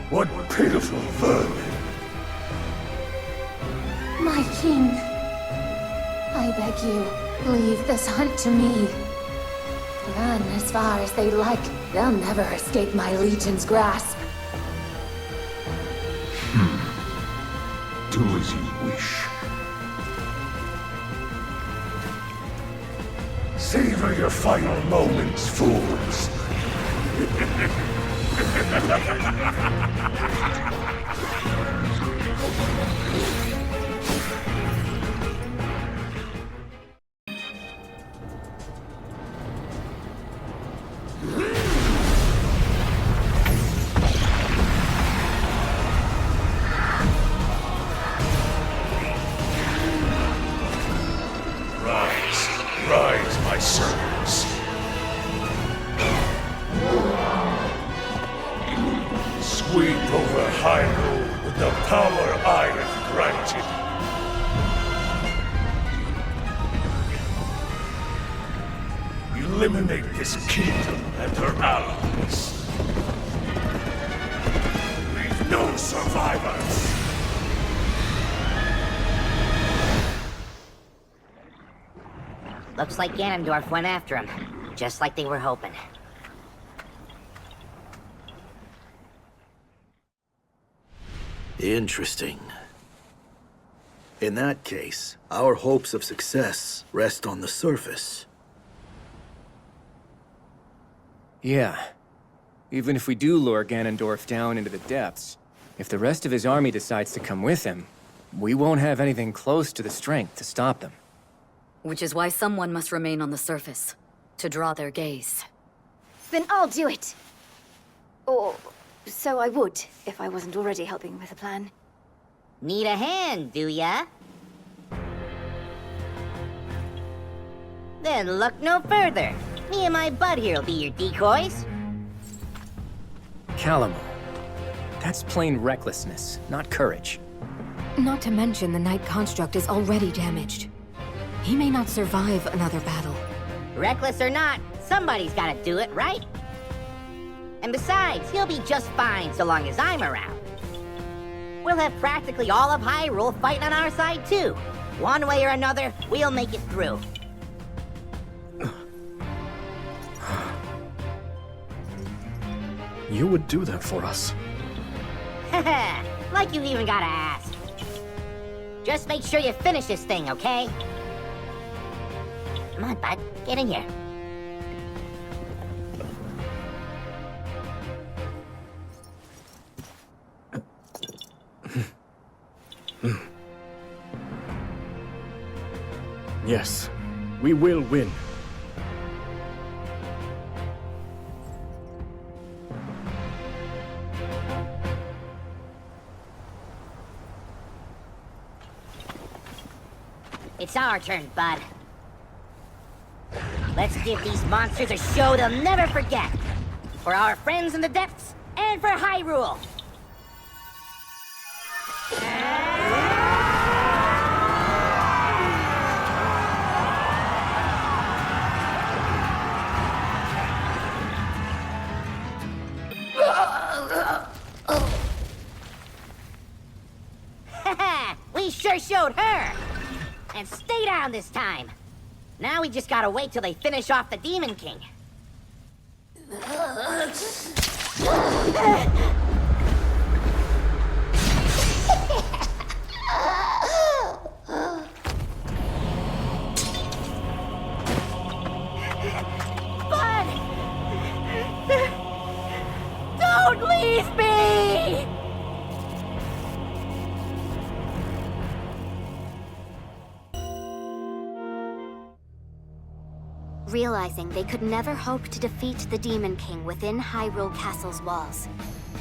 What pitiful vermin! My king, I beg you, leave this hunt to me. Run as far as they like. They'll never escape my legion's grasp. Do as you wish. Savor your final moments, fools. Rise, my servants. Sweep over Hyrule with the power I have granted. Eliminate this kingdom and her allies. Leave no survivors. Looks like Ganondorf went after him, just like they were hoping. Interesting. In that case, our hopes of success rest on the surface. Yeah. Even if we do lure Ganondorf down into the depths, if the rest of his army decides to come with him, we won't have anything close to the strength to stop them. Which is why someone must remain on the surface, to draw their gaze. Then I'll do it. Or so I would, if I wasn't already helping with the plan. Need a hand, do ya? Then look no further. Me and my bud here will be your decoys. Calamo. That's plain recklessness, not courage. Not to mention the Knight construct is already damaged. He may not survive another battle. Reckless or not, somebody's gotta do it, right? And besides, he'll be just fine so long as I'm around. We'll have practically all of Hyrule fighting on our side too. One way or another, we'll make it through. You would do that for us? Like you even gotta ask. Just make sure you finish this thing, okay? Come on, bud. Get in here. Yes, we will win. It's our turn, bud. Let's give these monsters a show they'll never forget. For our friends in the depths, and for Hyrule. We sure showed her! And stay down this time! Now we just gotta wait till they finish off the Demon King. Bud! Don't leave me! Realizing they could never hope to defeat the Demon King within Hyrule Castle's walls,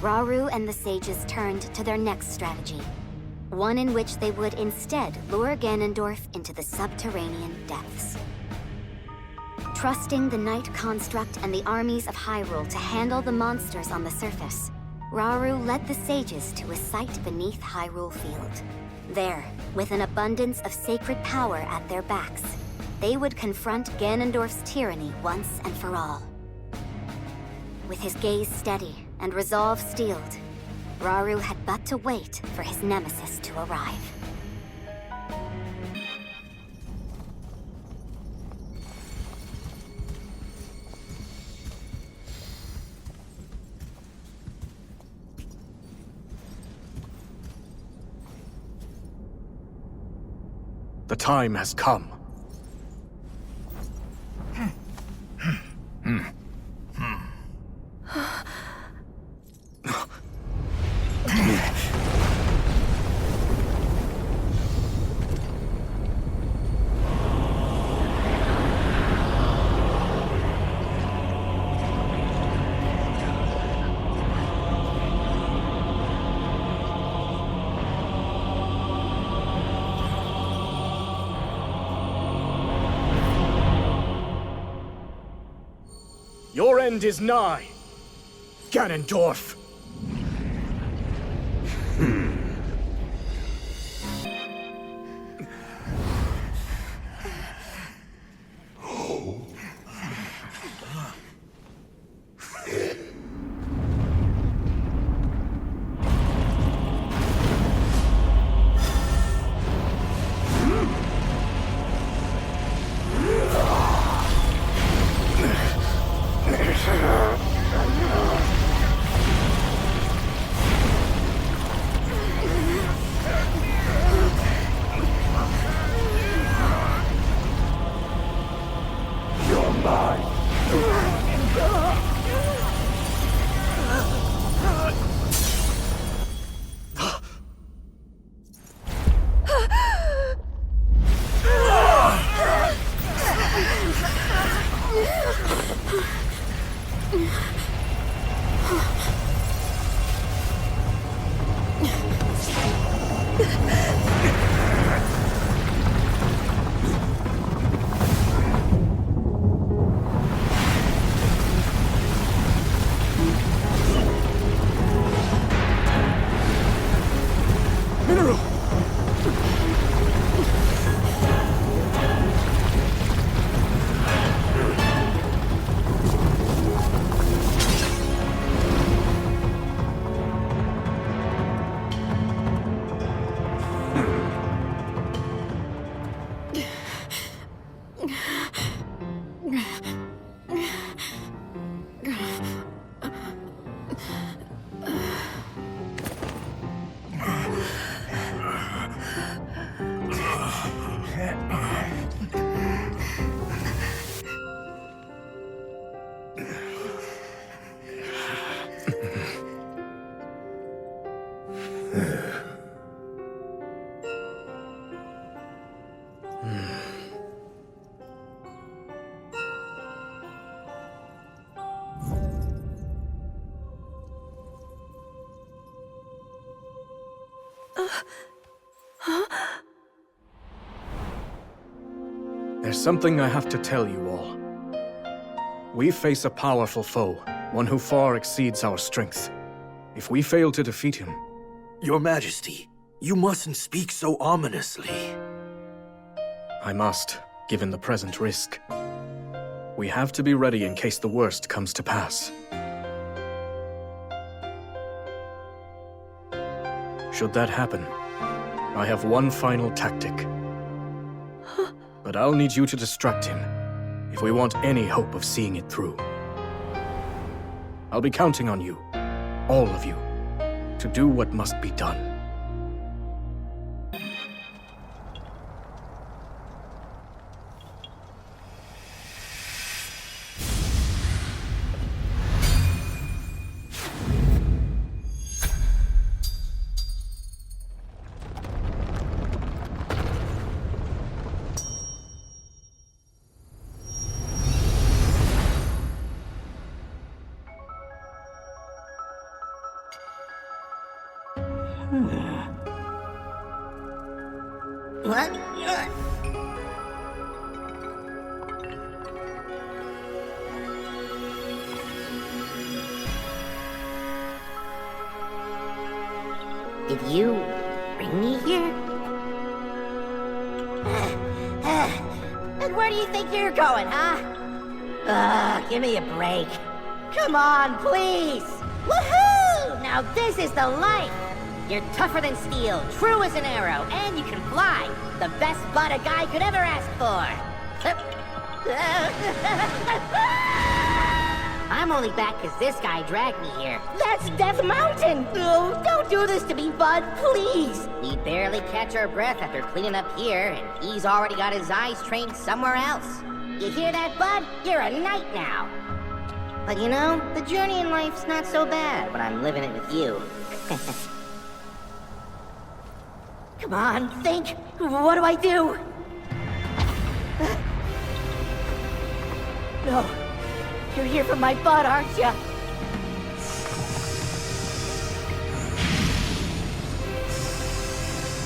Rauru and the sages turned to their next strategy. One in which they would instead lure Ganondorf into the subterranean depths. Trusting the Night Construct and the armies of Hyrule to handle the monsters on the surface, Rauru led the sages to a site beneath Hyrule Field. There, with an abundance of sacred power at their backs, they would confront Ganondorf's tyranny once and for all. With his gaze steady and resolve steeled, Rauru had but to wait for his nemesis to arrive. The time has come. Your end is nigh, Ganondorf. There's something I have to tell you all. We face a powerful foe, one who far exceeds our strength. If we fail to defeat him... Your Majesty, you mustn't speak so ominously. I must, given the present risk. We have to be ready in case the worst comes to pass. Should that happen, I have one final tactic. But I'll need you to distract him, if we want any hope of seeing it through. I'll be counting on you, all of you, to do what must be done. Did you bring me here? And where do you think you're going, huh? Give me a break. Come on, please! Woohoo! Now this is the life! You're tougher than steel, true as an arrow, and you can fly! The best butt a guy could ever ask for! I'm only back because this guy dragged me here. That's Death Mountain! No, don't do this to me, bud, please! We barely catch our breath after cleaning up here, and he's already got his eyes trained somewhere else. You hear that, bud? You're a knight now! But you know, the journey in life's not so bad when I'm living it with you. Come on, think! What do I do? No. You're here for my butt, aren't you?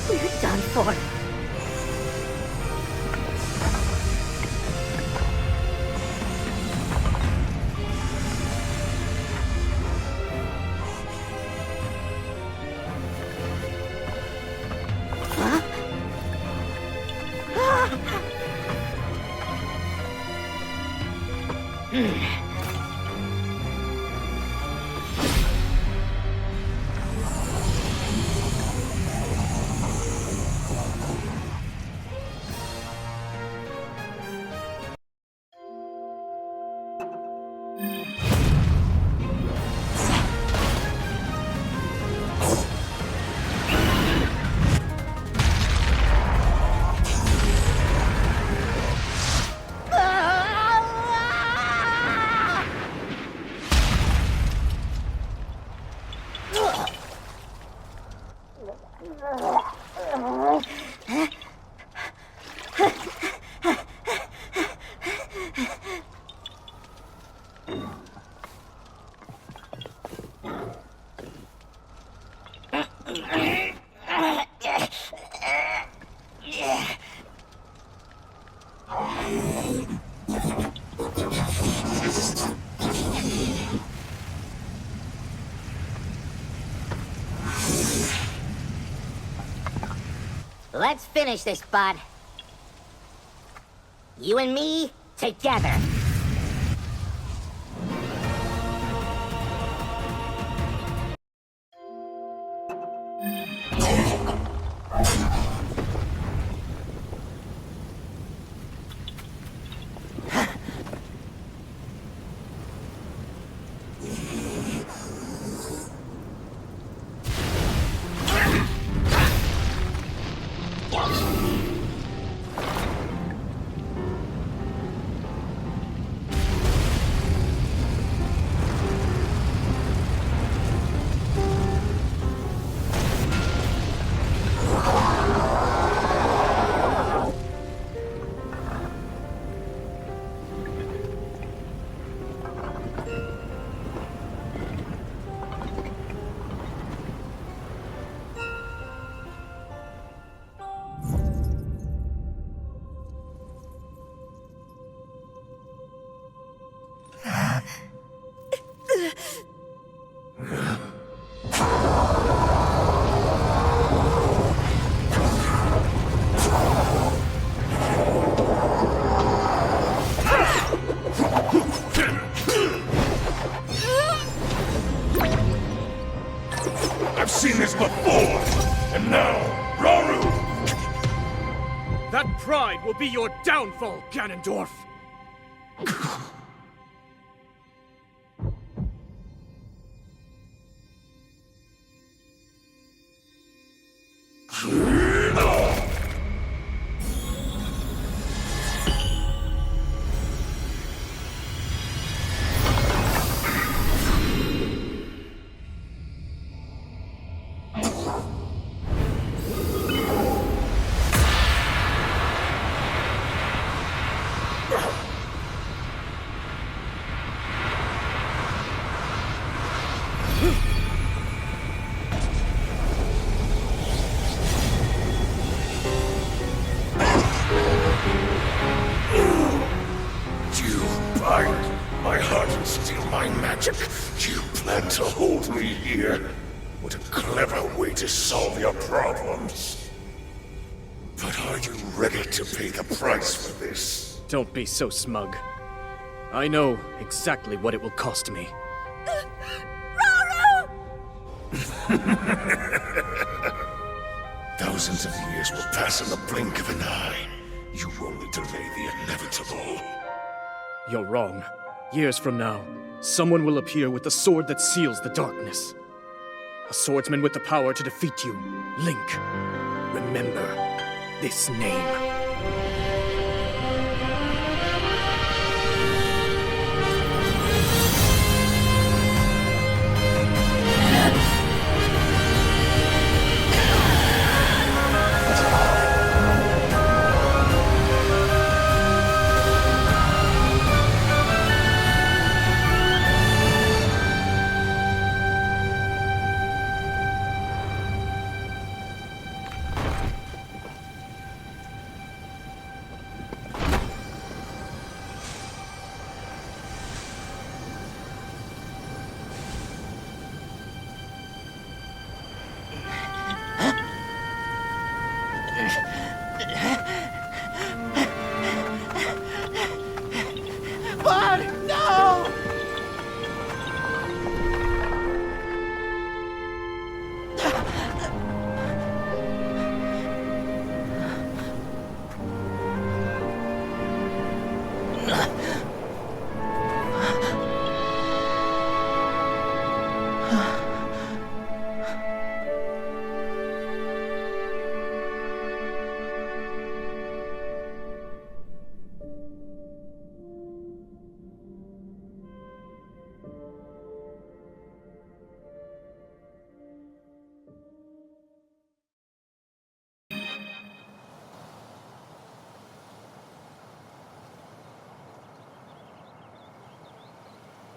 We're done for. Let's finish this, bud. You and me, together. I've seen this before! And now, Rauru! That pride will be your downfall, Ganondorf! My heart and steal my magic. You plan to hold me here? What a clever way to solve your problems. But are you ready to pay the price for this? Don't be so smug. I know exactly what it will cost me. Thousands of years will pass in the blink of an eye. You only delay the inevitable. You're wrong. Years from now, someone will appear with the sword that seals the darkness. A swordsman with the power to defeat you. Link. Remember this name.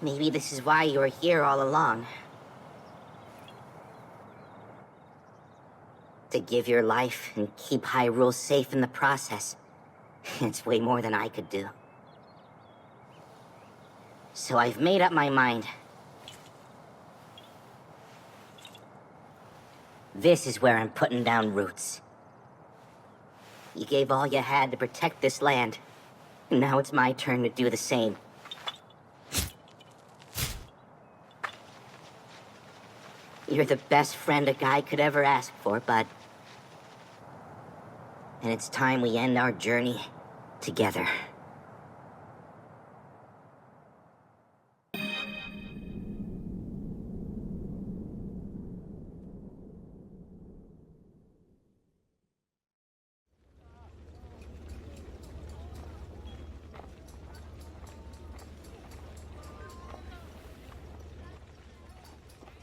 Maybe this is why you were here all along. To give your life and keep Hyrule safe in the process. It's way more than I could do. So I've made up my mind. This is where I'm putting down roots. You gave all you had to protect this land. And now it's my turn to do the same. You're the best friend a guy could ever ask for, bud. And it's time we end our journey together.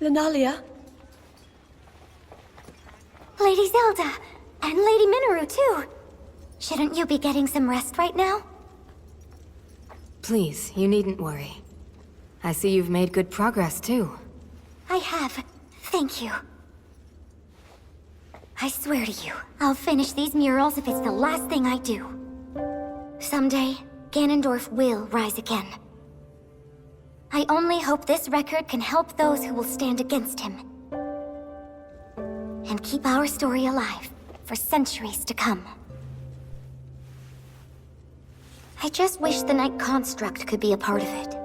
Lunalia? Lady Zelda! And Lady Minoru, too! Shouldn't you be getting some rest right now? Please, you needn't worry. I see you've made good progress, too. I have. Thank you. I swear to you, I'll finish these murals if it's the last thing I do. Someday, Ganondorf will rise again. I only hope this record can help those who will stand against him. And keep our story alive for centuries to come. I just wish the Night Construct could be a part of it.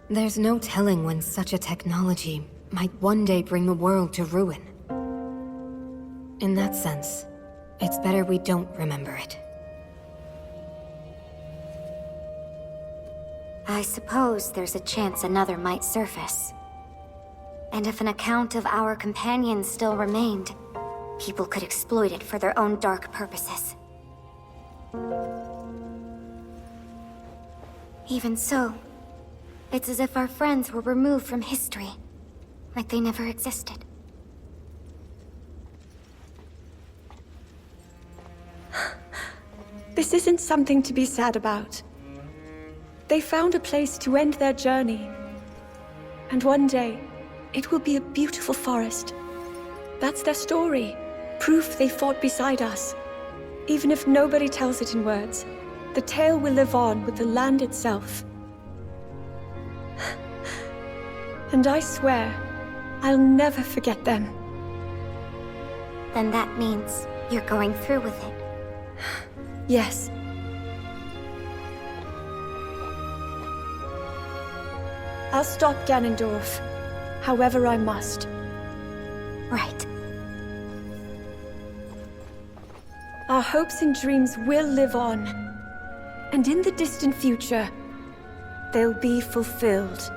There's no telling when such a technology might one day bring the world to ruin. In that sense, it's better we don't remember it. I suppose there's a chance another might surface. And if an account of our companions still remained, people could exploit it for their own dark purposes. Even so, it's as if our friends were removed from history, like they never existed. This isn't something to be sad about. They found a place to end their journey. And one day, it will be a beautiful forest. That's their story. Proof they fought beside us. Even if nobody tells it in words, the tale will live on with the land itself. And I swear, I'll never forget them. Then that means you're going through with it. Yes. I'll stop Ganondorf, however I must. Right. Our hopes and dreams will live on. And in the distant future, they'll be fulfilled.